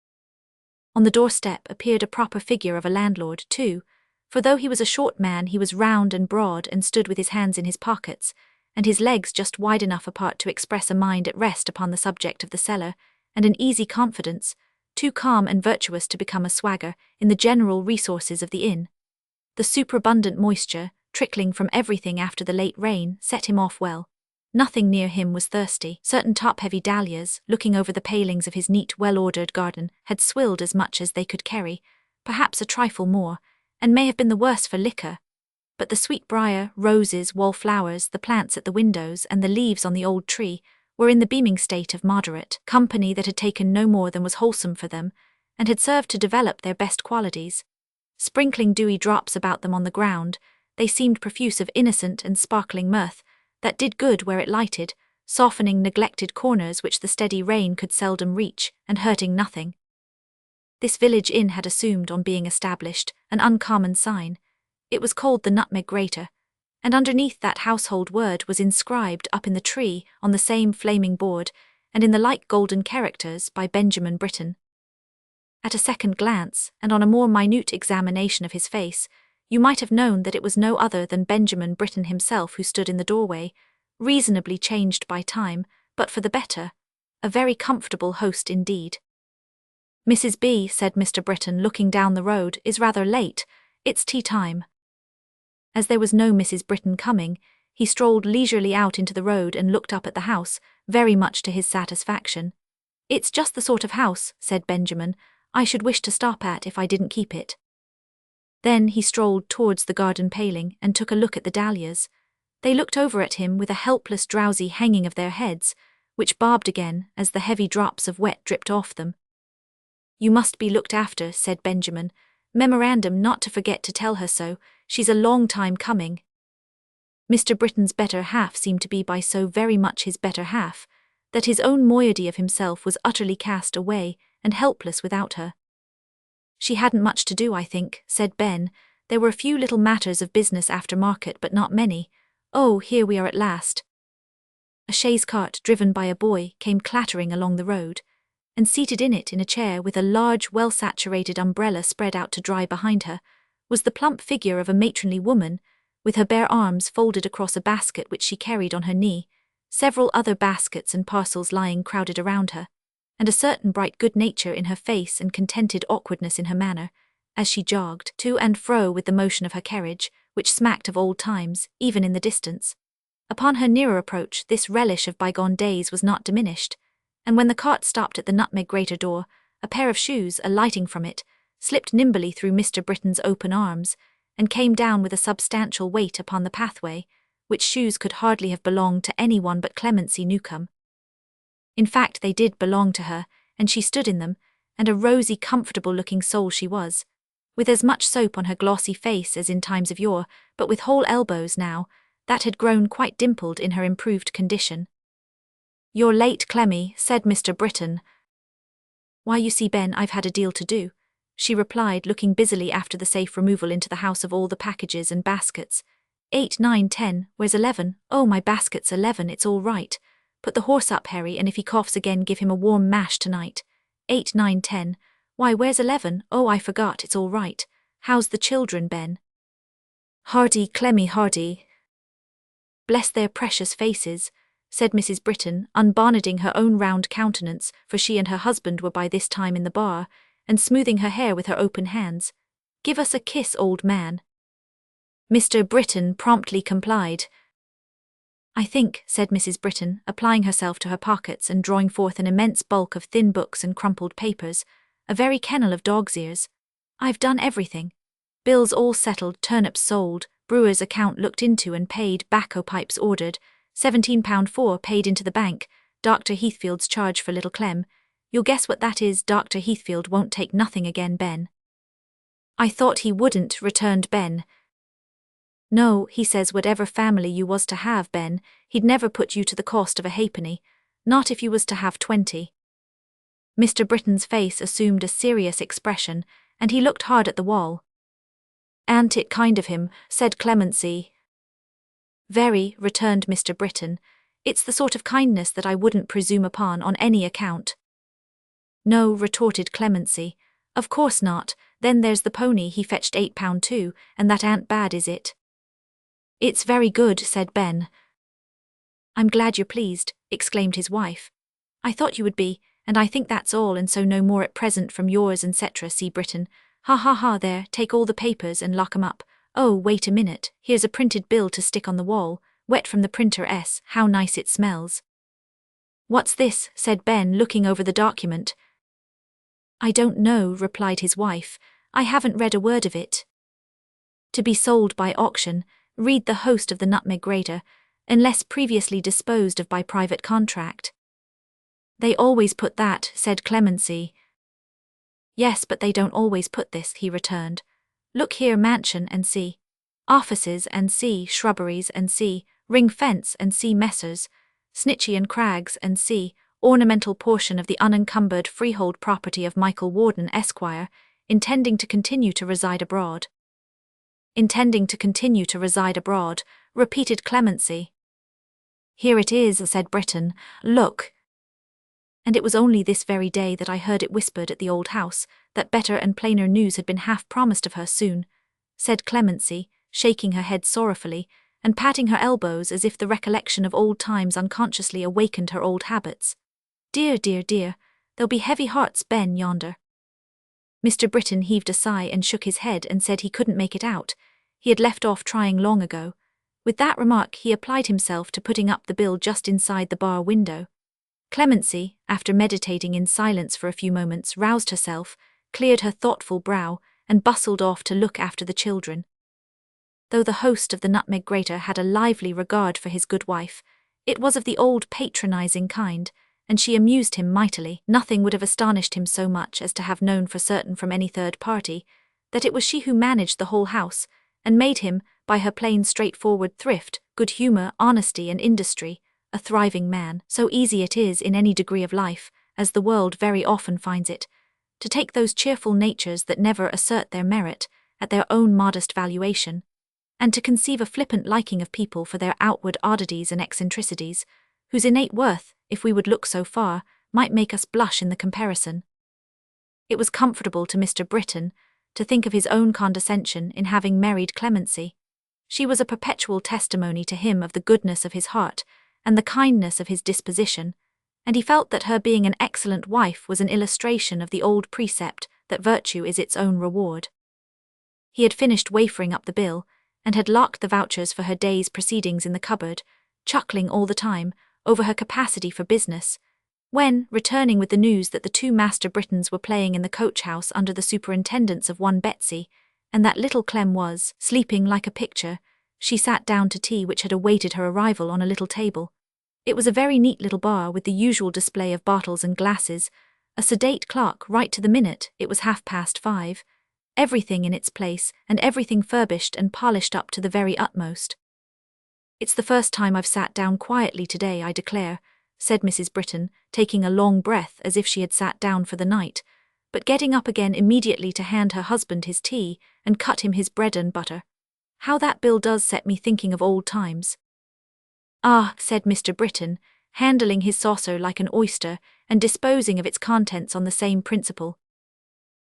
On the doorstep appeared a proper figure of a landlord, too, for though he was a short man he was round and broad and stood with his hands in his pockets, and his legs just wide enough apart to express a mind at rest upon the subject of the cellar, and an easy confidence, too calm and virtuous to become a swagger, in the general resources of the inn. The superabundant moisture, trickling from everything after the late rain, set him off well. Nothing near him was thirsty. Certain top-heavy dahlias, looking over the palings of his neat, well-ordered garden, had swilled as much as they could carry, perhaps a trifle more, and may have been the worse for liquor. But the sweetbriar, roses, wallflowers, the plants at the windows, and the leaves on the old tree were in the beaming state of moderate company that had taken no more than was wholesome for them, and had served to develop their best qualities. Sprinkling dewy drops about them on the ground, they seemed profuse of innocent and sparkling mirth, that did good where it lighted, softening neglected corners which the steady rain could seldom reach, and hurting nothing. This village inn had assumed, on being established, an uncommon sign. It was called the Nutmeg Grater, and underneath that household word was inscribed up in the tree, on the same flaming board, and in the like golden characters, by Benjamin Britten. At a second glance, and on a more minute examination of his face, you might have known that it was no other than Benjamin Britten himself who stood in the doorway, reasonably changed by time, but for the better, a very comfortable host indeed. "Mrs. B," said Mr. Britten, looking down the road, "is rather late. It's tea time." As there was no Mrs. Britten coming, he strolled leisurely out into the road and looked up at the house, very much to his satisfaction. "It's just the sort of house," said Benjamin, "I should wish to stop at if I didn't keep it." Then he strolled towards the garden paling and took a look at the dahlias. They looked over at him with a helpless drowsy hanging of their heads, which bobbed again as the heavy drops of wet dripped off them. "You must be looked after," said Benjamin. "Memorandum not to forget to tell her so, she's a long time coming." Mr. Britten's better half seemed to be by so very much his better half, that his own moiety of himself was utterly cast away and helpless without her. "She hadn't much to do, I think," said Ben. "There were a few little matters of business after market, but not many. Oh, here we are at last." A chaise cart driven by a boy came clattering along the road, and seated in it in a chair with a large, well-saturated umbrella spread out to dry behind her, was the plump figure of a matronly woman, with her bare arms folded across a basket which she carried on her knee, several other baskets and parcels lying crowded around her, and a certain bright good nature in her face and contented awkwardness in her manner, as she jogged to and fro with the motion of her carriage, which smacked of old times, even in the distance. Upon her nearer approach this relish of bygone days was not diminished, and when the cart stopped at the Nutmeg Grater door, a pair of shoes, alighting from it, slipped nimbly through Mr. Britten's open arms, and came down with a substantial weight upon the pathway, which shoes could hardly have belonged to any one but Clemency Newcombe. In fact, they did belong to her, and she stood in them, and a rosy, comfortable-looking soul she was, with as much soap on her glossy face as in times of yore, but with whole elbows now, that had grown quite dimpled in her improved condition. "You're late, Clemmy," said Mr. Britten. "Why, you see, Ben, I've had a deal to do," she replied, looking busily after the safe removal into the house of all the packages and baskets. 8, 9, 10, where's 11? Oh, my basket's 11, it's all right. Put the horse up, Harry, and if he coughs again give him a warm mash tonight. 8, 9, 10. Why, where's 11? Oh, I forgot, it's all right. How's the children, Ben? "Hardy, Clemmy, hardy. Bless their precious faces," said Mrs. Britton, unbonneting her own round countenance, for she and her husband were by this time in the bar, and smoothing her hair with her open hands. "Give us a kiss, old man." Mr. Britton promptly complied. "I think," said Mrs. Britton, applying herself to her pockets and drawing forth an immense bulk of thin books and crumpled papers, "a very kennel of dog's ears. I've done everything. Bills all settled, turnips sold, brewer's account looked into and paid, bacco pipes ordered, £17.4 paid into the bank, Dr. Heathfield's charge for little Clem. You'll guess what that is. Dr. Heathfield won't take nothing again, Ben." "I thought he wouldn't," returned Ben. "No, he says whatever family you was to have, Ben, he'd never put you to the cost of a halfpenny, not if you was to have 20. Mr. Britton's face assumed a serious expression, and he looked hard at the wall. "Ain't it kind of him?" said Clemency. "Very," returned Mr. Britton. "It's the sort of kindness that I wouldn't presume upon on any account." "No," retorted Clemency. "Of course not. Then there's the pony he fetched £8 too, and that ain't bad, is it?" "It's very good," said Ben. "I'm glad you're pleased," exclaimed his wife. "I thought you would be, and I think that's all, and so no more at present from yours, etc. C. Britton. Ha ha ha, there, take all the papers and lock 'em up. Oh, wait a minute, here's a printed bill to stick on the wall, wet from the printer S. How nice it smells." "What's this?" said Ben, looking over the document. "I don't know," replied his wife. "I haven't read a word of it. To be sold by auction, read the host of the nutmeg grater, unless previously disposed of by private contract." "They always put that," said Clemency. "Yes, but they don't always put this," he returned. "Look here, mansion and see. Offices and see, shrubberies and see, ring fence and see, Messrs. Snitchy and Craggs and see, ornamental portion of the unencumbered freehold property of Michael Warden, Esquire, intending to continue to reside abroad." "Intending to continue to reside abroad," repeated Clemency. "Here it is," said Britton. "Look." "And it was only this very day that I heard it whispered at the old house, that better and plainer news had been half promised of her soon," said Clemency, shaking her head sorrowfully, and patting her elbows as if the recollection of old times unconsciously awakened her old habits. "Dear, dear, dear, there'll be heavy hearts, Ben, yonder." Mr. Britton heaved a sigh and shook his head and said he couldn't make it out. He had left off trying long ago. With that remark he applied himself to putting up the bill just inside the bar window. Clemency, after meditating in silence for a few moments, roused herself, cleared her thoughtful brow, and bustled off to look after the children. Though the host of the nutmeg grater had a lively regard for his good wife, it was of the old patronizing kind, and she amused him mightily. Nothing would have astonished him so much as to have known for certain from any third party that it was she who managed the whole house, and made him, by her plain straightforward thrift, good humour, honesty and industry, a thriving man. So easy it is in any degree of life, as the world very often finds it, to take those cheerful natures that never assert their merit at their own modest valuation, and to conceive a flippant liking of people for their outward oddities and eccentricities, whose innate worth, if we would look so far, might make us blush in the comparison. It was comfortable to Mr. Britton to think of his own condescension in having married Clemency. She was a perpetual testimony to him of the goodness of his heart and the kindness of his disposition, and he felt that her being an excellent wife was an illustration of the old precept that virtue is its own reward. He had finished wafering up the bill, and had locked the vouchers for her day's proceedings in the cupboard, chuckling all the time over her capacity for business, when, returning with the news that the two Master Brittons were playing in the coach-house under the superintendence of one Betsy, and that little Clem was sleeping like a picture, she sat down to tea which had awaited her arrival on a little table. It was a very neat little bar with the usual display of bottles and glasses, a sedate clock right to the minute. It was 5:30, everything in its place and everything furbished and polished up to the very utmost. "It's the first time I've sat down quietly today, I declare," said Mrs. Britton, taking a long breath as if she had sat down for the night, but getting up again immediately to hand her husband his tea and cut him his bread and butter. "How that bill does set me thinking of old times." "Ah," said Mr. Britton, handling his saucer like an oyster and disposing of its contents on the same principle.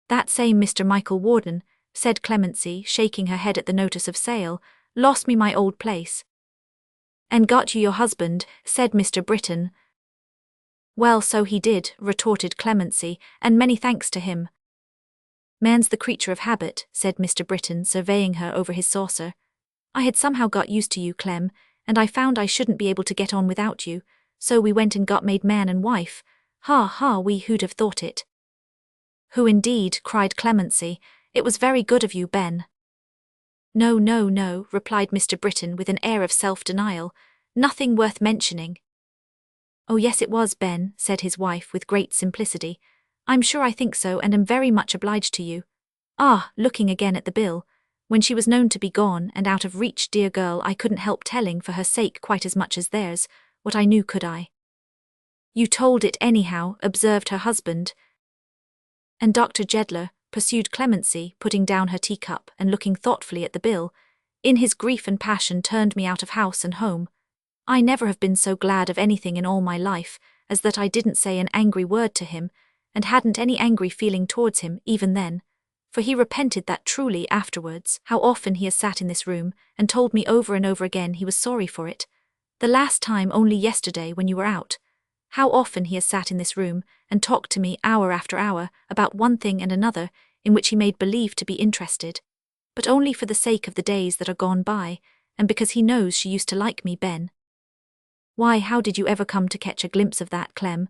"That same Mr. Michael Warden," said Clemency, shaking her head at the notice of sale, "lost me my old place." And got you your husband, said Mr. Britton. Well, so he did, retorted Clemency, and many thanks to him. Man's the creature of habit, said Mr. Britton, surveying her over his saucer. I had somehow got used to you, Clem, and I found I shouldn't be able to get on without you, so we went and got made man and wife. Ha ha, who'd have thought it? Who indeed, cried Clemency. It was very good of you, Ben. No, no, no, replied Mr. Britton with an air of self-denial. Nothing worth mentioning. Oh yes it was, Ben, said his wife with great simplicity. I'm sure I think so and am very much obliged to you. Ah, looking again at the bill. When she was known to be gone and out of reach, dear girl, I couldn't help telling for her sake quite as much as theirs, what I knew, could I? You told it anyhow, observed her husband. And Dr. Jedler, pursued Clemency, putting down her teacup and looking thoughtfully at the bill, in his grief and passion turned me out of house and home. I never have been so glad of anything in all my life as that I didn't say an angry word to him, and hadn't any angry feeling towards him even then, for he repented that truly afterwards. How often he has sat in this room and told me over and over again he was sorry for it. The last time only yesterday when you were out. How often he has sat in this room and talked to me hour after hour about one thing and another in which he made believe to be interested, but only for the sake of the days that are gone by, and because he knows she used to like me, Ben. Why, how did you ever come to catch a glimpse of that, Clem?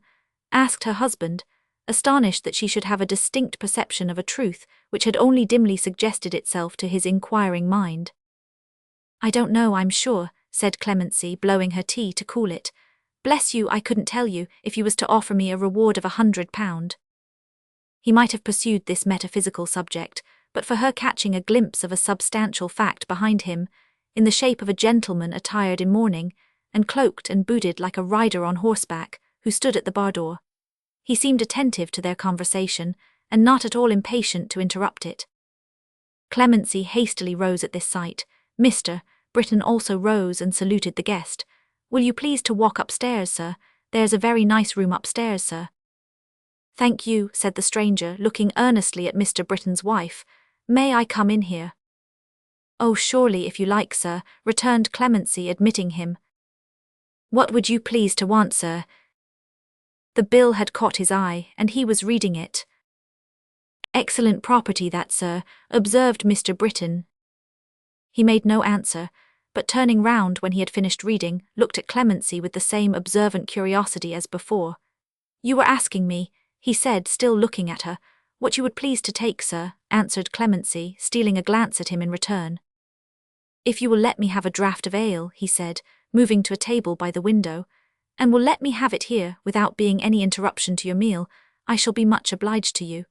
Asked her husband, astonished that she should have a distinct perception of a truth which had only dimly suggested itself to his inquiring mind. I don't know, I'm sure, said Clemency, blowing her tea to cool it. Bless you, I couldn't tell you if you was to offer me a reward of £100. He might have pursued this metaphysical subject, but for her catching a glimpse of a substantial fact behind him, in the shape of a gentleman attired in mourning, and cloaked and booted like a rider on horseback, who stood at the bar door. He seemed attentive to their conversation, and not at all impatient to interrupt it. Clemency hastily rose at this sight. Mr. Britton also rose and saluted the guest. Will you please to walk upstairs, sir? There's a very nice room upstairs, sir. Thank you, said the stranger, looking earnestly at Mr. Britton's wife. May I come in here? Oh, surely, if you like, sir, returned Clemency, admitting him. What would you please to want, sir? The bill had caught his eye, and he was reading it. Excellent property that, sir, observed Mr. Britton. He made no answer, but turning round when he had finished reading, looked at Clemency with the same observant curiosity as before. You were asking me, he said, still looking at her. What you would please to take, sir, answered Clemency, stealing a glance at him in return. If you will let me have a draught of ale, he said, moving to a table by the window, and will let me have it here without being any interruption to your meal, I shall be much obliged to you.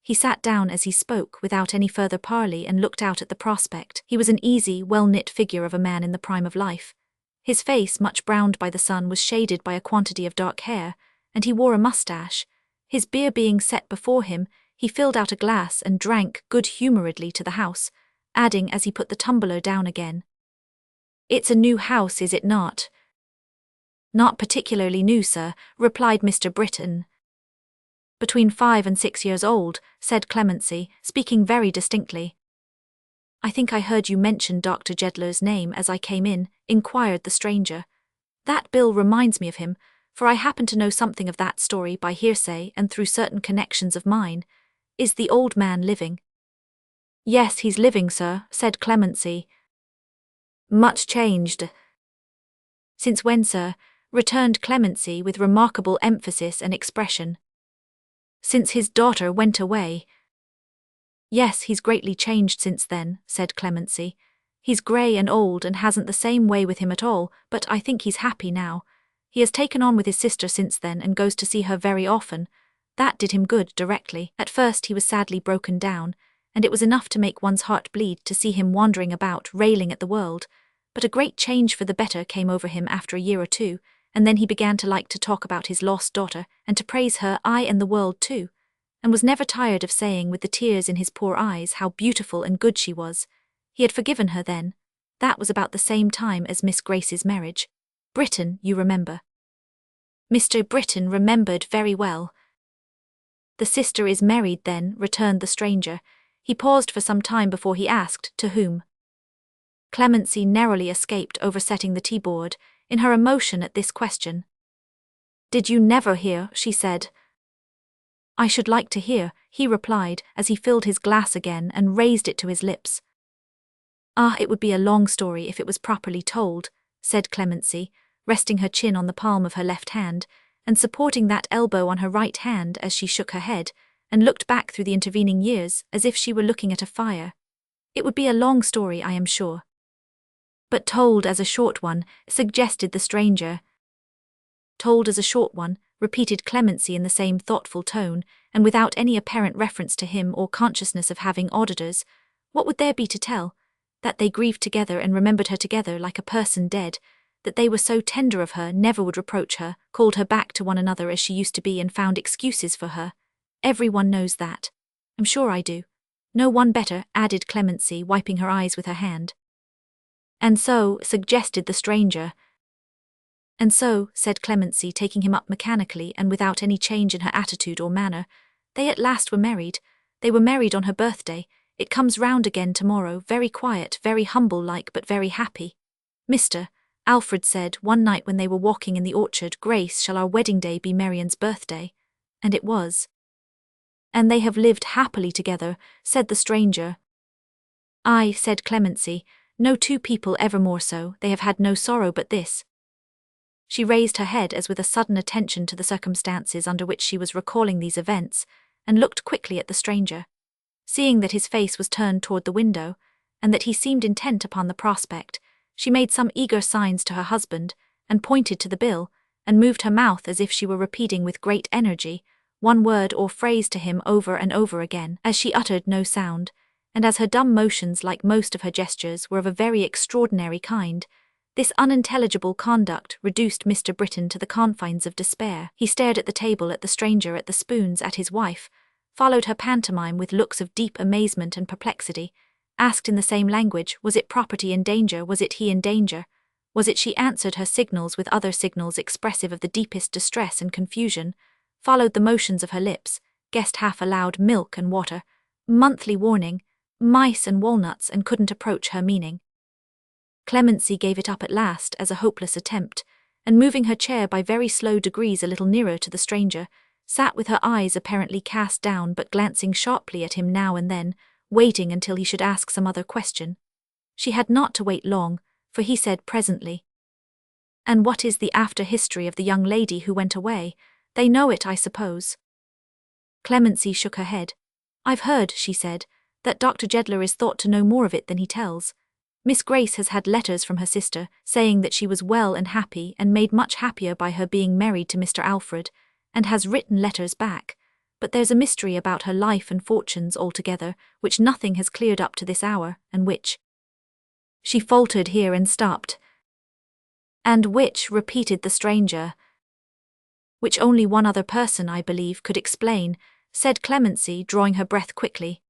He sat down as he spoke without any further parley and looked out at the prospect. He was an easy, well-knit figure of a man in the prime of life. His face, much browned by the sun, was shaded by a quantity of dark hair, and he wore a moustache. His beer being set before him, he filled out a glass and drank good-humouredly to the house, adding as he put the tumbler down again, It's a new house, is it not? Not particularly new, sir, replied Mr. Britton. Between 5 and 6 years old, said Clemency, speaking very distinctly. I think I heard you mention Dr. Jedler's name as I came in, inquired the stranger. That bill reminds me of him, for I happen to know something of that story by hearsay and through certain connections of mine. Is the old man living? Yes, he's living, sir, said Clemency. Much changed. Since when, sir? Returned Clemency with remarkable emphasis and expression. Since his daughter went away. Yes, he's greatly changed since then, said Clemency. He's grey and old and hasn't the same way with him at all, but I think he's happy now. He has taken on with his sister since then and goes to see her very often. That did him good directly. At first he was sadly broken down, and it was enough to make one's heart bleed to see him wandering about, railing at the world. But a great change for the better came over him after a year or two, and then he began to like to talk about his lost daughter and to praise her, aye, and the world too, and was never tired of saying with the tears in his poor eyes how beautiful and good she was. He had forgiven her then. That was about the same time as Miss Grace's marriage. Britton, you remember. Mr. Britton remembered very well. The sister is married then, returned the stranger. He paused for some time before he asked, to whom? Clemency narrowly escaped oversetting the tea-board, in her emotion at this question. "Did you never hear?" she said. "I should like to hear," he replied, as he filled his glass again and raised it to his lips. "Ah, it would be a long story if it was properly told," said Clemency, resting her chin on the palm of her left hand, and supporting that elbow on her right hand as she shook her head, and looked back through the intervening years as if she were looking at a fire. "It would be a long story, I am sure." "But told as a short one," suggested the stranger. "Told as a short one," repeated Clemency in the same thoughtful tone, and without any apparent reference to him or consciousness of having auditors. What would there be to tell? That they grieved together and remembered her together like a person dead, that they were so tender of her, never would reproach her, called her back to one another as she used to be and found excuses for her. Everyone knows that. I'm sure I do. No one better, added Clemency, wiping her eyes with her hand. "And so," suggested the stranger. "And so," said Clemency, taking him up mechanically and without any change in her attitude or manner, "they at last were married. They were married on her birthday. It comes round again tomorrow, very quiet, very humble-like, but very happy. Mr. Alfred said one night when they were walking in the orchard, 'Grace, shall our wedding day be Marian's birthday?' And it was." "And they have lived happily together," said the stranger. "Aye," said Clemency, "no two people ever more so, they have had no sorrow but this." She raised her head as with a sudden attention to the circumstances under which she was recalling these events, and looked quickly at the stranger. Seeing that his face was turned toward the window, and that he seemed intent upon the prospect, she made some eager signs to her husband, and pointed to the bill, and moved her mouth as if she were repeating with great energy one word or phrase to him over and over again, as she uttered no sound, and as her dumb motions, like most of her gestures, were of a very extraordinary kind. This unintelligible conduct reduced Mr. Britton to the confines of despair. He stared at the table, at the stranger, at the spoons, at his wife, followed her pantomime with looks of deep amazement and perplexity, asked in the same language, was it property in danger, was it he in danger? Was it she answered her signals with other signals expressive of the deepest distress and confusion, followed the motions of her lips, guessed half aloud milk and water, monthly warning, mice and walnuts, and couldn't approach her meaning. Clemency gave it up at last as a hopeless attempt, and moving her chair by very slow degrees a little nearer to the stranger, sat with her eyes apparently cast down but glancing sharply at him now and then, waiting until he should ask some other question. She had not to wait long, for he said presently, "And what is the after-history of the young lady who went away? They know it, I suppose?" Clemency shook her head. "I've heard," she said, "that Dr. Jedler is thought to know more of it than he tells. Miss Grace has had letters from her sister, saying that she was well and happy and made much happier by her being married to Mr. Alfred, and has written letters back. But there's a mystery about her life and fortunes altogether, which nothing has cleared up to this hour, and which—" She faltered here and stopped. "And which," repeated the stranger. "Which only one other person, I believe, could explain," said Clemency, drawing her breath quickly.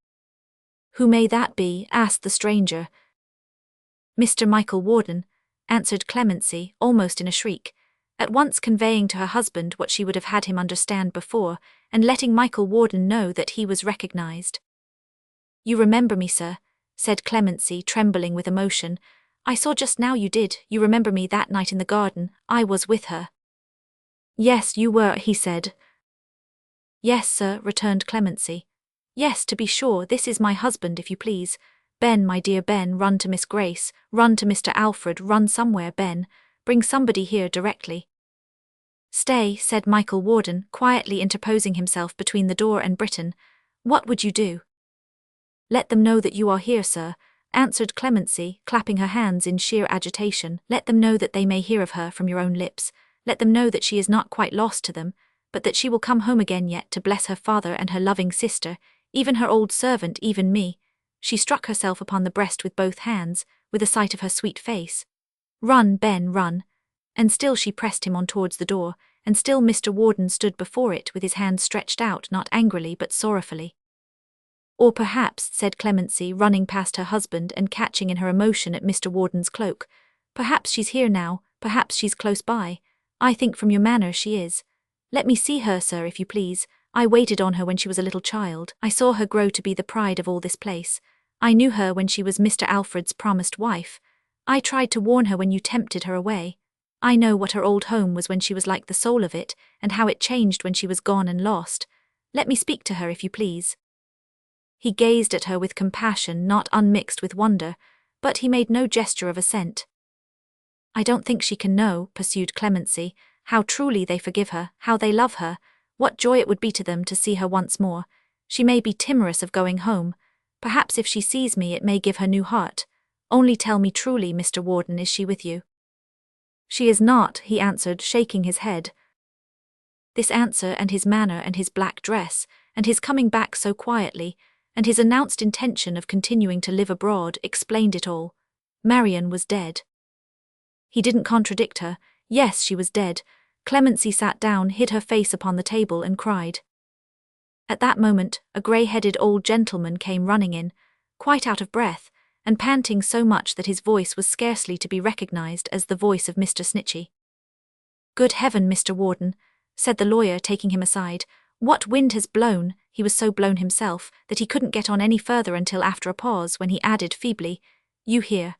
"Who may that be?" asked the stranger. "Mr. Michael Warden," answered Clemency, almost in a shriek, at once conveying to her husband what she would have had him understand before, and letting Michael Warden know that he was recognized. "You remember me, sir," said Clemency, trembling with emotion. "I saw just now you did. You remember me that night in the garden. I was with her." "Yes, you were," he said. "Yes, sir," returned Clemency. "Yes, to be sure, this is my husband, if you please. Ben, my dear Ben, run to Miss Grace, run to Mr. Alfred, run somewhere, Ben. Bring somebody here directly." "Stay," said Michael Warden, quietly interposing himself between the door and Britton. "What would you do?" "Let them know that you are here, sir," answered Clemency, clapping her hands in sheer agitation. "Let them know that they may hear of her from your own lips. Let them know that she is not quite lost to them, but that she will come home again yet to bless her father and her loving sister, even her old servant, even me." She struck herself upon the breast with both hands, with a sight of her sweet face. "Run, Ben, run." And still she pressed him on towards the door, and still Mr. Warden stood before it with his hands stretched out, not angrily but sorrowfully. "Or perhaps," said Clemency, running past her husband and catching in her emotion at Mr. Warden's cloak, "perhaps she's here now, perhaps she's close by. I think from your manner she is. Let me see her, sir, if you please. I waited on her when she was a little child. I saw her grow to be the pride of all this place. I knew her when she was Mr. Alfred's promised wife. I tried to warn her when you tempted her away. I know what her old home was when she was like the soul of it, and how it changed when she was gone and lost. Let me speak to her, if you please." He gazed at her with compassion not unmixed with wonder, but he made no gesture of assent. "I don't think she can know," pursued Clemency, "how truly they forgive her, how they love her, what joy it would be to them to see her once more. She may be timorous of going home. Perhaps if she sees me it may give her new heart. Only tell me truly, Mr. Warden, is she with you?" "She is not," he answered, shaking his head. This answer, and his manner, and his black dress, and his coming back so quietly, and his announced intention of continuing to live abroad, explained it all. Marian was dead. He didn't contradict her. Yes, she was dead. Clemency sat down, hid her face upon the table, and cried. At that moment, a grey-headed old gentleman came running in, quite out of breath, and panting so much that his voice was scarcely to be recognized as the voice of Mr. Snitchey. "Good heaven, Mr. Warden," said the lawyer, taking him aside, "what wind has blown?" He was so blown himself that he couldn't get on any further until after a pause, when he added feebly, "You hear?"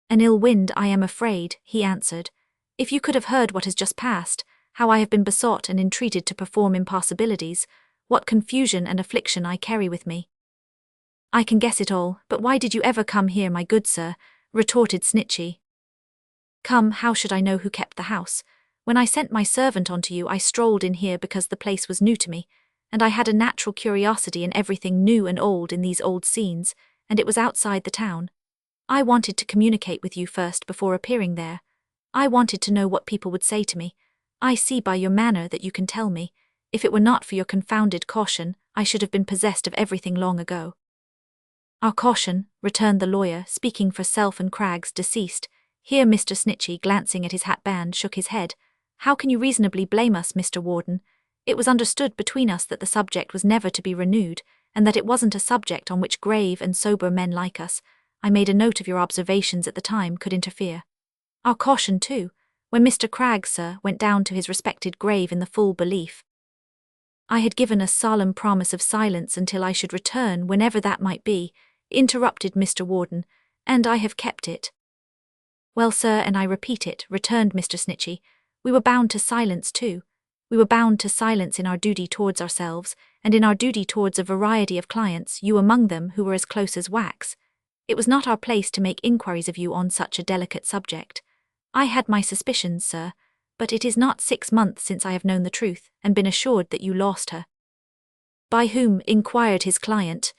"An ill wind, I am afraid," he answered. "If you could have heard what has just passed, how I have been besought and entreated to perform impossibilities, what confusion and affliction I carry with me." "I can guess it all, but why did you ever come here, my good sir?" retorted Snitchey. "Come, how should I know who kept the house? When I sent my servant on to you, I strolled in here because the place was new to me, and I had a natural curiosity in everything new and old in these old scenes, and it was outside the town. I wanted to communicate with you first before appearing there. I wanted to know what people would say to me. I see by your manner that you can tell me. If it were not for your confounded caution, I should have been possessed of everything long ago." "Our caution," returned the lawyer, speaking for self and Craggs, deceased. Here Mr. Snitchey, glancing at his hatband, shook his head. "How can you reasonably blame us, Mr. Warden? It was understood between us that the subject was never to be renewed, and that it wasn't a subject on which grave and sober men like us, I made a note of your observations at the time, could interfere. Our caution, too, when Mr. Craggs, sir, went down to his respected grave in the full belief. I had given a solemn promise of silence until I should return, whenever that might be," interrupted Mr. Warden, "and I have kept it." "Well, sir, and I repeat it," returned Mr. Snitchey, "we were bound to silence too. We were bound to silence in our duty towards ourselves, and in our duty towards a variety of clients, you among them, who were as close as wax. It was not our place to make inquiries of you on such a delicate subject. I had my suspicions, sir, but it is not 6 months since I have known the truth, and been assured that you lost her." "By whom?" inquired his client.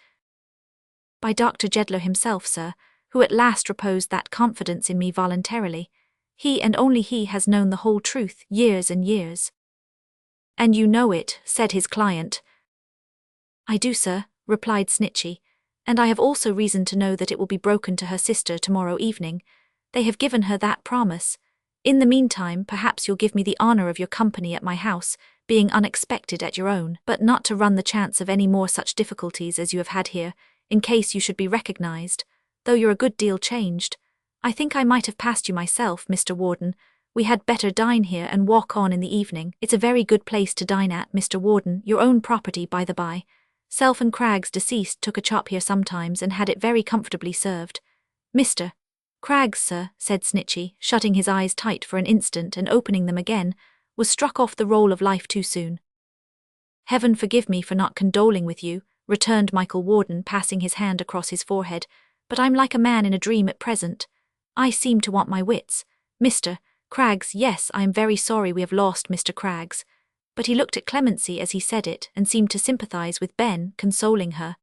"By Dr. Jedlow himself, sir, who at last reposed that confidence in me voluntarily. He and only he has known the whole truth, years and years." "And you know it," said his client. "I do, sir," replied Snitchey, "and I have also reason to know that it will be broken to her sister tomorrow evening. They have given her that promise. In the meantime, perhaps you'll give me the honour of your company at my house, being unexpected at your own, but not to run the chance of any more such difficulties as you have had here, in case you should be recognised, though you're a good deal changed. I think I might have passed you myself, Mr. Warden. We had better dine here and walk on in the evening. It's a very good place to dine at, Mr. Warden, your own property, by the by. Self and Craggs, deceased, took a chop here sometimes and had it very comfortably served." "Mr. Craggs, sir," said Snitchey, shutting his eyes tight for an instant and opening them again, "was struck off the roll of life too soon." "Heaven forgive me for not condoling with you," returned Michael Warden, passing his hand across his forehead, "but I'm like a man in a dream at present. I seem to want my wits. Mr. Craggs, yes, I am very sorry we have lost Mr. Craggs." But he looked at Clemency as he said it, and seemed to sympathise with Ben, consoling her.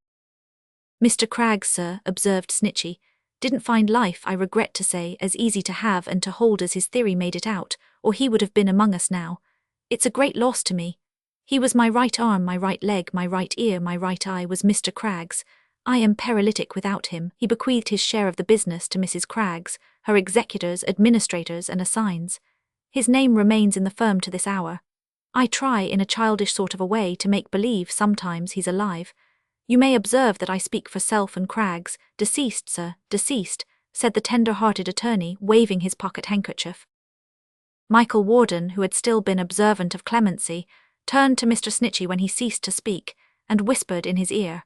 "Mr. Craggs, sir," observed Snitchey, "didn't find life, I regret to say, as easy to have and to hold as his theory made it out, or he would have been among us now. It's a great loss to me. He was my right arm, my right leg, my right ear, my right eye, was Mr. Craggs. I am paralytic without him." He bequeathed his share of the business to Mrs. Craggs, her executors, administrators, and assigns. His name remains in the firm to this hour. I try, in a childish sort of a way, to make believe sometimes he's alive. You may observe that I speak for Self and Craggs, deceased, sir, deceased, said the tender-hearted attorney, waving his pocket handkerchief. Michael Warden, who had still been observant of Clemency, turned to Mr. Snitchey when he ceased to speak, and whispered in his ear.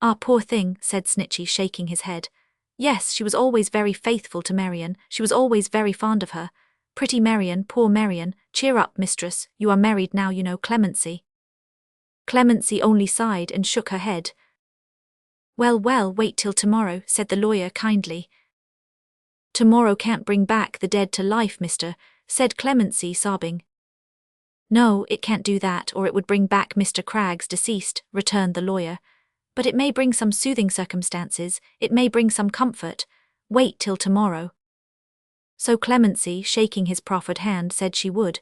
"Ah, poor thing," said Snitchey, shaking his head. Yes, she was always very faithful to Marian, she was always very fond of her. Pretty Marian, poor Marian, cheer up, mistress, you are married now, you know. Clemency. Clemency only sighed and shook her head. Well, well, wait till tomorrow, said the lawyer kindly. Tomorrow can't bring back the dead to life, mister, said Clemency, sobbing. No, it can't do that, or it would bring back Mr. Craggs deceased, returned the lawyer. But it may bring some soothing circumstances, it may bring some comfort. Wait till tomorrow. So Clemency, shaking his proffered hand, said she would,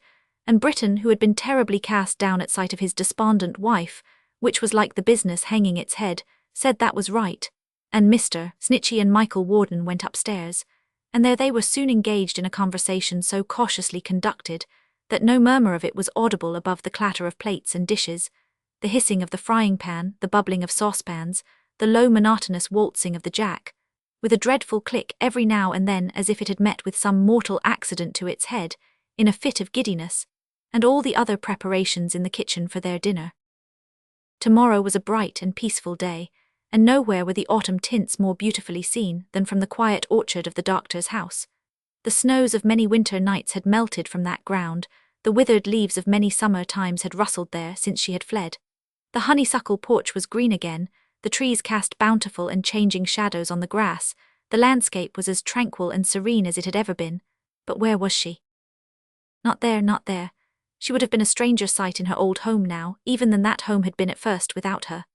and Britain, who had been terribly cast down at sight of his despondent wife, which was like the business hanging its head, said that was right, and Mr. Snitchy and Michael Warden went upstairs, and there they were soon engaged in a conversation so cautiously conducted that no murmur of it was audible above the clatter of plates and dishes, the hissing of the frying pan, the bubbling of saucepans, the low monotonous waltzing of the jack, with a dreadful click every now and then as if it had met with some mortal accident to its head, in a fit of giddiness, and all the other preparations in the kitchen for their dinner. Tomorrow was a bright and peaceful day, and nowhere were the autumn tints more beautifully seen than from the quiet orchard of the doctor's house. The snows of many winter nights had melted from that ground, the withered leaves of many summer times had rustled there since she had fled. The honeysuckle porch was green again, the trees cast bountiful and changing shadows on the grass, the landscape was as tranquil and serene as it had ever been. But where was she? Not there, not there. She would have been a stranger sight in her old home now, even than that home had been at first without her.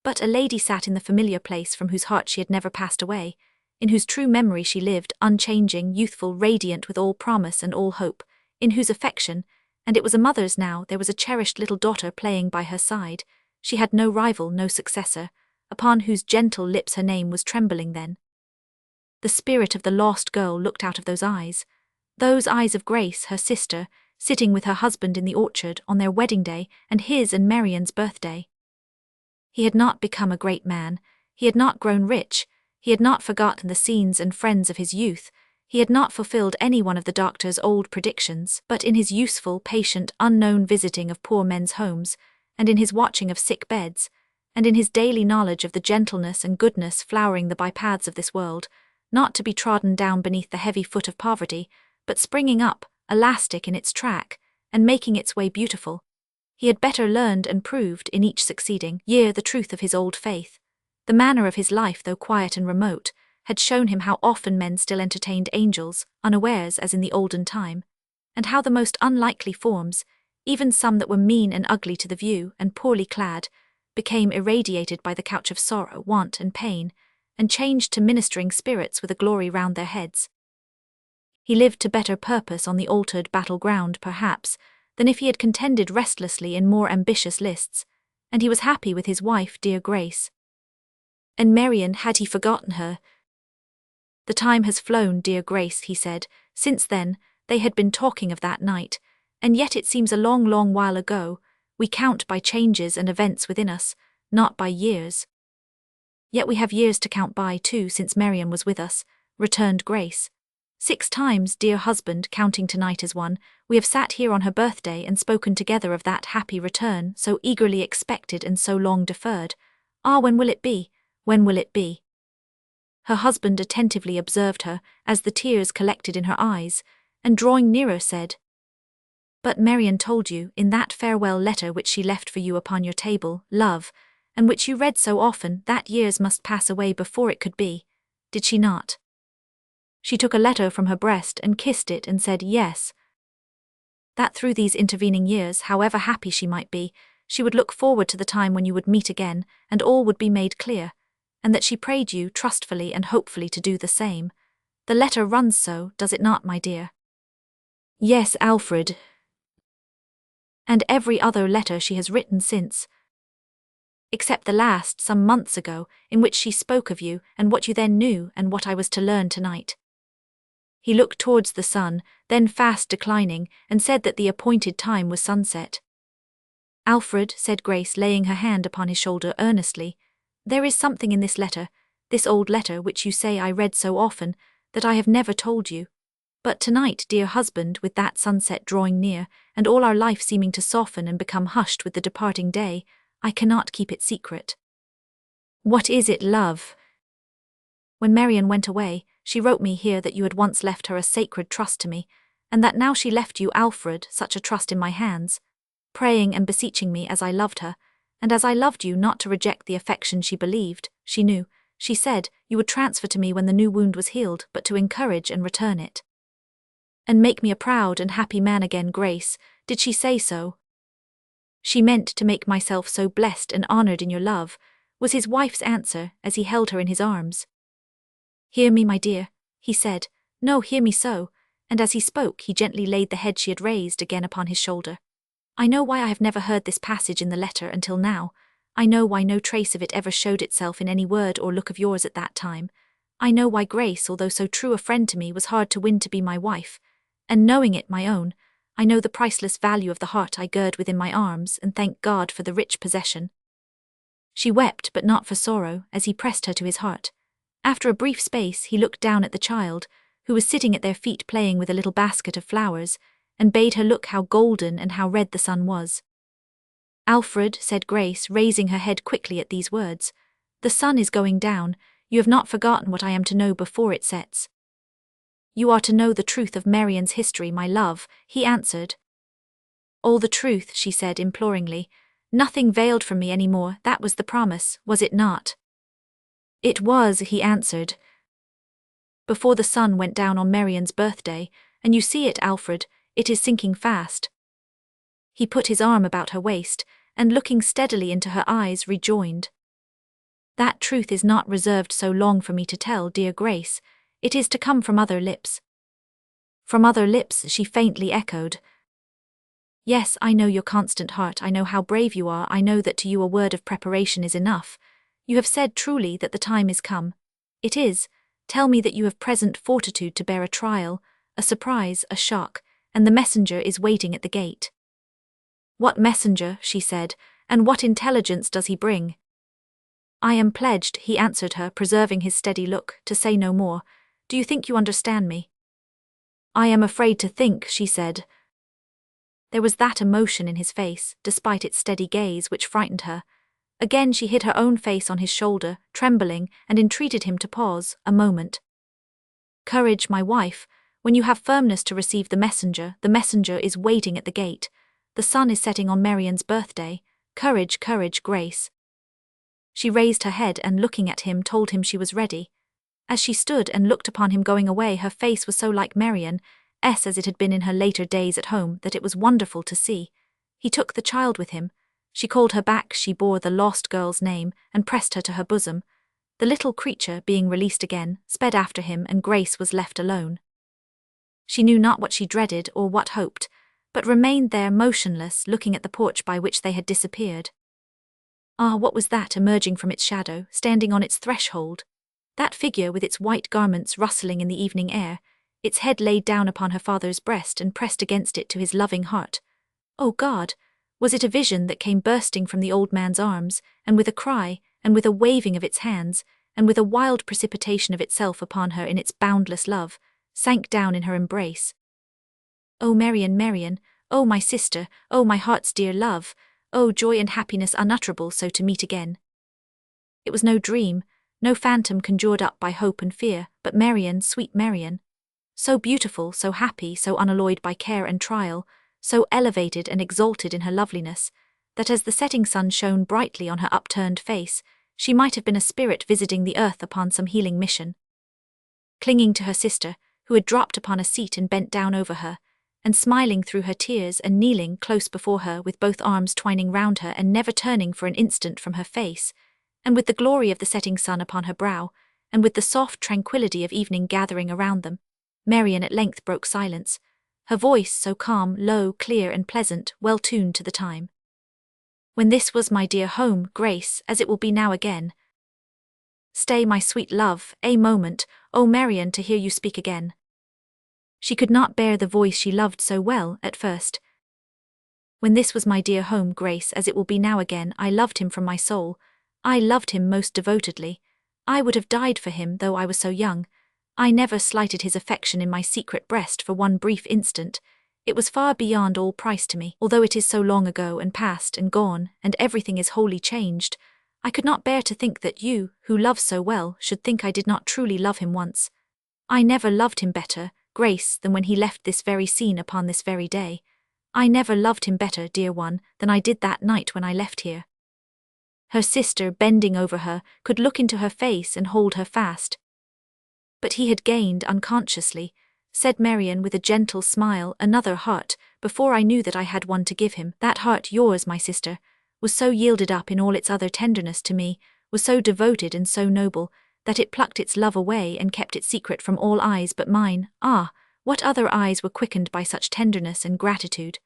But a lady sat in the familiar place from whose heart she had never passed away, in whose true memory she lived, unchanging, youthful, radiant with all promise and all hope, in whose affection, and it was a mother's now, there was a cherished little daughter playing by her side. She had no rival, no successor, upon whose gentle lips her name was trembling then. The spirit of the lost girl looked out of those eyes of Grace, her sister, sitting with her husband in the orchard on their wedding day and his and Marian's birthday. He had not become a great man, he had not grown rich, he had not forgotten the scenes and friends of his youth, he had not fulfilled any one of the doctor's old predictions, but in his useful, patient, unknown visiting of poor men's homes, and in his watching of sick beds, and in his daily knowledge of the gentleness and goodness flowering the bypaths of this world, not to be trodden down beneath the heavy foot of poverty, but springing up, elastic in its track, and making its way beautiful. He had better learned and proved in each succeeding year the truth of his old faith. The manner of his life, though quiet and remote, had shown him how often men still entertained angels, unawares as in the olden time, and how the most unlikely forms, even some that were mean and ugly to the view and poorly clad, became irradiated by the couch of sorrow, want, and pain, and changed to ministering spirits with a glory round their heads. He lived to better purpose on the altered battle-ground, perhaps, than if he had contended restlessly in more ambitious lists, and he was happy with his wife, dear Grace. And Marian, had he forgotten her? The time has flown, dear Grace, he said, since then, they had been talking of that night, and yet it seems a long, long while ago. We count by changes and events within us, not by years. Yet we have years to count by, too, since Marian was with us, returned Grace. 6 times, dear husband, counting tonight as one, we have sat here on her birthday and spoken together of that happy return, so eagerly expected and so long deferred. Ah, when will it be? When will it be? Her husband attentively observed her, as the tears collected in her eyes, and drawing nearer said, But Marian told you, in that farewell letter which she left for you upon your table, love, and which you read so often, that years must pass away before it could be. Did she not? She took a letter from her breast and kissed it and said yes. That through these intervening years, however happy she might be, she would look forward to the time when you would meet again, and all would be made clear, and that she prayed you trustfully and hopefully to do the same. The letter runs so, does it not, my dear? Yes, Alfred. And every other letter she has written since, except the last, some months ago, in which she spoke of you, and what you then knew, and what I was to learn tonight. He looked towards the sun, then fast declining, and said that the appointed time was sunset. Alfred, said Grace, laying her hand upon his shoulder earnestly, there is something in this letter, this old letter which you say I read so often, that I have never told you. But tonight, dear husband, with that sunset drawing near, and all our life seeming to soften and become hushed with the departing day, I cannot keep it secret. What is it, love? When Marian went away, she wrote me here that you had once left her a sacred trust to me, and that now she left you, Alfred, such a trust in my hands, praying and beseeching me as I loved her, and as I loved you, not to reject the affection she believed, she knew, she said, you would transfer to me when the new wound was healed, but to encourage and return it. And make me a proud and happy man again, Grace, did she say so? She meant to make myself so blessed and honored in your love, was his wife's answer as he held her in his arms. Hear me, my dear, he said, no, hear me so, and as he spoke he gently laid the head she had raised again upon his shoulder. I know why I have never heard this passage in the letter until now. I know why no trace of it ever showed itself in any word or look of yours at that time. I know why Grace, although so true a friend to me, was hard to win to be my wife, and knowing it my own, I know the priceless value of the heart I gird within my arms, and thank God for the rich possession. She wept, but not for sorrow, as he pressed her to his heart. After a brief space he looked down at the child, who was sitting at their feet playing with a little basket of flowers, and bade her look how golden and how red the sun was. Alfred, said Grace, raising her head quickly at these words, the sun is going down, you have not forgotten what I am to know before it sets. You are to know the truth of Marian's history, my love, he answered. All the truth, she said imploringly, nothing veiled from me any more, that was the promise, was it not? It was, he answered. Before the sun went down on Marian's birthday, and you see it, Alfred, it is sinking fast. He put his arm about her waist, and looking steadily into her eyes rejoined. That truth is not reserved so long for me to tell, dear Grace, it is to come from other lips. From other lips, she faintly echoed. Yes, I know your constant heart, I know how brave you are, I know that to you a word of preparation is enough. You have said truly that the time is come. It is. Tell me that you have present fortitude to bear a trial, a surprise, a shock, and the messenger is waiting at the gate. What messenger, she said, and what intelligence does he bring? I am pledged, he answered her, preserving his steady look, to say no more. Do you think you understand me? I am afraid to think, she said. There was that emotion in his face, despite its steady gaze, which frightened her. Again she hid her own face on his shoulder, trembling, and entreated him to pause a moment. Courage, my wife. When you have firmness to receive the messenger is waiting at the gate. The sun is setting on Marian's birthday. Courage, courage, Grace. She raised her head and, looking at him, told him she was ready. As she stood and looked upon him going away, her face was so like Marian's as it had been in her later days at home that it was wonderful to see. He took the child with him. She called her back, she bore the lost girl's name, and pressed her to her bosom. The little creature, being released again, sped after him, and Grace was left alone. She knew not what she dreaded or what hoped, but remained there motionless, looking at the porch by which they had disappeared. Ah, what was that emerging from its shadow, standing on its threshold? That figure with its white garments rustling in the evening air, its head laid down upon her father's breast and pressed against it to his loving heart. Oh God! Was it a vision that came bursting from the old man's arms, and with a cry, and with a waving of its hands, and with a wild precipitation of itself upon her in its boundless love, sank down in her embrace? Oh Marian, Marian, oh my sister, oh my heart's dear love, oh joy and happiness unutterable so to meet again. It was no dream, no phantom conjured up by hope and fear, but Marian, sweet Marian. So beautiful, so happy, so unalloyed by care and trial, so elevated and exalted in her loveliness, that as the setting sun shone brightly on her upturned face, she might have been a spirit visiting the earth upon some healing mission. Clinging to her sister, who had dropped upon a seat and bent down over her, and smiling through her tears and kneeling close before her with both arms twining round her and never turning for an instant from her face, and with the glory of the setting sun upon her brow, and with the soft tranquillity of evening gathering around them, Marian at length broke silence, her voice so calm, low, clear and pleasant, well tuned to the time. When this was my dear home, Grace, as it will be now again. Stay, my sweet love, a moment, O Marian, to hear you speak again. She could not bear the voice she loved so well at first. When this was my dear home, Grace, as it will be now again, I loved him from my soul. I loved him most devotedly. I would have died for him, though I was so young. I never slighted his affection in my secret breast for one brief instant. It was far beyond all price to me, although it is so long ago and past and gone, and everything is wholly changed. I could not bear to think that you, who love so well, should think I did not truly love him once. I never loved him better, Grace, than when he left this very scene upon this very day. I never loved him better, dear one, than I did that night when I left here." Her sister, bending over her, could look into her face and hold her fast. "But he had gained, unconsciously," said Marian with a gentle smile, "another heart, before I knew that I had one to give him. That heart, yours, my sister, was so yielded up in all its other tenderness to me, was so devoted and so noble, that it plucked its love away and kept it secret from all eyes but mine. Ah, what other eyes were quickened by such tenderness and gratitude,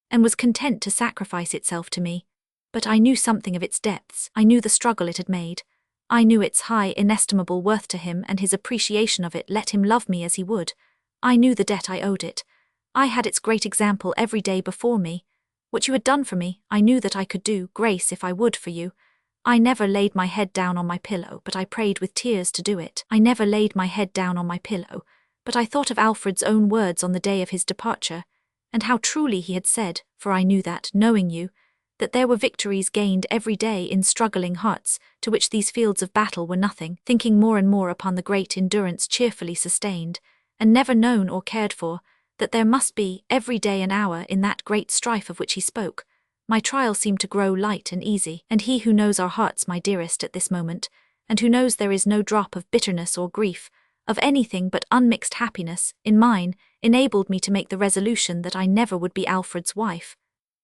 and was content to sacrifice itself to me? But I knew something of its depths, I knew the struggle it had made. I knew its high, inestimable worth to him, and his appreciation of it let him love me as he would. I knew the debt I owed it. I had its great example every day before me. What you had done for me, I knew that I could do, Grace, if I would, for you. I never laid my head down on my pillow, but I prayed with tears to do it. I never laid my head down on my pillow, but I thought of Alfred's own words on the day of his departure, and how truly he had said, for I knew that, knowing you, that there were victories gained every day in struggling hearts, to which these fields of battle were nothing, thinking more and more upon the great endurance cheerfully sustained, and never known or cared for, that there must be, every day and hour, in that great strife of which he spoke. My trial seemed to grow light and easy, and he who knows our hearts, my dearest, at this moment, and who knows there is no drop of bitterness or grief, of anything but unmixed happiness, in mine, enabled me to make the resolution that I never would be Alfred's wife,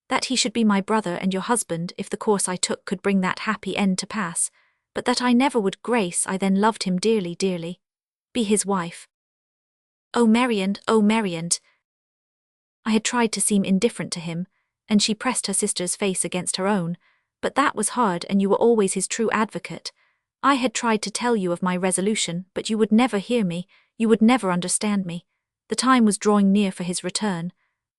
that he should be my brother and your husband if the course I took could bring that happy end to pass, but that I never would, Grace, I then loved him dearly, dearly, be his wife. Oh, Marian, oh, Marian! I had tried to seem indifferent to him, and she pressed her sister's face against her own, but that was hard, and you were always his true advocate. I had tried to tell you of my resolution, but you would never hear me, you would never understand me. The time was drawing near for his return.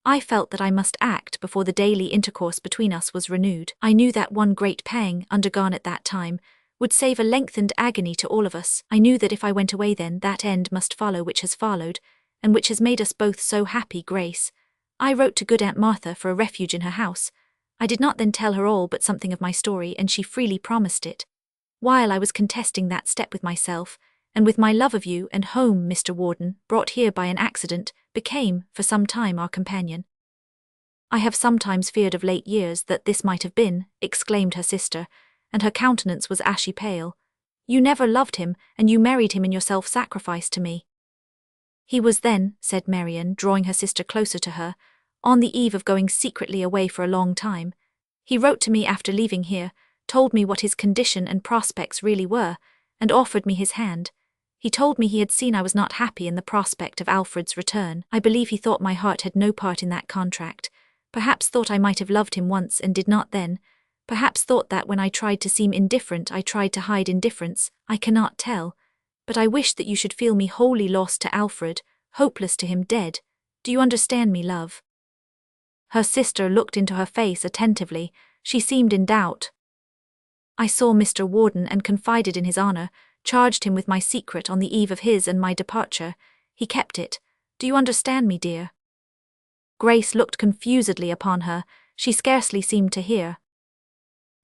I felt that I must act before the daily intercourse between us was renewed. I knew that one great pang, undergone at that time, would save a lengthened agony to all of us. I knew that if I went away then, that end must follow which has followed, and which has made us both so happy, Grace. I wrote to good Aunt Martha for a refuge in her house. I did not then tell her all but something of my story, and she freely promised it. While I was contesting that step with myself, and with my love of you and home, Mr. Warden, brought here by an accident, became, for some time, our companion. I have sometimes feared of late years that this might have been, exclaimed her sister, and her countenance was ashy pale. You never loved him, and you married him in your self-sacrifice to me. He was then, said Marian, drawing her sister closer to her, on the eve of going secretly away for a long time. He wrote to me after leaving here, told me what his condition and prospects really were, and offered me his hand. He told me he had seen I was not happy in the prospect of Alfred's return. I believe he thought my heart had no part in that contract, perhaps thought I might have loved him once and did not then, perhaps thought that when I tried to seem indifferent I tried to hide indifference, I cannot tell. But I wish that you should feel me wholly lost to Alfred, hopeless to him, dead. Do you understand me, love? Her sister looked into her face attentively. She seemed in doubt. I saw Mr. Warden and confided in his honor, charged him with my secret on the eve of his and my departure. He kept it. Do you understand me, dear? Grace looked confusedly upon her. She scarcely seemed to hear.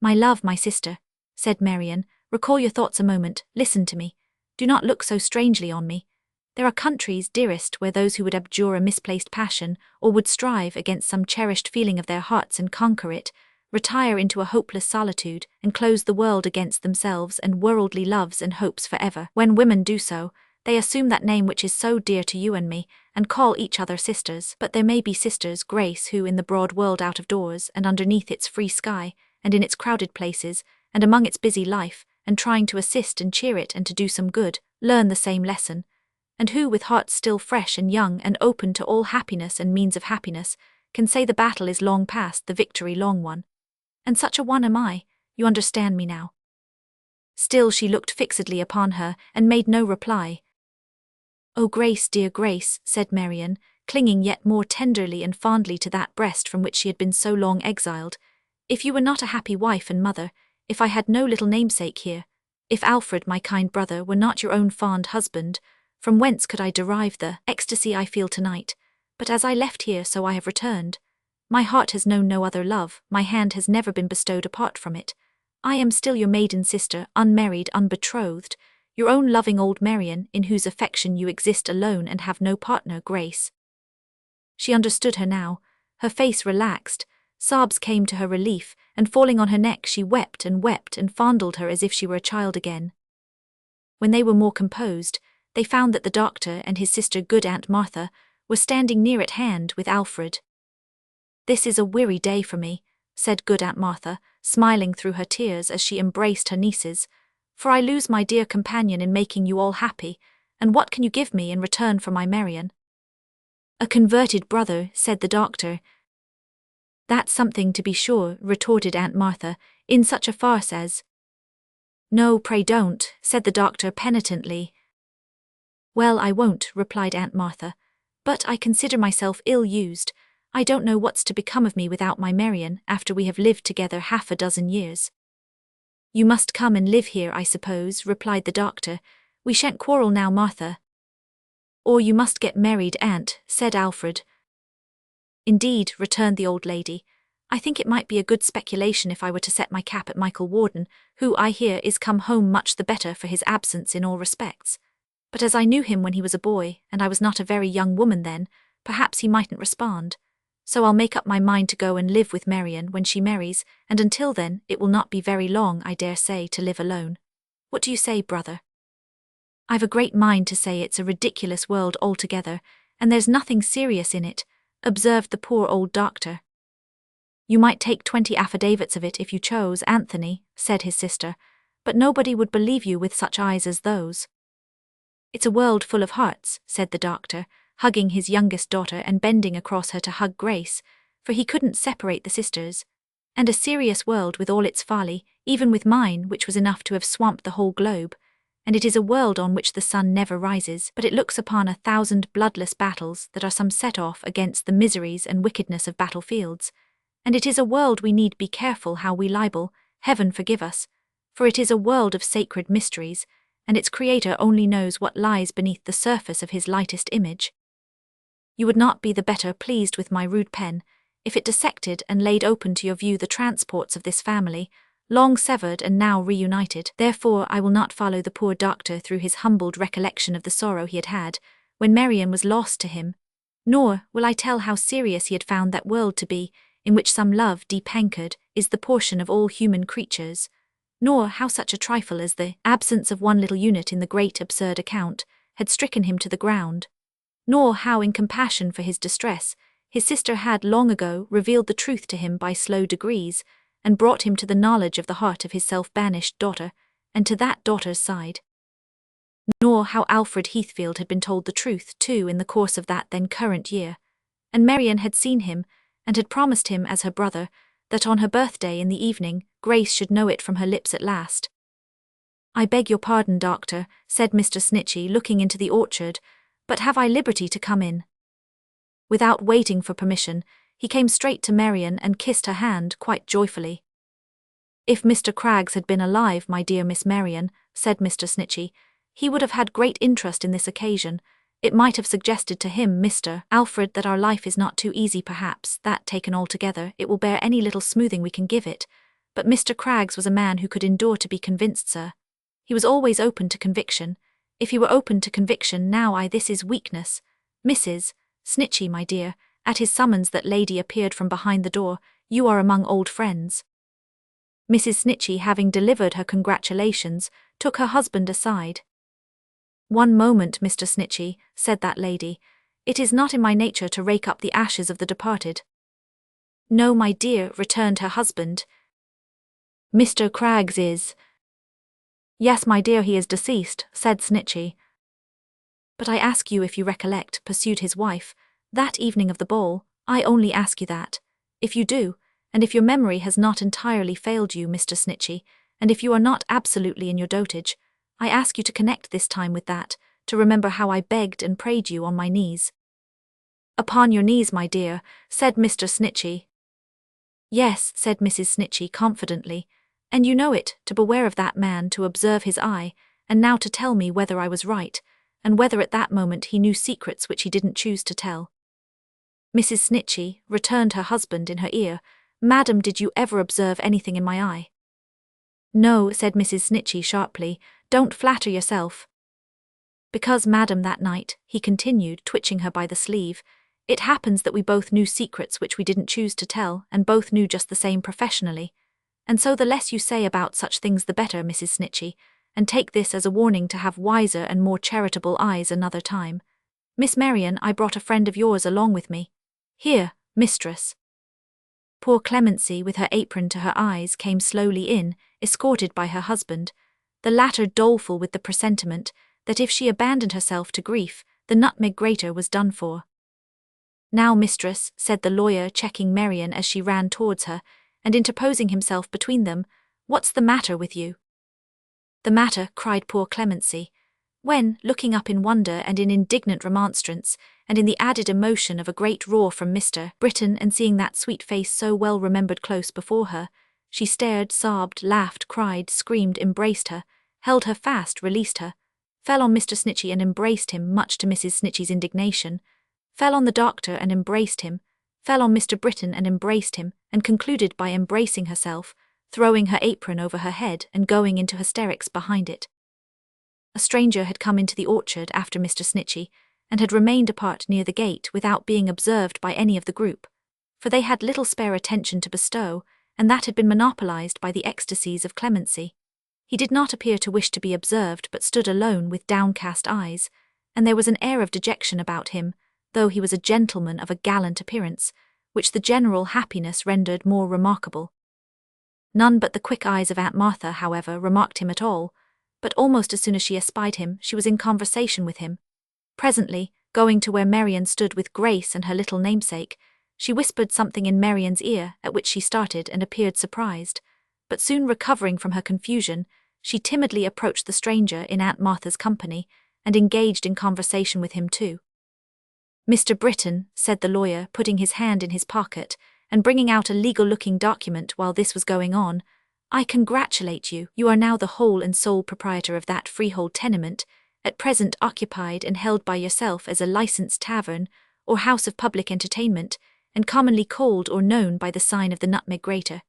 My love, my sister, said Marian, recall your thoughts a moment, listen to me. Do not look so strangely on me. There are countries, dearest, where those who would abjure a misplaced passion, or would strive against some cherished feeling of their hearts and conquer it, retire into a hopeless solitude, and close the world against themselves and worldly loves and hopes forever. When women do so, they assume that name which is so dear to you and me, and call each other sisters. But there may be sisters, Grace, who in the broad world out of doors, and underneath its free sky, and in its crowded places, and among its busy life, and trying to assist and cheer it and to do some good, learn the same lesson, and who, with hearts still fresh and young and open to all happiness and means of happiness, can say the battle is long past, the victory long won. And such a one am I, you understand me now. Still she looked fixedly upon her, and made no reply. Oh, Grace, dear Grace, said Marian, clinging yet more tenderly and fondly to that breast from which she had been so long exiled, if you were not a happy wife and mother, if I had no little namesake here, if Alfred, my kind brother, were not your own fond husband, from whence could I derive the ecstasy I feel tonight? But as I left here, so I have returned. My heart has known no other love, my hand has never been bestowed apart from it. I am still your maiden sister, unmarried, unbetrothed, your own loving old Marian, in whose affection you exist alone and have no partner, Grace. She understood her now. Her face relaxed, sobs came to her relief, and falling on her neck she wept and fondled her as if she were a child again. When they were more composed, they found that the doctor and his sister, good Aunt Martha, were standing near at hand with Alfred. "This is a weary day for me," said good Aunt Martha, smiling through her tears as she embraced her nieces, "for I lose my dear companion in making you all happy, and what can you give me in return for my Marian?" "A converted brother," said the doctor. "That's something to be sure," retorted Aunt Martha, "in such a farce as—" "No, pray don't," said the doctor penitently. "Well, I won't," replied Aunt Martha, "but I consider myself ill-used. I don't know what's to become of me without my Marian, after we have lived together half a dozen years." "You must come and live here, I suppose," replied the doctor. "We shan't quarrel now, Martha." "Or you must get married, Aunt," said Alfred. "Indeed," returned the old lady, "I think it might be a good speculation if I were to set my cap at Michael Warden, who, I hear, is come home much the better for his absence in all respects. But as I knew him when he was a boy, and I was not a very young woman then, perhaps he mightn't respond. So I'll make up my mind to go and live with Marian when she marries, and until then it will not be very long, I dare say, to live alone. What do you say, brother?" "I've a great mind to say it's a ridiculous world altogether, and there's nothing serious in it," observed the poor old doctor. "You might take 20 affidavits of it if you chose, Anthony," said his sister, "but nobody would believe you with such eyes as those." "It's a world full of hearts," said the doctor, hugging his youngest daughter and bending across her to hug Grace, for he couldn't separate the sisters, "and a serious world with all its folly, even with mine, which was enough to have swamped the whole globe. And it is a world on which the sun never rises, but it looks upon 1,000 bloodless battles that are some set off against the miseries and wickedness of battlefields. And it is a world we need be careful how we libel, heaven forgive us, for it is a world of sacred mysteries, and its creator only knows what lies beneath the surface of his lightest image. You would not be the better pleased with my rude pen, if it dissected and laid open to your view the transports of this family, long severed and now reunited. Therefore I will not follow the poor doctor through his humbled recollection of the sorrow he had had, when Marian was lost to him, nor will I tell how serious he had found that world to be, in which some love deep anchored is the portion of all human creatures, nor how such a trifle as the absence of one little unit in the great absurd account had stricken him to the ground, nor how in compassion for his distress his sister had long ago revealed the truth to him by slow degrees, and brought him to the knowledge of the heart of his self-banished daughter, and to that daughter's side. Nor how Alfred Heathfield had been told the truth, too, in the course of that then current year, and Marian had seen him, and had promised him as her brother, that on her birthday in the evening Grace should know it from her lips at last. "I beg your pardon, doctor," said Mr. Snitchey, looking into the orchard, "but have I liberty to come in?" Without waiting for permission, he came straight to Marian and kissed her hand quite joyfully. "If Mr. Craggs had been alive, my dear Miss Marian," said Mr. Snitchey, "he would have had great interest in this occasion. It might have suggested to him, Mr. Alfred, that our life is not too easy perhaps, that, taken altogether, it will bear any little smoothing we can give it. But Mr. Craggs was a man who could endure to be convinced, sir. He was always open to conviction. If he were open to conviction now, this is weakness. Mrs. Snitchey, my dear," at his summons that lady appeared from behind the door, "you are among old friends." Mrs. Snitchey, having delivered her congratulations, took her husband aside. "One moment, Mr. Snitchey," said that lady. "It is not in my nature to rake up the ashes of the departed." "No, my dear," returned her husband. "Mr. Craggs is—" "Yes, my dear, he is deceased," said Snitchey. "But I ask you if you recollect," pursued his wife, "that evening of the ball. I only ask you that. If you do, and if your memory has not entirely failed you, Mr. Snitchey, and if you are not absolutely in your dotage, I ask you to connect this time with that, to remember how I begged and prayed you on my knees." "Upon your knees, my dear," said Mr. Snitchey. "Yes," said Mrs. Snitchey confidently, "and you know it, to beware of that man, to observe his eye, and now to tell me whether I was right, and whether at that moment he knew secrets which he didn't choose to tell." "Mrs. Snitchey," returned her husband in her ear, "Madam, did you ever observe anything in my eye?" No, said Mrs. Snitchey sharply, don't flatter yourself. Because, madam, that night, he continued, twitching her by the sleeve, it happens that we both knew secrets which we didn't choose to tell, and both knew just the same professionally. And so the less you say about such things the better, Mrs. Snitchey, and take this as a warning to have wiser and more charitable eyes another time. Miss Marian, I brought a friend of yours along with me. Here, mistress. Poor Clemency, with her apron to her eyes, came slowly in, escorted by her husband, the latter doleful with the presentiment that if she abandoned herself to grief, the nutmeg grater was done for. Now, mistress, said the lawyer, checking Marian as she ran towards her, and interposing himself between them, what's the matter with you? The matter, cried poor Clemency, when, looking up in wonder and in indignant remonstrance, and in the added emotion of a great roar from Mr. Britton, and seeing that sweet face so well remembered close before her, she stared, sobbed, laughed, cried, screamed, embraced her, held her fast, released her, fell on Mr. Snitchey and embraced him, much to Mrs. Snitchey's indignation, fell on the doctor and embraced him, fell on Mr. Britton and embraced him, and concluded by embracing herself, throwing her apron over her head and going into hysterics behind it. A stranger had come into the orchard after Mr. Snitchey, and had remained apart near the gate without being observed by any of the group, for they had little spare attention to bestow, and that had been monopolized by the ecstasies of Clemency. He did not appear to wish to be observed, but stood alone with downcast eyes, and there was an air of dejection about him, though he was a gentleman of a gallant appearance, which the general happiness rendered more remarkable. None but the quick eyes of Aunt Martha, however, remarked him at all, but almost as soon as she espied him, she was in conversation with him. Presently, going to where Marian stood with Grace and her little namesake, she whispered something in Marian's ear, at which she started and appeared surprised, but soon recovering from her confusion, she timidly approached the stranger in Aunt Martha's company, and engaged in conversation with him too. Mr. Britton, said the lawyer, putting his hand in his pocket, and bringing out a legal-looking document while this was going on, I congratulate you. You are now the whole and sole proprietor of that freehold tenement, at present occupied and held by yourself as a licensed tavern, or house of public entertainment, and commonly called or known by the sign of the nutmeg grater.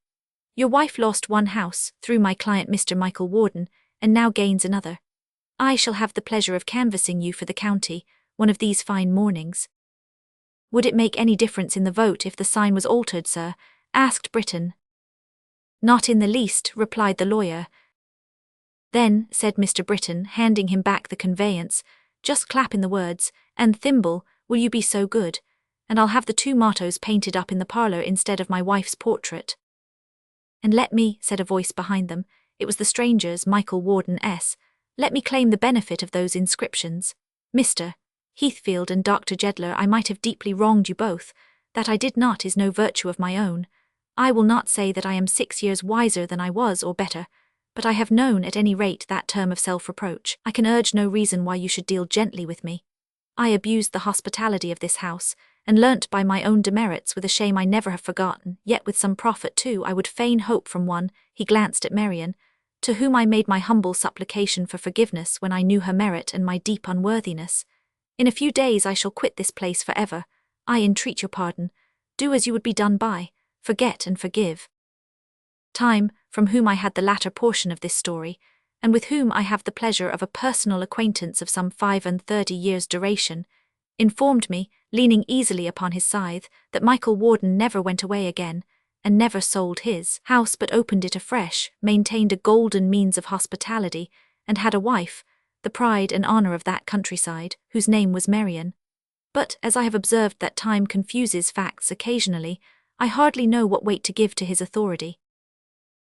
Your wife lost one house, through my client Mr. Michael Warden, and now gains another. I shall have the pleasure of canvassing you for the county, one of these fine mornings. Would it make any difference in the vote if the sign was altered, sir? Asked Britton. Not in the least, replied the lawyer. Then, said Mr. Britton, handing him back the conveyance, just clap in the words, and thimble, will you be so good, and I'll have the two mottos painted up in the parlour instead of my wife's portrait. And let me, said a voice behind them, it was the stranger's, Michael Warden S., let me claim the benefit of those inscriptions. Mr. Heathfield and Dr. Jedler, I might have deeply wronged you both. That I did not is no virtue of my own. I will not say that I am 6 years wiser than I was, or better, but I have known at any rate that term of self-reproach. I can urge no reason why you should deal gently with me. I abused the hospitality of this house, and learnt by my own demerits with a shame I never have forgotten, yet with some profit too I would fain hope from one, he glanced at Marian, to whom I made my humble supplication for forgiveness when I knew her merit and my deep unworthiness. In a few days I shall quit this place for ever. I entreat your pardon. Do as you would be done by. Forget and forgive. Time, from whom I had the latter portion of this story, and with whom I have the pleasure of a personal acquaintance of some 35 years' duration, informed me, leaning easily upon his scythe, that Michael Warden never went away again, and never sold his house but opened it afresh, maintained a golden means of hospitality, and had a wife, the pride and honour of that countryside, whose name was Marian. But, as I have observed that time confuses facts occasionally, I hardly know what weight to give to his authority.